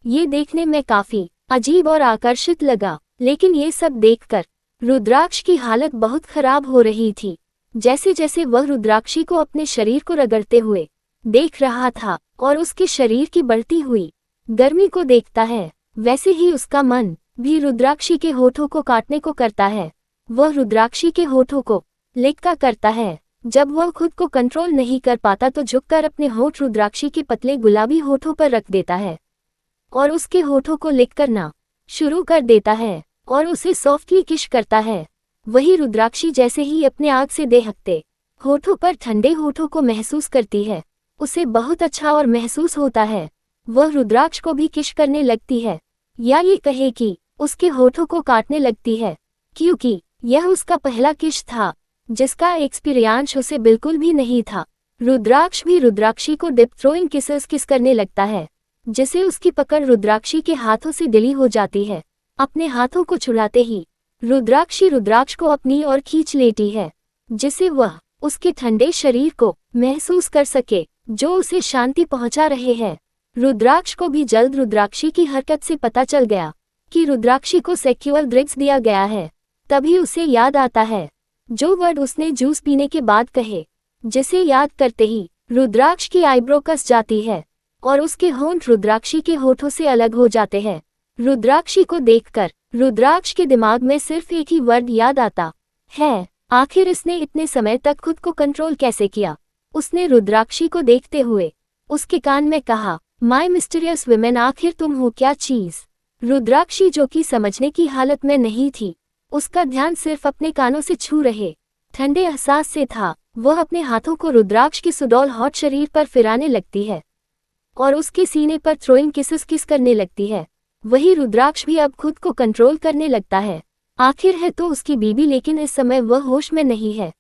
ये देखने में काफी अजीब और आकर्षित लगा, लेकिन ये सब देखकर रुद्राक्ष की हालत बहुत खराब हो रही थी। जैसे जैसे वह रुद्राक्षी को अपने शरीर को रगड़ते हुए देख रहा था और उसके शरीर की बढ़ती हुई गर्मी को देखता है, वैसे ही उसका मन भी रुद्राक्षी के होठों को काटने को करता है। वह रुद्राक्षी के होठों को लिक्का करता है। जब वह खुद को कंट्रोल नहीं कर पाता तो झुककर अपने होठ रुद्राक्षी के पतले गुलाबी होठों पर रख देता है और उसके होठों को लिक करना शुरू कर देता है और उसे सॉफ्टली किश करता है। वही रुद्राक्षी जैसे ही अपने आग से देहकते होठों पर ठंडे होठों को महसूस करती है, उसे बहुत अच्छा और महसूस होता है। वह रुद्राक्ष को भी किश करने लगती है, या ये कहे कि उसके होठों को काटने लगती है, क्योंकि यह उसका पहला किश था जिसका एक्सपीरियंस उसे बिल्कुल भी नहीं था। रुद्राक्ष भी रुद्राक्षी को डिप थ्रोइंग किस करने लगता है, जिसे उसकी पकड़ रुद्राक्षी के हाथों से ढीली हो जाती है। अपने हाथों को छुड़ाते ही रुद्राक्षी रुद्राक्ष को अपनी ओर खींच लेती है, जिससे वह उसके ठंडे शरीर को महसूस कर सके, जो उसे शांति पहुंचा रहे हैं। रुद्राक्ष को भी जल्द रुद्राक्षी की हरकत से पता चल गया कि रुद्राक्षी को सेक्सुअल ड्रिंक्स दिया गया है। तभी उसे याद आता है जो वर्ड उसने जूस पीने के बाद कहे, जिसे याद करते ही रुद्राक्ष की आईब्रो कस जाती है और उसके होंठ रुद्राक्षी के होठों से अलग हो जाते हैं। रुद्राक्षी को देखकर रुद्राक्ष के दिमाग में सिर्फ एक ही वर्ड याद आता है, आखिर इसने इतने समय तक खुद को कंट्रोल कैसे किया। उसने रुद्राक्षी को देखते हुए उसके कान में कहा, माय मिस्टीरियस विमेन, आखिर तुम हो क्या चीज। रुद्राक्षी, जो कि समझने की हालत में नहीं थी, उसका ध्यान सिर्फ अपने कानों से छू रहे ठंडे एहसास से था। वह अपने हाथों को रुद्राक्ष के सुडौल हॉट शरीर पर फिराने लगती है और उसके सीने पर थ्रोइंग किस करने लगती है। वही रुद्राक्ष भी अब खुद को कंट्रोल करने लगता है। आखिर है तो उसकी बीवी, लेकिन इस समय वह होश में नहीं है।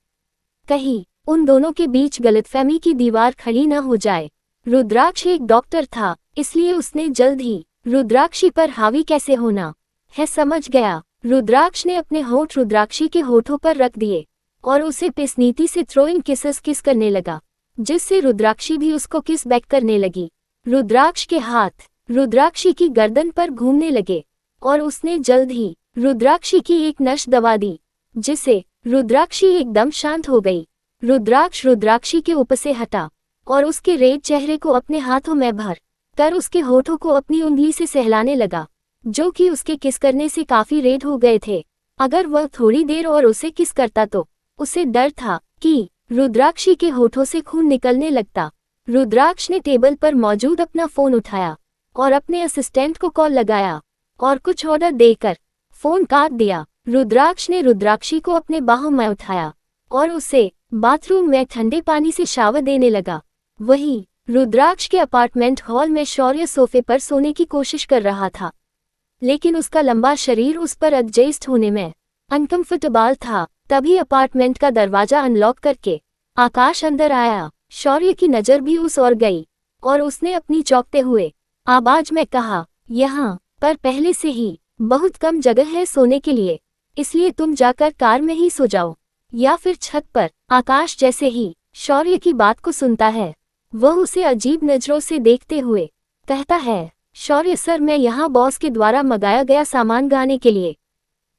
कहीं उन दोनों के बीच गलतफहमी की दीवार खड़ी न हो जाए। रुद्राक्ष एक डॉक्टर था, इसलिए उसने जल्द ही रुद्राक्षी पर हावी कैसे होना है समझ गया। रुद्राक्ष ने अपने होठ रुद्राक्षी के होठों पर रख दिए और उसे पिसनीति से थ्रोइंग किस करने लगा, जिससे रुद्राक्षी भी उसको किस बैक करने लगी। रुद्राक्ष के हाथ रुद्राक्षी की गर्दन पर घूमने लगे और उसने जल्द ही रुद्राक्षी की एक नस दबा दी, जिससे रुद्राक्षी एकदम शांत हो गई। रुद्राक्ष रुद्राक्षी के ऊपर से हटा और उसके रेड चेहरे को अपने हाथों में भर कर उसके होठों को अपनी उंगली से सहलाने लगा, जो कि उसके किस करने से काफी रेड हो गए थे। अगर वह थोड़ी देर और उसे किस करता तो उसे डर था कि रुद्राक्षी के होठों से खून निकलने लगता। रुद्राक्ष ने टेबल पर मौजूद अपना फोन उठाया और अपने असिस्टेंट को कॉल लगाया और कुछ ऑर्डर देकर फोन काट दिया। रुद्राक्ष ने रुद्राक्षी को अपने बाहों में उठाया और उसे बाथरूम में ठंडे पानी से शावर देने लगा। वहीं रुद्राक्ष के अपार्टमेंट हॉल में शौर्य सोफे पर सोने की कोशिश कर रहा था, लेकिन उसका लंबा शरीर उस पर एडजस्ट होने में अनकंफर्टेबल था। तभी अपार्टमेंट का दरवाजा अनलॉक करके आकाश अंदर आया। शौर्य की नज़र भी उस ओर गई और उसने अपनी चौंकते हुए आवाज में कहा, यहाँ पर पहले से ही बहुत कम जगह है सोने के लिए, इसलिए तुम जाकर कार में ही सो जाओ या फिर छत पर। आकाश जैसे ही शौर्य की बात को सुनता है, वह उसे अजीब नजरों से देखते हुए कहता है, शौर्य सर, मैं यहाँ बॉस के द्वारा मंगाया गया सामान गाने के लिए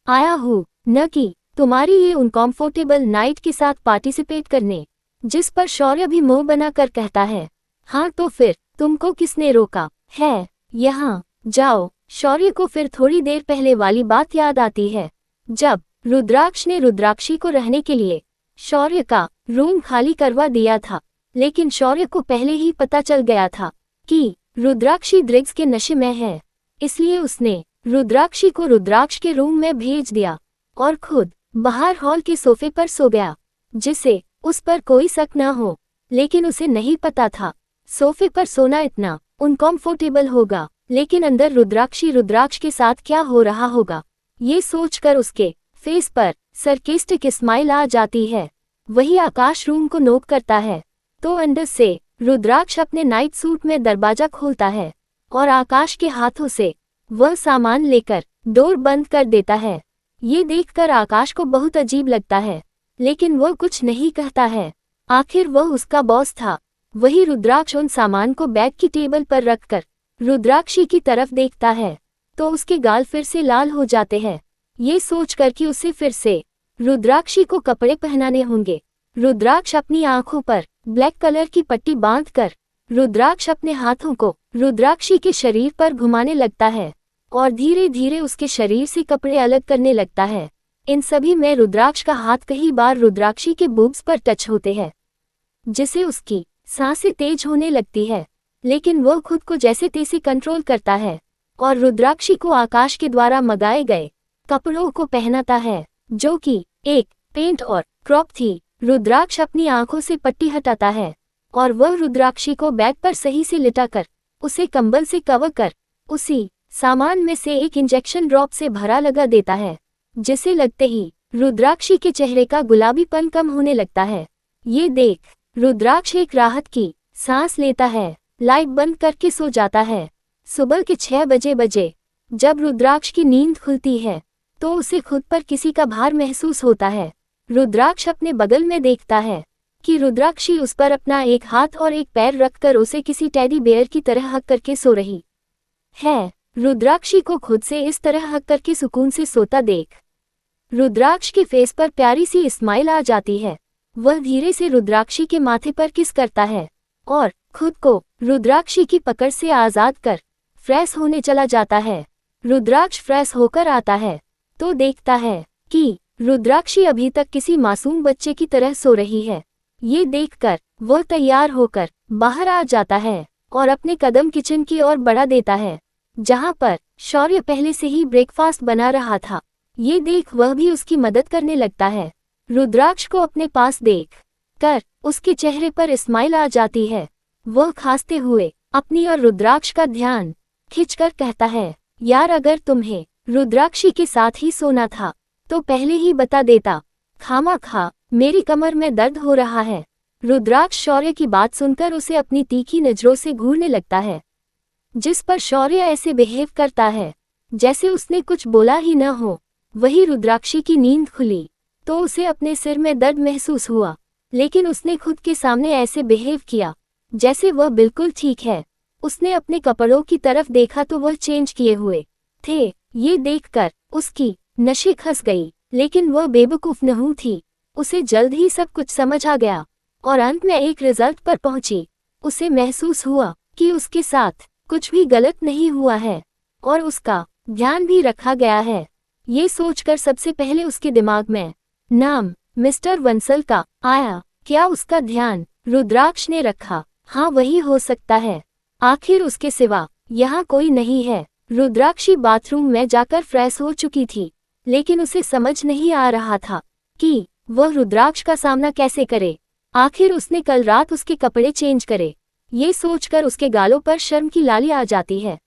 आया हूँ, न कि तुम्हारी ये अनकंफर्टेबल नाइट के साथ पार्टिसिपेट करने। जिस पर शौर्य भी मुंह बनाकर कहता है, हाँ तो फिर तुमको किसने रोका है, यहाँ जाओ। शौर्य को फिर थोड़ी देर पहले वाली बात याद आती है, जब रुद्राक्ष ने रुद्राक्षी को रहने के लिए शौर्य का रूम खाली करवा दिया था। लेकिन शौर्य को पहले ही पता चल गया था कि रुद्राक्षी ड्रग्स के नशे में है, इसलिए उसने रुद्राक्षी को रुद्राक्ष के रूम में भेज दिया और खुद बाहर हॉल के सोफे पर सो गया, जिससे उस पर कोई शक न हो। लेकिन उसे नहीं पता था सोफे पर सोना इतना अनकंफर्टेबल होगा, लेकिन अंदर रुद्राक्षी रुद्राक्ष के साथ क्या हो रहा होगा, ये सोचकर उसके फेस पर सरकेस्टिक स्माइल आ जाती है। वही आकाश रूम को नोक करता है तो अंदर से रुद्राक्ष अपने नाइट सूट में दरवाजा खोलता है और आकाश के हाथों से वह सामान लेकर डोर बंद कर देता है। ये देखकर आकाश को बहुत अजीब लगता है, लेकिन वह कुछ नहीं कहता है। आखिर वह उसका बॉस था। वही रुद्राक्ष उन सामान को बैग की टेबल पर रखकर रुद्राक्षी की तरफ देखता है तो उसके गाल फिर से लाल हो जाते हैं। ये सोचकर कि उसे फिर से रुद्राक्षी को कपड़े पहनाने होंगे, रुद्राक्ष अपनी आंखों पर ब्लैक कलर की पट्टी बांधकर रुद्राक्ष अपने हाथों को रुद्राक्षी के शरीर पर घुमाने लगता है और धीरे धीरे उसके शरीर से कपड़े अलग करने लगता है। इन सभी में रुद्राक्ष का हाथ कई बार रुद्राक्षी के बूब्स पर टच होते हैं, जिससे उसकी सांसें तेज होने लगती है। लेकिन वह खुद को जैसे तैसे कंट्रोल करता है और रुद्राक्षी को आकाश के द्वारा मंगाए गए कपड़ों को पहनाता है, जो कि एक पेंट और क्रॉप थी। रुद्राक्ष अपनी आंखों से पट्टी हटाता है और वह रुद्राक्षी को बैग पर सही से लिटाकर उसे कंबल से कवर कर उसी सामान में से एक इंजेक्शन ड्रॉप से भरा लगा देता है, जिसे लगते ही रुद्राक्षी के चेहरे का गुलाबीपन कम होने लगता है। ये देख रुद्राक्ष एक राहत की सांस लेता है, लाइट बंद करके सो जाता है। सुबह के 6 बजे जब रुद्राक्ष की नींद खुलती है तो उसे खुद पर किसी का भार महसूस होता है। रुद्राक्ष अपने बगल में देखता है कि रुद्राक्षी उस पर अपना एक हाथ और एक पैर रखकर उसे किसी टेडी बेयर की तरह हक करके सो रही है। रुद्राक्षी को खुद से इस तरह हक करके सुकून से सोता देख रुद्राक्ष के फेस पर प्यारी सी स्माइल आ जाती है। वह धीरे से रुद्राक्षी के माथे पर किस करता है और खुद को रुद्राक्षी की पकड़ से आजाद कर फ्रेश होने चला जाता है। रुद्राक्ष फ्रेश होकर आता है तो देखता है कि रुद्राक्षी अभी तक किसी मासूम बच्चे की तरह सो रही है। ये देखकर वह तैयार होकर बाहर आ जाता है और अपने कदम किचन की ओर बढ़ा देता है, जहां पर शौर्य पहले से ही ब्रेकफास्ट बना रहा था। ये देख वह भी उसकी मदद करने लगता है। रुद्राक्ष को अपने पास देख कर उसके चेहरे पर स्माइल आ जाती है। वह खांसते हुए अपनी और रुद्राक्ष का ध्यान खींचकर कहता है, यार अगर तुम्हें रुद्राक्षी के साथ ही सोना था तो पहले ही बता देता, खामा मेरी कमर में दर्द हो रहा है। रुद्राक्ष शौर्य की बात सुनकर उसे अपनी तीखी नजरों से घूरने लगता है, जिस पर शौर्य ऐसे बिहेव करता है जैसे उसने कुछ बोला ही न हो। वही रुद्राक्षी की नींद खुली तो उसे अपने सिर में दर्द महसूस हुआ, लेकिन उसने खुद के सामने ऐसे बिहेव किया जैसे वह बिल्कुल ठीक है। उसने अपने कपड़ों की तरफ देखा तो वह चेंज किए हुए थे। ये देखकर उसकी नशे खस गई, लेकिन वह बेवकूफ नहीं थी। उसे जल्द ही सब कुछ समझ आ गया और अंत में एक रिजल्ट पर पहुंची। उसे महसूस हुआ कि उसके साथ कुछ भी गलत नहीं हुआ है और उसका ध्यान भी रखा गया है। ये सोचकर सबसे पहले उसके दिमाग में नाम मिस्टर वंसल का आया। क्या उसका ध्यान रुद्राक्ष ने रखा? हाँ, वही हो सकता है। आखिर उसके सिवा यहाँ कोई नहीं है। रुद्राक्षी बाथरूम में जाकर फ्रेश हो चुकी थी, लेकिन उसे समझ नहीं आ रहा था कि वह रुद्राक्ष का सामना कैसे करे। आखिर उसने कल रात उसके कपड़े चेंज करे। ये सोचकर उसके गालों पर शर्म की लाली आ जाती है।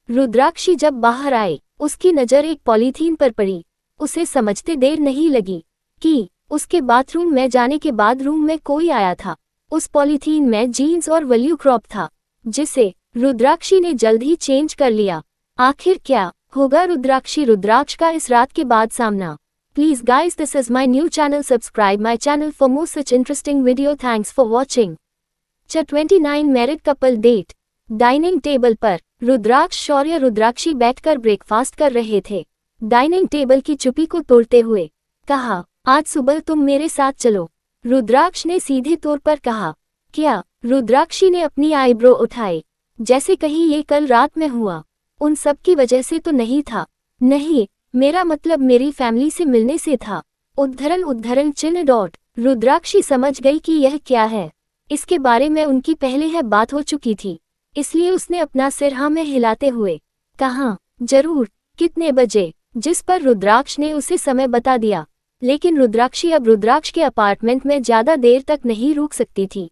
रुद्राक्षी जब बाहर आई, उसकी नज़र एक पॉलीथीन पर पड़ी। उसे समझते देर नहीं लगी कि उसके बाथरूम में जाने के बाद रूम में कोई आया था। उस पॉलीथीन में जीन्स और वल्यू क्रॉप था, जिसे रुद्राक्षी ने जल्द ही चेंज कर लिया। आखिर क्या होगा रुद्राक्ष का इस रात के बाद सामना? Please guys, this is my new channel, subscribe my channel for more such interesting video. Thanks for watching. 29 married couple date. Dining table पर रुद्राक्ष शौर्य रुद्राक्षी बैठकर ब्रेकफास्ट कर रहे थे। डाइनिंग टेबल की चुप्पी को तोड़ते हुए कहा, आज सुबह तुम मेरे साथ चलो। रुद्राक्ष ने सीधे तौर पर कहा। क्या? रुद्राक्षी ने अपनी आईब्रो उठाई, जैसे कहीं ये कल रात में हुआ उन सब की वजह से तो नहीं था। नहीं, मेरा मतलब मेरी फैमिली से मिलने से था। उद्धरण चिन्ह डॉट। रुद्राक्षी समझ गई कि यह क्या है। इसके बारे में उनकी पहले है बात हो चुकी थी, इसलिए उसने अपना सिर हाँ में हिलाते हुए कहा, जरूर, कितने बजे? जिस पर रुद्राक्ष ने उसे समय बता दिया। लेकिन रुद्राक्षी अब रुद्राक्ष के अपार्टमेंट में ज्यादा देर तक नहीं रुक सकती थी,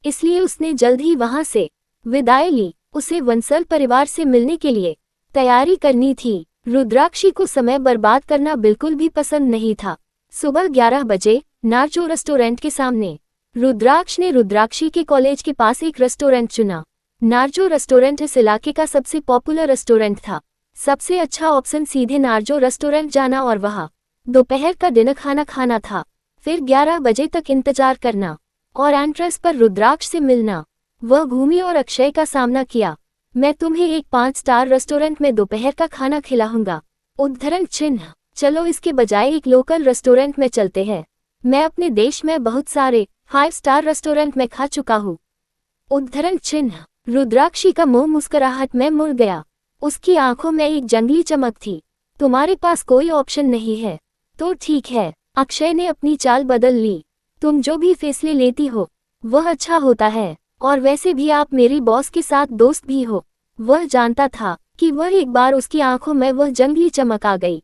इसलिए उसने जल्द ही वहां से विदाई ली। उसे वंसल परिवार से मिलने के लिए तैयारी करनी थी। रुद्राक्षी को समय बर्बाद करना बिल्कुल भी पसंद नहीं था। सुबह 11 बजे नार्जो रेस्टोरेंट के सामने रुद्राक्ष ने रुद्राक्षी के कॉलेज के पास एक रेस्टोरेंट चुना। नार्जो रेस्टोरेंट इस इलाके का सबसे पॉपुलर रेस्टोरेंट था। सबसे अच्छा ऑप्शन सीधे नार्जो रेस्टोरेंट जाना और वहां दोपहर का डिनर खाना था। फिर 11 बजे तक इंतजार करना और एंट्रेंस पर रुद्राक्ष से मिलना। वह घूमी और अक्षय का सामना किया। मैं तुम्हें एक 5 स्टार रेस्टोरेंट में दोपहर का खाना खिलाऊंगा। उद्धरण चिन्ह। चलो इसके बजाय एक लोकल रेस्टोरेंट में चलते हैं। मैं अपने देश में बहुत सारे 5 स्टार रेस्टोरेंट में खा चुका हूँ। उद्धरण चिन्ह। रुद्राक्षी का मुंह मुस्कुराहट में मुड़ गया। उसकी आंखों में एक जंगली चमक थी। तुम्हारे पास कोई ऑप्शन नहीं है तो ठीक है। अक्षय ने अपनी चाल बदल ली। तुम जो भी फैसले लेती हो वह अच्छा होता है, और वैसे भी आप मेरी बॉस के साथ दोस्त भी हो। वह जानता था कि वह एक बार उसकी आंखों में वह जंगली चमक आ गई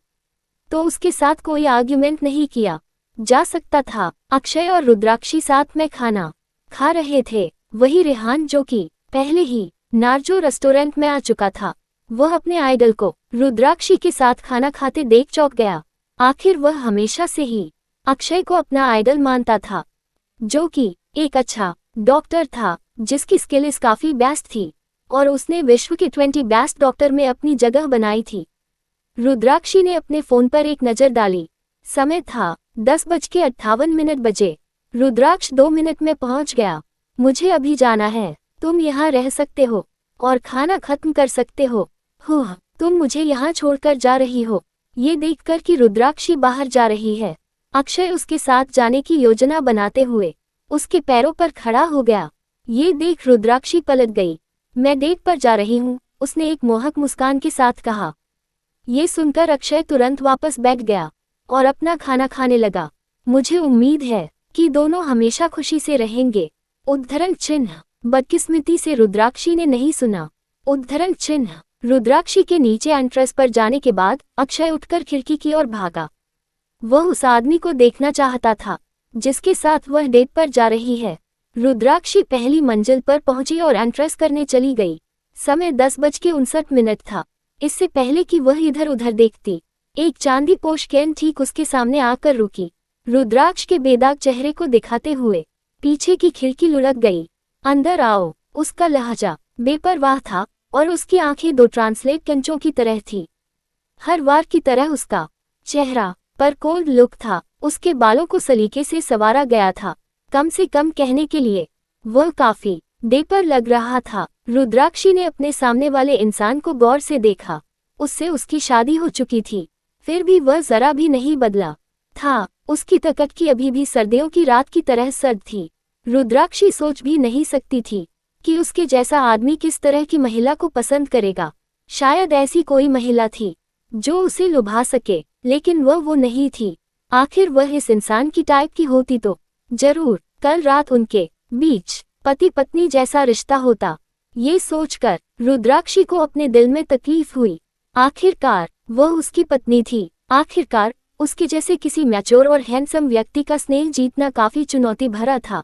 तो उसके साथ कोई आर्ग्यूमेंट नहीं किया जा सकता था। अक्षय और रुद्राक्षी साथ में खाना खा रहे थे। वही रेहान जो कि पहले ही नार्जो रेस्टोरेंट में आ चुका था। वह अपने आइडल को रुद्राक्षी के साथ खाना खाते देख चौंक गया। आखिर वह हमेशा से ही अक्षय को अपना आइडल मानता था, जो कि एक अच्छा डॉक्टर था जिसकी स्किल्स काफी बेस्ट थी और उसने विश्व के 20 बेस्ट डॉक्टर में अपनी जगह बनाई थी। रुद्राक्षी ने अपने फोन पर एक नजर डाली। समय था 10:58 बजे। रुद्राक्ष 2 मिनट में पहुंच गया। मुझे अभी जाना है। तुम यहाँ रह सकते हो और खाना खत्म कर सकते हो। तुम मुझे यहाँ छोड़कर जा रही हो? ये देखकर कि रुद्राक्षी बाहर जा रही है, अक्षय उसके साथ जाने की योजना बनाते हुए उसके पैरों पर खड़ा हो गया। ये देख रुद्राक्षी पलट गई। मैं डेट पर जा रही हूँ, उसने एक मोहक मुस्कान के साथ कहा। ये सुनकर अक्षय तुरंत वापस बैठ गया और अपना खाना खाने लगा। मुझे उम्मीद है कि दोनों हमेशा खुशी से रहेंगे। उद्धरण चिन्ह। बदकिस्मती से रुद्राक्षी ने नहीं सुना। उद्धरण चिन्ह। रुद्राक्षी के नीचे एंट्रेंस पर जाने के बाद अक्षय उठकर खिड़की की ओर भागा। वह उस आदमी को देखना चाहता था जिसके साथ वह डेट पर जा रही है। रुद्राक्षी पहली मंजिल पर पहुंची और एंट्रेंस करने चली गई। समय 10:59 था। इससे पहले कि वह इधर उधर देखती, एक चांदी पोश कैन ठीक उसके सामने आकर रुकी। रुद्राक्ष के बेदाग चेहरे को दिखाते हुए पीछे की खिड़की लुढ़क गई। अंदर आओ। उसका लहजा बेपरवाह था और उसकी आंखें 2 ट्रांसलेट कंचों की तरह थी। हर बार की तरह उसका चेहरा पर कोल्ड लुक था। उसके बालों को सलीके से संवारा गया था। कम से कम कहने के लिए वह काफी डेपर लग रहा था। रुद्राक्षी ने अपने सामने वाले इंसान को गौर से देखा। उससे उसकी शादी हो चुकी थी, फिर भी वह जरा भी नहीं बदला था। उसकी तकतकी अभी भी सर्दियों की रात की तरह सर्द थी। रुद्राक्षी सोच भी नहीं सकती थी कि उसके जैसा आदमी किस तरह की महिला को पसंद करेगा। शायद ऐसी कोई महिला थी जो उसे लुभा सके, लेकिन वह वो नहीं थी। आखिर वह इस इंसान की टाइप की होती तो जरूर कल रात उनके बीच पति पत्नी जैसा रिश्ता होता। ये सोचकर रुद्राक्षी को अपने दिल में तकलीफ हुई। आखिरकार वह उसकी पत्नी थी। आखिरकार उसके जैसे किसी मैच्योर और हैंडसम व्यक्ति का स्नेह जीतना काफी चुनौती भरा था,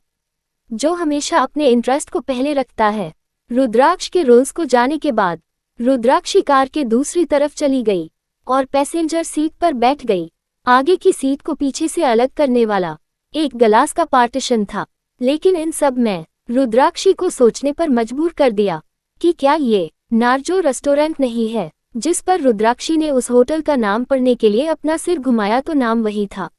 जो हमेशा अपने इंटरेस्ट को पहले रखता है। रुद्राक्ष के रूल्स को जाने के बाद रुद्राक्षी कार के दूसरी तरफ चली गई और पैसेंजर सीट पर बैठ गई। आगे की सीट को पीछे से अलग करने वाला एक ग्लास का पार्टीशन था, लेकिन इन सब में रुद्राक्षी को सोचने पर मजबूर कर दिया कि क्या ये नार्जो रेस्टोरेंट नहीं है। जिस पर रुद्राक्षी ने उस होटल का नाम पढ़ने के लिए अपना सिर घुमाया तो नाम वही था।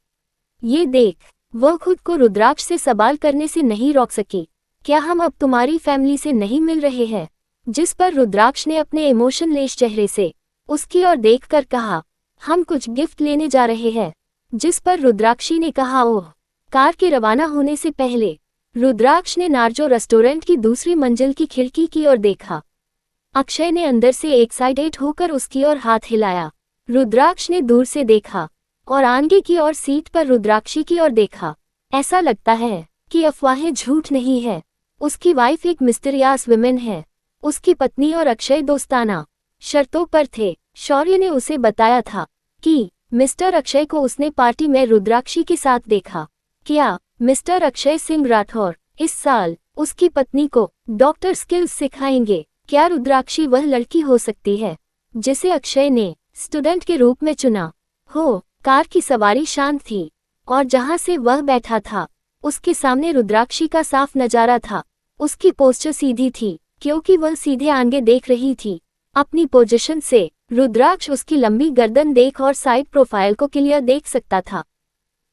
ये देख वह खुद को रुद्राक्ष से सवाल करने से नहीं रोक सकी, क्या हम अब तुम्हारी फैमिली से नहीं मिल रहे हैं। जिस पर रुद्राक्ष ने अपने इमोशनलेस चेहरे से उसकी ओर देखकर कहा, हम कुछ गिफ्ट लेने जा रहे हैं। जिस पर रुद्राक्षी ने कहा, ओह। कार के रवाना होने से पहले रुद्राक्ष ने नार्जो रेस्टोरेंट की दूसरी मंजिल की खिड़की की ओर देखा। अक्षय ने अंदर से एक्साइटेड होकर उसकी ओर हाथ हिलाया। रुद्राक्ष ने दूर से देखा और आगे की ओर सीट पर रुद्राक्षी की ओर देखा। ऐसा लगता है कि अफवाहें झूठ नहीं है। उसकी वाइफ एक मिस्टीरियस वुमेन है। उसकी पत्नी और अक्षय दोस्ताना शर्तों पर थे। शौर्य ने उसे बताया था कि मिस्टर अक्षय को उसने पार्टी में रुद्राक्षी के साथ देखा। क्या मिस्टर अक्षय सिंह राठौर इस साल उसकी पत्नी को डॉक्टर स्किल्स सिखाएंगे। क्या रुद्राक्षी वह लड़की हो सकती है जिसे अक्षय ने स्टूडेंट के रूप में चुना हो। कार की सवारी शांत थी और जहां से वह बैठा था उसके सामने रुद्राक्षी का साफ नजारा था। उसकी पोस्चर सीधी थी क्योंकि वह सीधे आगे देख रही थी। अपनी पोजीशन से रुद्राक्ष उसकी लंबी गर्दन देख और साइड प्रोफाइल को क्लियर देख सकता था।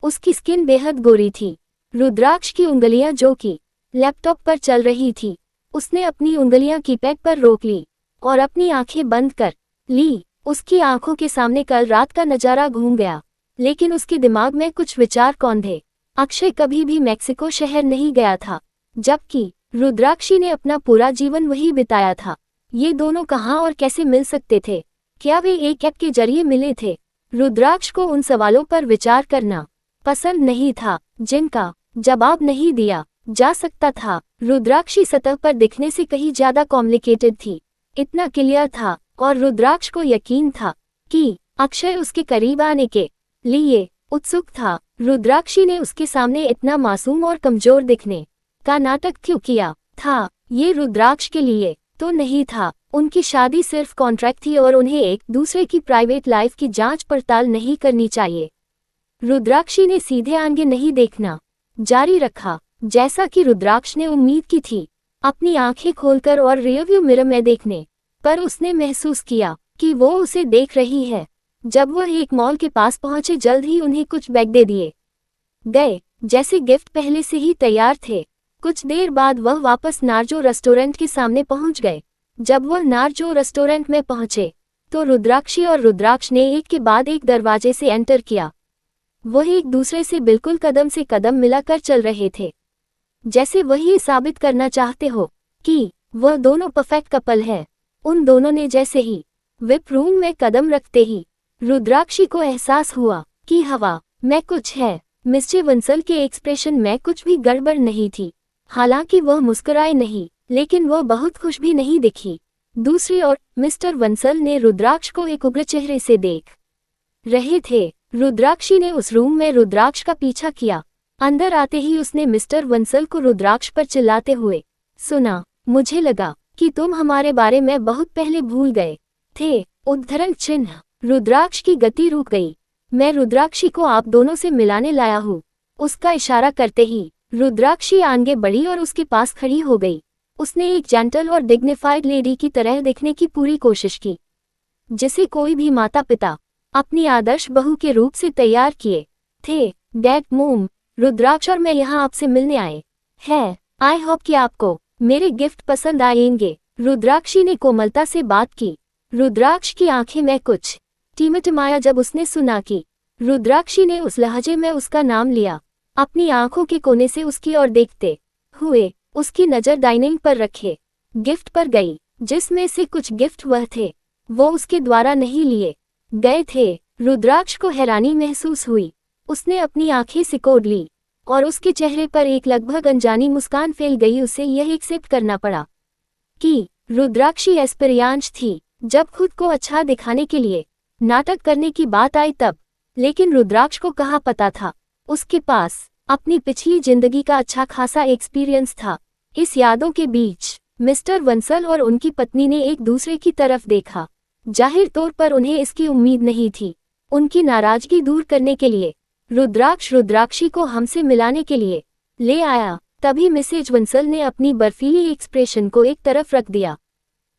उसकी स्किन बेहद गोरी थी। रुद्राक्ष की उंगलियां जो कि लैपटॉप पर चल रही थी, उसने अपनी उंगलियां कीपैड पर रोक ली और अपनी आंखें बंद कर ली। उसकी आंखों के सामने कल रात का नजारा घूम गया, लेकिन उसके दिमाग में कुछ विचार कौन थे। अक्षय कभी भी मैक्सिको शहर नहीं गया था, जबकि रुद्राक्षी ने अपना पूरा जीवन वही बिताया था। ये दोनों कहाँ और कैसे मिल सकते थे। क्या वे एक ऐप के जरिए मिले थे। रुद्राक्ष को उन सवालों पर विचार करना पसंद नहीं था जिनका जवाब नहीं दिया जा सकता था। रुद्राक्षी सतह पर दिखने से कहीं ज्यादा कॉम्प्लिकेटेड थी, इतना क्लियर था। और रुद्राक्ष को यकीन था कि अक्षय उसके करीब आने के लिए उत्सुक था। रुद्राक्षी ने उसके सामने इतना मासूम और कमजोर दिखने का नाटक क्यों किया था। ये रुद्राक्ष के लिए तो नहीं था। उनकी शादी सिर्फ कॉन्ट्रैक्ट थी और उन्हें एक दूसरे की प्राइवेट लाइफ की जांच पड़ताल नहीं करनी चाहिए। रुद्राक्षी ने सीधे आगे नहीं देखना जारी रखा, जैसा कि रुद्राक्ष ने उम्मीद की थी। अपनी आंखें खोलकर और रियरव्यू मिरर में देखने पर उसने महसूस किया कि वो उसे देख रही है। जब वह एक मॉल के पास पहुंचे, जल्द ही उन्हें कुछ बैग दे दिए गए, जैसे गिफ्ट पहले से ही तैयार थे। कुछ देर बाद वह वापस नार्जो रेस्टोरेंट के सामने पहुंच गए। जब वह नार्जो रेस्टोरेंट में पहुंचे तो रुद्राक्षी और रुद्राक्ष ने एक के बाद एक दरवाजे से एंटर किया। वह एक दूसरे से बिल्कुल कदम से कदम मिलाकर चल रहे थे, जैसे वह ये साबित करना चाहते हो कि वह दोनों परफेक्ट कपल है। उन दोनों ने जैसे ही विप रूम में कदम रखते ही रुद्राक्षी को एहसास हुआ कि हवा में कुछ है। मिस्टर वंसल के एक्सप्रेशन में कुछ भी गड़बड़ नहीं थी। हालांकि वह मुस्कुराए नहीं, लेकिन वह बहुत खुश भी नहीं दिखी। दूसरी ओर मिस्टर वंसल ने रुद्राक्ष को एक उग्र चेहरे से देख रहे थे। रुद्राक्षी ने उस रूम में रुद्राक्ष का पीछा किया। अंदर आते ही उसने मिस्टर वंसल को रुद्राक्ष पर चिल्लाते हुए सुना, मुझे लगा कि तुम हमारे बारे में बहुत पहले भूल गए थे। उद्धरण चिन्ह। रुद्राक्ष की गति रुक गई। मैं रुद्राक्षी को आप दोनों से मिलाने लाया हूँ। उसका इशारा करते ही रुद्राक्षी आगे बढ़ी और उसके पास खड़ी हो गई। उसने एक जेंटल और डिग्निफाइड लेडी की तरह दिखने की पूरी कोशिश की, जिसे कोई भी माता पिता अपनी आदर्श बहू के रूप से तैयार किए थे। डैड, मोम, रुद्राक्ष और मैं यहाँ आपसे मिलने आए हैं। आई होप कि आपको मेरे गिफ्ट पसंद आएंगे। रुद्राक्षी ने कोमलता से बात की। रुद्राक्ष की आंखें में कुछ टिमटिमाया जब उसने सुना कि रुद्राक्षी ने उस लहजे में उसका नाम लिया। अपनी आंखों के कोने से उसकी ओर देखते हुए उसकी नज़र डाइनिंग पर रखे गिफ्ट पर गई, जिसमें से कुछ गिफ्ट वह थे वो उसके द्वारा नहीं लिए गए थे। रुद्राक्ष को हैरानी महसूस हुई। उसने अपनी आंखें सिकोड़ ली और उसके चेहरे पर एक लगभग अनजानी मुस्कान फैल गई। उसे यह एक्सेप्ट करना पड़ा कि रुद्राक्षी एस्पेरियांश थी। जब खुद को अच्छा दिखाने के लिए नाटक करने की बात आई तब, लेकिन रुद्राक्ष को कहाँ पता था उसके पास अपनी पिछली जिंदगी का अच्छा खासा एक्सपीरियंस था। इस यादों के बीच मिस्टर वंसल और उनकी पत्नी ने एक दूसरे की तरफ देखा। जाहिर तौर पर उन्हें इसकी उम्मीद नहीं थी। उनकी नाराजगी दूर करने के लिए रुद्राक्ष रुद्राक्षी को हमसे मिलाने के लिए ले आया। तभी मिसेज वंसल ने अपनी बर्फीली एक्सप्रेशन को एक तरफ रख दिया।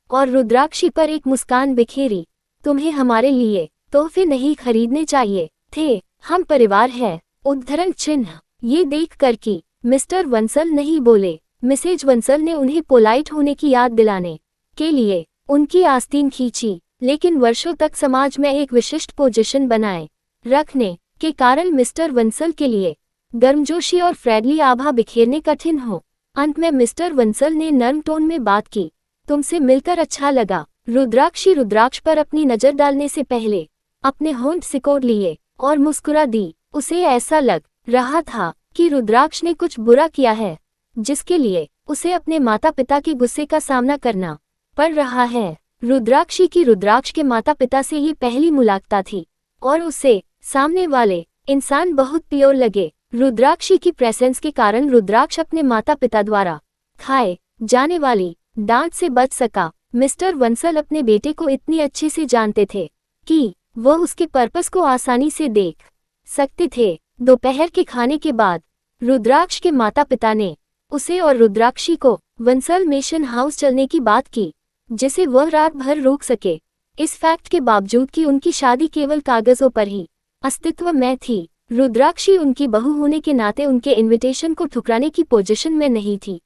और रुद्राक्षी पर एक मुस्कान बिखेरी। तुम्हें हमारे लिए तोहफे नहीं खरीदने चाहिए थे, हम परिवार है। उद्धरण चिन्ह। ये देख कर कि मिस्टर वंसल नहीं बोले, मिसेज वंसल ने उन्हें पोलाइट होने की याद दिलाने के लिए उनकी आस्तीन खींची, लेकिन वर्षों तक समाज में एक विशिष्ट पोजीशन बनाए रखने के कारण मिस्टर वंसल के लिए गर्मजोशी और फ्रेंडली आभा बिखेरने कठिन हो। अंत में मिस्टर वंसल ने नर्म टोन में बात की, तुमसे मिलकर अच्छा लगा। रुद्राक्षी रुद्राक्ष पर अपनी नजर डालने से पहले अपने होंठ सिकोड़ लिए और मुस्कुरा दी। उसे ऐसा लग रहा था कि रुद्राक्ष ने कुछ बुरा किया है, जिसके लिए उसे अपने माता पिता के गुस्से का सामना करना पड़ रहा है। रुद्राक्षी की रुद्राक्ष के माता पिता से ये पहली मुलाकात थी और उसे सामने वाले इंसान बहुत प्योर लगे। रुद्राक्षी की प्रेजेंस के कारण रुद्राक्ष अपने माता पिता द्वारा खाए जाने वाली डांट से बच सका। मिस्टर वंसल अपने बेटे को इतनी अच्छे से जानते थे कि वह उसके पर्पस को आसानी से देख सकते थे। दोपहर के खाने के बाद रुद्राक्ष के माता पिता ने उसे और रुद्राक्षी को वंसल मिशन हाउस चलने की बात की, जिसे वह रात भर रोक सके। इस फैक्ट के बावजूद कि उनकी शादी केवल कागजों पर ही अस्तित्व में थी, रुद्राक्षी उनकी बहू होने के नाते उनके इनविटेशन को ठुकराने की पोजीशन में नहीं थी।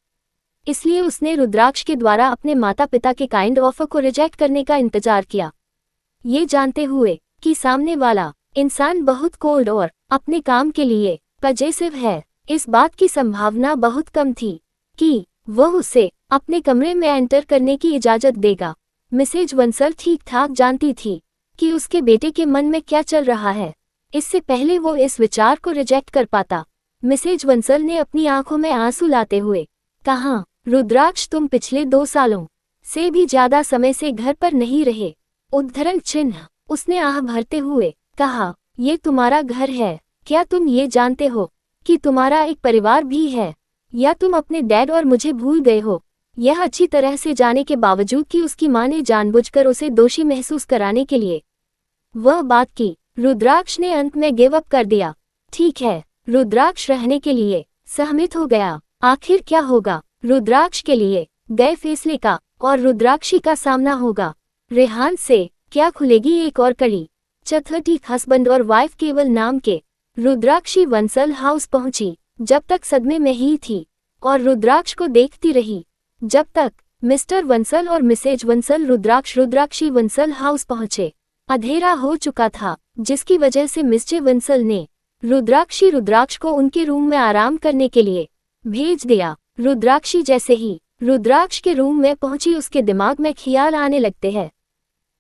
इसलिए उसने रुद्राक्ष के द्वारा अपने माता पिता के काइंड ऑफर को रिजेक्ट करने का इंतजार किया, ये जानते हुए कि सामने वाला इंसान बहुत कोल्ड और अपने काम के लिए पजेसिव है। इस बात की संभावना बहुत कम थी कि वह उसे अपने कमरे में एंटर करने की इजाजत देगा। मिसेज वंसल ठीक ठाक जानती थी कि उसके बेटे के मन में क्या चल रहा है। इससे पहले वो इस विचार को रिजेक्ट कर पाता, मिसेज वंसल ने अपनी आंखों में आंसू लाते हुए कहा, रुद्राक्ष तुम पिछले 2 सालों से भी ज्यादा समय से घर पर नहीं रहे। उद्धरण चिन्ह। उसने आह भरते हुए कहा, ये तुम्हारा घर है, क्या तुम ये जानते हो कि तुम्हारा एक परिवार भी है, या तुम अपने डैड और मुझे भूल गए हो। यह अच्छी तरह से जाने के बावजूद कि उसकी मां ने जानबूझकर उसे दोषी महसूस कराने के लिए वह बात की, रुद्राक्ष ने अंत में गिव अप कर दिया। ठीक है, रुद्राक्ष रहने के लिए सहमत हो गया। आखिर क्या होगा रुद्राक्ष के लिए गए फैसले का और रुद्राक्षी का सामना होगा। रेहान से क्या खुलेगी एक और कड़ी। चौथी हस्बैंड और वाइफ केवल नाम के। रुद्राक्षी वंसल हाउस पहुंची जब तक सदमे में ही थी और रुद्राक्ष को देखती रही जब तक मिस्टर वंसल और मिसेज वंसल रुद्राक्षी वंसल हाउस पहुंचे। अंधेरा हो चुका था, जिसकी वजह से मिस्टर वंसल ने रुद्राक्ष को उनके रूम में आराम करने के लिए भेज दिया। रुद्राक्षी जैसे ही रुद्राक्ष के रूम में पहुंची, उसके दिमाग में ख्याल आने लगते हैं।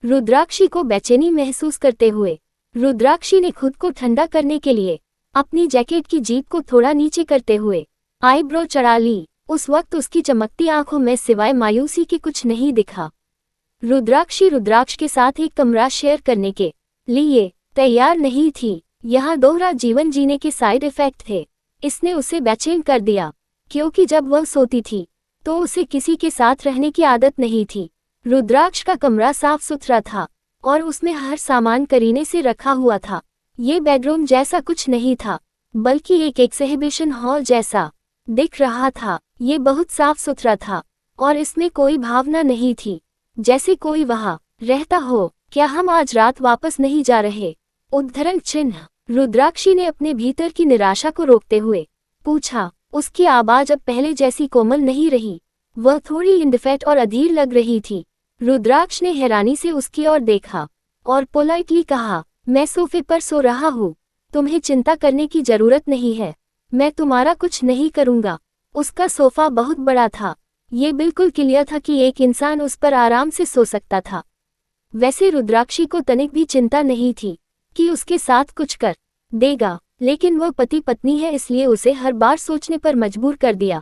रुद्राक्षी को बेचैनी महसूस करते हुए रुद्राक्षी ने खुद को ठंडा करने के लिए अपनी जैकेट की जीप को थोड़ा नीचे करते हुए आईब्रो चढ़ा ली। उस वक्त उसकी चमकती आंखों में सिवाय मायूसी के कुछ नहीं दिखा। रुद्राक्षी रुद्राक्ष के साथ एक कमरा शेयर करने के लिए तैयार नहीं थी। यहाँ दोहरा जीवन जीने के साइड इफेक्ट थे। इसने उसे बेचैन कर दिया, क्योंकि जब वह सोती थी तो उसे किसी के साथ रहने की आदत नहीं थी। रुद्राक्ष का कमरा साफ सुथरा था और उसमें हर सामान करीने से रखा हुआ था। ये बेडरूम जैसा कुछ नहीं था, बल्कि एक एक्सहिबिशन हॉल जैसा दिख रहा था। ये बहुत साफ सुथरा था और इसमें कोई भावना नहीं थी जैसे कोई वहाँ रहता हो। क्या हम आज रात वापस नहीं जा रहे? उद्धरण चिन्ह। रुद्राक्षी ने अपने भीतर की निराशा को रोकते हुए पूछा। उसकी आवाज अब पहले जैसी कोमल नहीं रही, वह थोड़ी इंडिफेक्ट और अधीर लग रही थी। रुद्राक्ष ने हैरानी से उसकी ओर देखा और पोलाइटली कहा, मैं सोफे पर सो रहा हूँ, तुम्हें चिंता करने की जरूरत नहीं है, मैं तुम्हारा कुछ नहीं करूँगा। उसका सोफा बहुत बड़ा था, ये बिल्कुल क्लियर था कि एक इंसान उस पर आराम से सो सकता था। वैसे रुद्राक्षी को तनिक भी चिंता नहीं थी कि उसके साथ कुछ कर देगा, लेकिन वह पति पत्नी है, इसलिए उसे हर बार सोचने पर मजबूर कर दिया।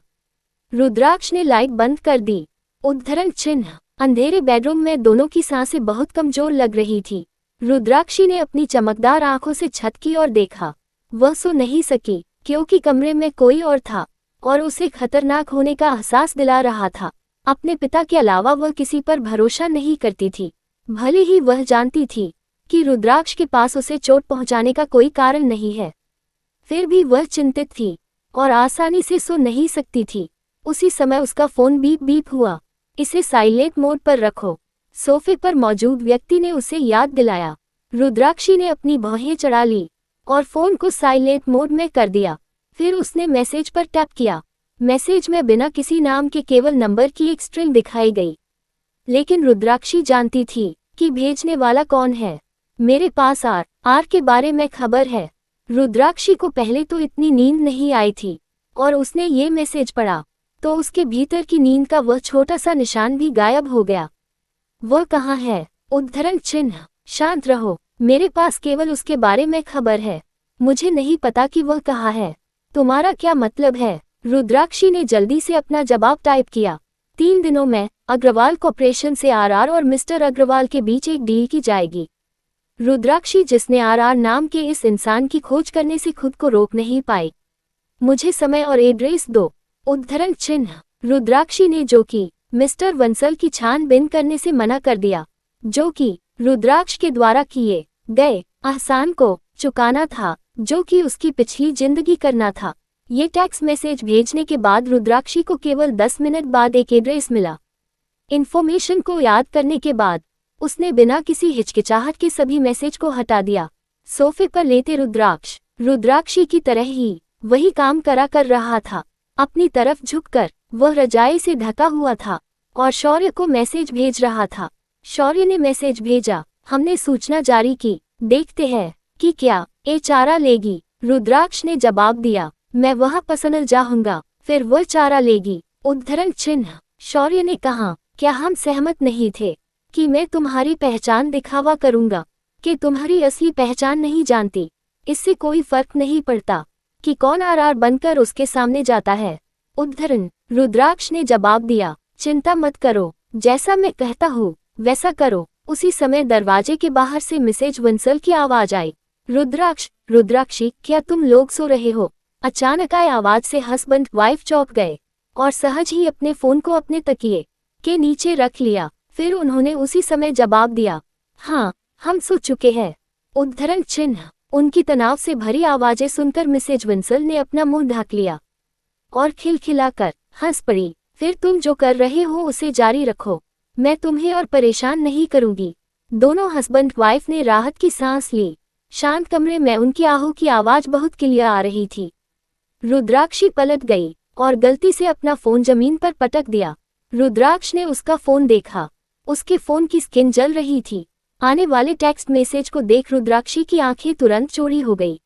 रुद्राक्ष ने लाइट बंद कर दी। उद्धरण चिन्ह। अंधेरे बेडरूम में दोनों की सांसें बहुत कमजोर लग रही थी। रुद्राक्षी ने अपनी चमकदार आंखों से छत की ओर देखा। वह सो नहीं सकी क्योंकि कमरे में कोई और था और उसे खतरनाक होने का एहसास दिला रहा था। अपने पिता के अलावा वह किसी पर भरोसा नहीं करती थी। भले ही वह जानती थी कि रुद्राक्ष के पास उसे चोट पहुंचाने का कोई कारण नहीं है, फिर भी वह चिंतित थी और आसानी से सो नहीं सकती थी। उसी समय उसका फोन बीप बीप हुआ। इसे साइलेंट मोड पर रखो। सोफे पर मौजूद व्यक्ति ने उसे याद दिलाया। रुद्राक्षी ने अपनी भौहें चढ़ा ली और फोन को साइलेंट मोड में कर दिया। फिर उसने मैसेज पर टैप किया। मैसेज में बिना किसी नाम के केवल नंबर की एक स्ट्रिंग दिखाई गई। लेकिन रुद्राक्षी जानती थी कि भेजने वाला कौन है। मेरे पास आर के बारे में खबर है। रुद्राक्षी को पहले तो इतनी नींद नहीं आई थी और उसने ये मैसेज पढ़ा तो उसके भीतर की नींद का वह छोटा सा निशान भी गायब हो गया। वह कहाँ है? उद्धरण चिन्ह। शांत रहो, मेरे पास केवल उसके बारे में खबर है। मुझे नहीं पता कि वह कहाँ है। तुम्हारा क्या मतलब है? रुद्राक्षी ने जल्दी से अपना जवाब टाइप किया। 3 दिनों में अग्रवाल कॉर्पोरेशन से आर और मिस्टर अग्रवाल के बीच एक डील की जाएगी। रुद्राक्षी, जिसने आर नाम के इस इंसान की खोज करने से खुद को रोक नहीं पाई। मुझे समय और एड्रेस दो। उद्धरण चिन्ह। रुद्राक्षी ने जो कि मिस्टर वंसल की छानबीन करने से मना कर दिया, जो कि रुद्राक्ष के द्वारा किए गए एहसान को चुकाना था, जो कि उसकी पिछली जिंदगी करना था। ये टेक्स्ट मैसेज भेजने के बाद रुद्राक्षी को केवल 10 मिनट बाद एक एड्रेस मिला। इन्फॉर्मेशन को याद करने के बाद उसने बिना किसी हिचकिचाहट के सभी मैसेज को हटा दिया। सोफे पर लेटे रुद्राक्षी की तरह ही वही काम कर रहा था। अपनी तरफ झुककर वह रजाई से ढका हुआ था और शौर्य को मैसेज भेज रहा था। शौर्य ने मैसेज भेजा, हमने सूचना जारी की, देखते हैं कि क्या ये चारा लेगी। रुद्राक्ष ने जवाब दिया, मैं वहां पसंद जाऊंगा, फिर वह चारा लेगी। उद्धरण चिन्ह। शौर्य ने कहा, क्या हम सहमत नहीं थे कि मैं तुम्हारी पहचान दिखावा करूंगा, कि तुम्हारी असली पहचान नहीं जानती। इससे कोई फर्क नहीं पड़ता कि कौन आर बनकर उसके सामने जाता है। उद्धरण। रुद्राक्ष ने जवाब दिया, चिंता मत करो, जैसा मैं कहता हूँ वैसा करो। उसी समय दरवाजे के बाहर से मिसेज वंसल की आवाज आई। रुद्राक्षी, क्या तुम लोग सो रहे हो? अचानक आई आवाज से हस्बैंड वाइफ चौंक गए और सहज ही अपने फोन को अपने तकिए के नीचे रख लिया। फिर उन्होंने उसी समय जवाब दिया, हाँ, हम सो चुके हैं। उद्धरण चिन्ह। उनकी तनाव से भरी आवाजें सुनकर मिसेज वंसल ने अपना मुंह ढक लिया और खिलखिलाकर हंस पड़ी। फिर तुम जो कर रहे हो उसे जारी रखो, मैं तुम्हें और परेशान नहीं करूंगी। दोनों हस्बैंड वाइफ ने राहत की सांस ली। शांत कमरे में उनकी आहू की आवाज बहुत क्लियर आ रही थी। रुद्राक्षी पलट गई और गलती से अपना फोन जमीन पर पटक दिया। रुद्राक्ष ने उसका फोन देखा। उसके फोन की स्क्रीन जल रही थी। आने वाले टेक्स्ट मैसेज को देख रुद्राक्षी की आंखें तुरंत चौड़ी हो गई।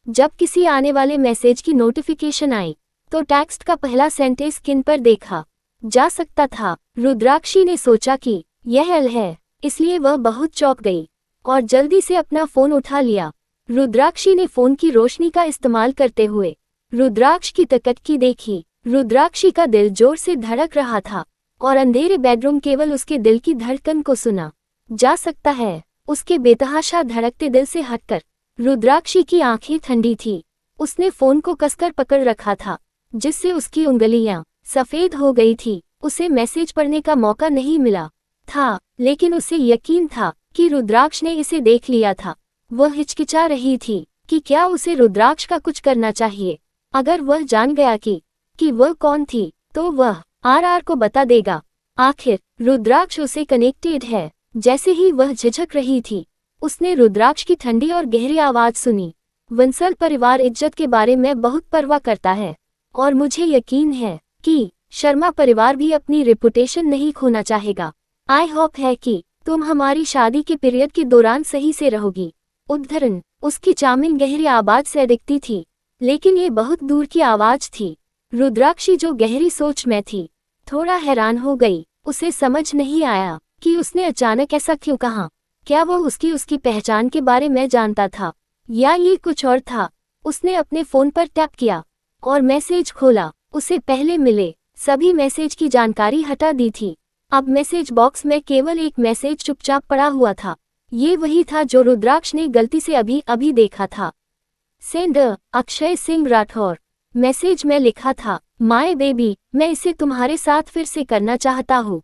जब किसी आने वाले मैसेज की नोटिफिकेशन आई तो टेक्स्ट का पहला सेंटेंस स्क्रीन पर देखा जा सकता था। रुद्राक्षी ने सोचा कि यह एल है, इसलिए वह बहुत चौंक गई और जल्दी से अपना फोन उठा लिया। रुद्राक्षी ने फोन की रोशनी का इस्तेमाल करते हुए रुद्राक्ष की तकतकी देखी। रुद्राक्षी का दिल जोर से धड़क रहा था और अंधेरे बेडरूम केवल उसके दिल की धड़कन को सुना जा सकता है। उसके बेतहाशा धड़कते दिल से हटकर रुद्राक्षी की आंखें ठंडी थी। उसने फोन को कसकर पकड़ रखा था, जिससे उसकी उंगलियां सफेद हो गई थी। उसे मैसेज पढ़ने का मौका नहीं मिला था, लेकिन उसे यकीन था कि रुद्राक्ष ने इसे देख लिया था। वह हिचकिचा रही थी कि क्या उसे रुद्राक्ष का कुछ करना चाहिए। अगर वह जान गया कि वह कौन थी तो वह आर को बता देगा। आखिर रुद्राक्ष उसे कनेक्टेड है। जैसे ही वह झिझक रही थी, उसने रुद्राक्ष की ठंडी और गहरी आवाज सुनी। वंसल परिवार इज्जत के बारे में बहुत परवाह करता है और मुझे यकीन है कि शर्मा परिवार भी अपनी रेपुटेशन नहीं खोना चाहेगा। आई होप है कि तुम हमारी शादी के पीरियड के दौरान सही से रहोगी। उद्धरण। उसकी चार्मिंग गहरी आवाज से दिखती थी, लेकिन ये बहुत दूर की आवाज थी। रुद्राक्षी, जो गहरी सोच में थी, थोड़ा हैरान हो गई। उसे समझ नहीं आया कि उसने अचानक ऐसा क्यों कहा। क्या वह उसकी पहचान के बारे में जानता था या ये कुछ और था। उसने अपने फोन पर टैप किया और मैसेज खोला। उसे पहले मिले सभी मैसेज की जानकारी हटा दी थी। अब मैसेज बॉक्स में केवल एक मैसेज चुपचाप पड़ा हुआ था। ये वही था जो रुद्राक्ष ने गलती से अभी देखा था। सेंडर अक्षय सिंह राठौर। मैसेज में लिखा था, माय बेबी, मैं इसे तुम्हारे साथ फिर से करना चाहता हूँ।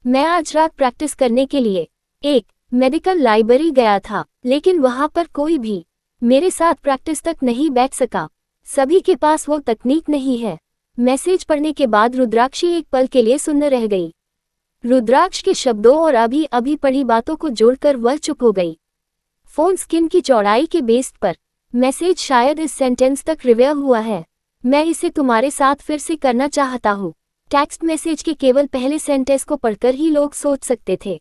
मैं आज रात प्रैक्टिस करने के लिए एक मेडिकल लाइब्रेरी गया था, लेकिन वहां पर कोई भी मेरे साथ प्रैक्टिस तक नहीं बैठ सका। सभी के पास वो तकनीक नहीं है। मैसेज पढ़ने के बाद रुद्राक्षी एक पल के लिए सुन्न रह गई। रुद्राक्ष के शब्दों और अभी अभी पढ़ी बातों को जोड़कर वह चुप हो गई। फोन स्किन की चौड़ाई के बेस पर। मैसेज शायद इस सेंटेंस तक रिव्यू हुआ है। मैं इसे तुम्हारे साथ फिर से करना चाहता हूँ। टेक्स्ट मैसेज के केवल पहले सेंटेंस को पढ़कर ही लोग सोच सकते थे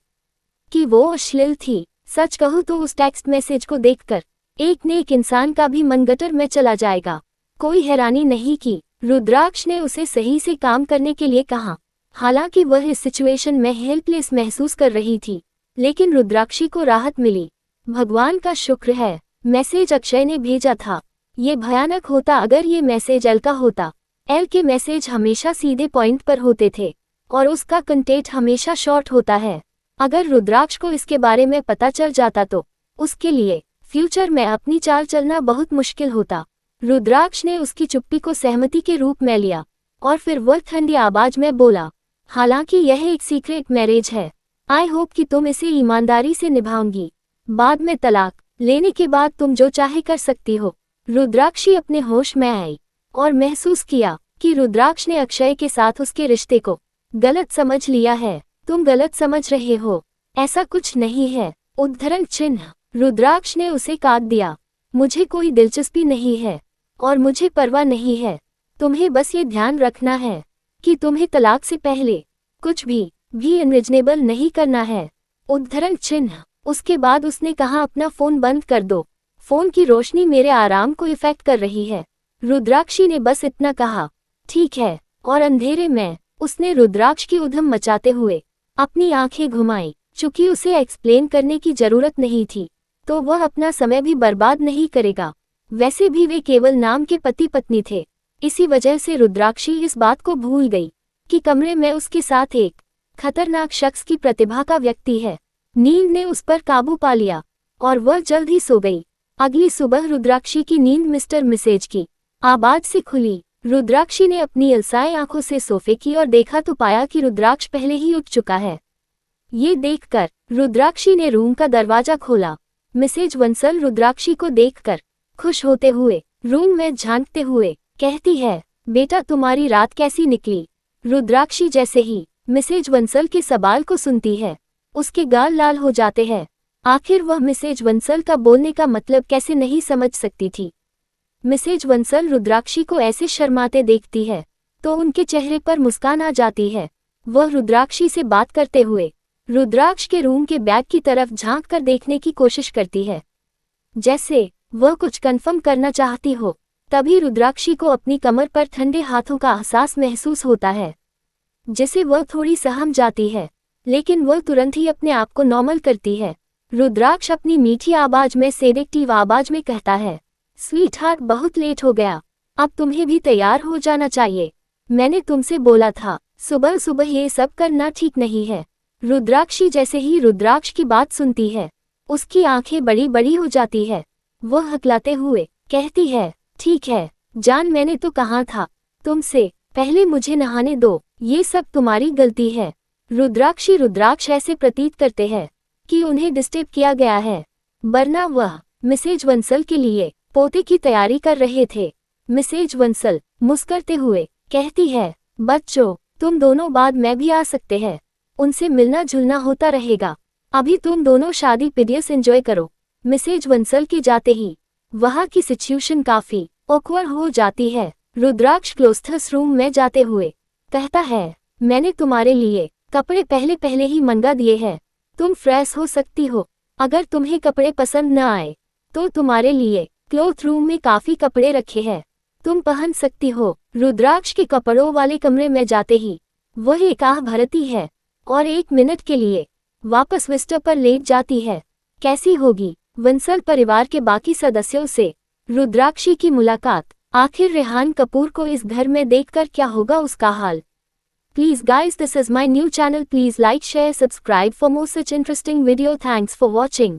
कि वो अश्लील थी। सच कहूँ तो उस टेक्स्ट मैसेज को देखकर एक नेक इंसान का भी मन गटर में चला जाएगा। कोई हैरानी नहीं की रुद्राक्ष ने उसे सही से काम करने के लिए कहा। हालांकि वह इस सिचुएशन में हेल्पलेस महसूस कर रही थी, लेकिन रुद्राक्षी को राहत मिली। भगवान का शुक्र है, मैसेज अक्षय ने भेजा था। ये भयानक होता अगर ये मैसेज एल का होता। एल के मैसेज हमेशा सीधे पॉइंट पर होते थे और उसका कंटेंट हमेशा शॉर्ट होता है। अगर रुद्राक्ष को इसके बारे में पता चल जाता तो उसके लिए फ्यूचर में अपनी चाल चलना बहुत मुश्किल होता। रुद्राक्ष ने उसकी चुप्पी को सहमति के रूप में लिया और फिर वह ठंडी आवाज में बोला, हालांकि यह एक सीक्रेट मैरिज है। आई होप कि तुम इसे ईमानदारी से निभाओगी। बाद में तलाक लेने के बाद तुम जो चाहे कर सकती हो। रुद्राक्षी अपने होश में आई और महसूस किया कि रुद्राक्ष ने अक्षय के साथ उसके रिश्ते को गलत समझ लिया है। तुम गलत समझ रहे हो, ऐसा कुछ नहीं है। उद्धरण चिन्ह। रुद्राक्ष ने उसे काट दिया। मुझे कोई दिलचस्पी नहीं है और मुझे परवाह नहीं है। तुम्हें बस ये ध्यान रखना है कि तुम्हें तलाक से पहले कुछ भी अनरीजनेबल नहीं करना है। उद्धरण चिन्ह। उसके बाद उसने कहा, अपना फोन बंद कर दो। फोन की रोशनी मेरे आराम को इफेक्ट कर रही है। रुद्राक्षी ने बस इतना कहा। ठीक है। और अंधेरे में उसने रुद्राक्ष की उधम मचाते हुए अपनी आंखें घुमाई। चूंकि उसे एक्सप्लेन करने की जरूरत नहीं थी, तो वह अपना समय भी बर्बाद नहीं करेगा। वैसे भी वे केवल नाम के पति पत्नी थे। इसी वजह से रुद्राक्षी इस बात को भूल गई कि कमरे में उसके साथ एक खतरनाक शख्स की प्रतिभा का व्यक्ति है। नींद ने उस पर काबू पा लिया और वह जल्द ही सो गई। अगली सुबह रुद्राक्षी की नींद मिस्टर मिसेज की आवाज से खुली। रुद्राक्षी ने अपनी अलसाई आंखों से सोफे की और देखा तो पाया कि रुद्राक्ष पहले ही उठ चुका है। ये देखकर रुद्राक्षी ने रूम का दरवाजा खोला। मिसेज वंसल रुद्राक्षी को देखकर खुश होते हुए रूम में झांकते हुए कहती है, बेटा तुम्हारी रात कैसी निकली? रुद्राक्षी जैसे ही मिसेज वंसल के सवाल को सुनती है, उसके गाल लाल हो जाते हैं। आखिर वह मिसेज वंसल का बोलने का मतलब कैसे नहीं समझ सकती थी। मिसेज वंसल रुद्राक्षी को ऐसे शर्माते देखती है तो उनके चेहरे पर मुस्कान आ जाती है। वह रुद्राक्षी से बात करते हुए रुद्राक्ष के रूम के बैग की तरफ झांक कर देखने की कोशिश करती है, जैसे वह कुछ कंफर्म करना चाहती हो। तभी रुद्राक्षी को अपनी कमर पर ठंडे हाथों का एहसास महसूस होता है, जिसे वह थोड़ी सहम जाती है, लेकिन वह तुरंत ही अपने आप को नॉर्मल करती है। रुद्राक्ष अपनी मीठी आवाज में सेडेक्टिव आवाज में कहता है, स्वीट हार्ट बहुत लेट हो गया, अब तुम्हें भी तैयार हो जाना चाहिए। मैंने तुमसे बोला था सुबह सुबह ये सब करना ठीक नहीं है। रुद्राक्षी जैसे ही रुद्राक्ष की बात सुनती है, उसकी आंखें बड़ी बड़ी हो जाती है। वह हकलाते हुए कहती है, ठीक है जान, मैंने तो कहा था तुमसे, पहले मुझे नहाने दो, ये सब तुम्हारी गलती है। रुद्राक्ष ऐसे प्रतीत करते हैं कि उन्हें डिस्टर्ब किया गया है, वरना वह मिसेज वंसल के लिए पोते की तैयारी कर रहे थे। मिसेज वंसल मुस्कुराते हुए कहती है, बच्चों तुम दोनों बाद में भी आ सकते हैं, उनसे मिलना जुलना होता रहेगा। अभी तुम दोनों शादी पीरियड्स एंजॉय करो। मिसेज वंसल के जाते ही वहां की सिचुएशन काफी ऑकवर्ड हो जाती है। रुद्राक्ष क्लोस्थस रूम में जाते हुए कहता है, मैंने तुम्हारे लिए कपड़े पहले ही मंगा दिए हैं, तुम फ्रेश हो सकती हो। अगर तुम्हें कपड़े पसंद न आए तो तुम्हारे लिए क्लोथ रूम में काफी कपड़े रखे हैं, तुम पहन सकती हो। रुद्राक्ष के कपड़ों वाले कमरे में जाते ही वह एक आह भरती है और 1 मिनट के लिए वापस बिस्तर पर लेट जाती है। कैसी होगी वंसल परिवार के बाकी सदस्यों से रुद्राक्षी की मुलाकात? आखिर रेहान कपूर को इस घर में देखकर क्या होगा उसका हाल? Please guys, this is my new channel. Please like, share, subscribe for more such interesting video. Thanks for watching.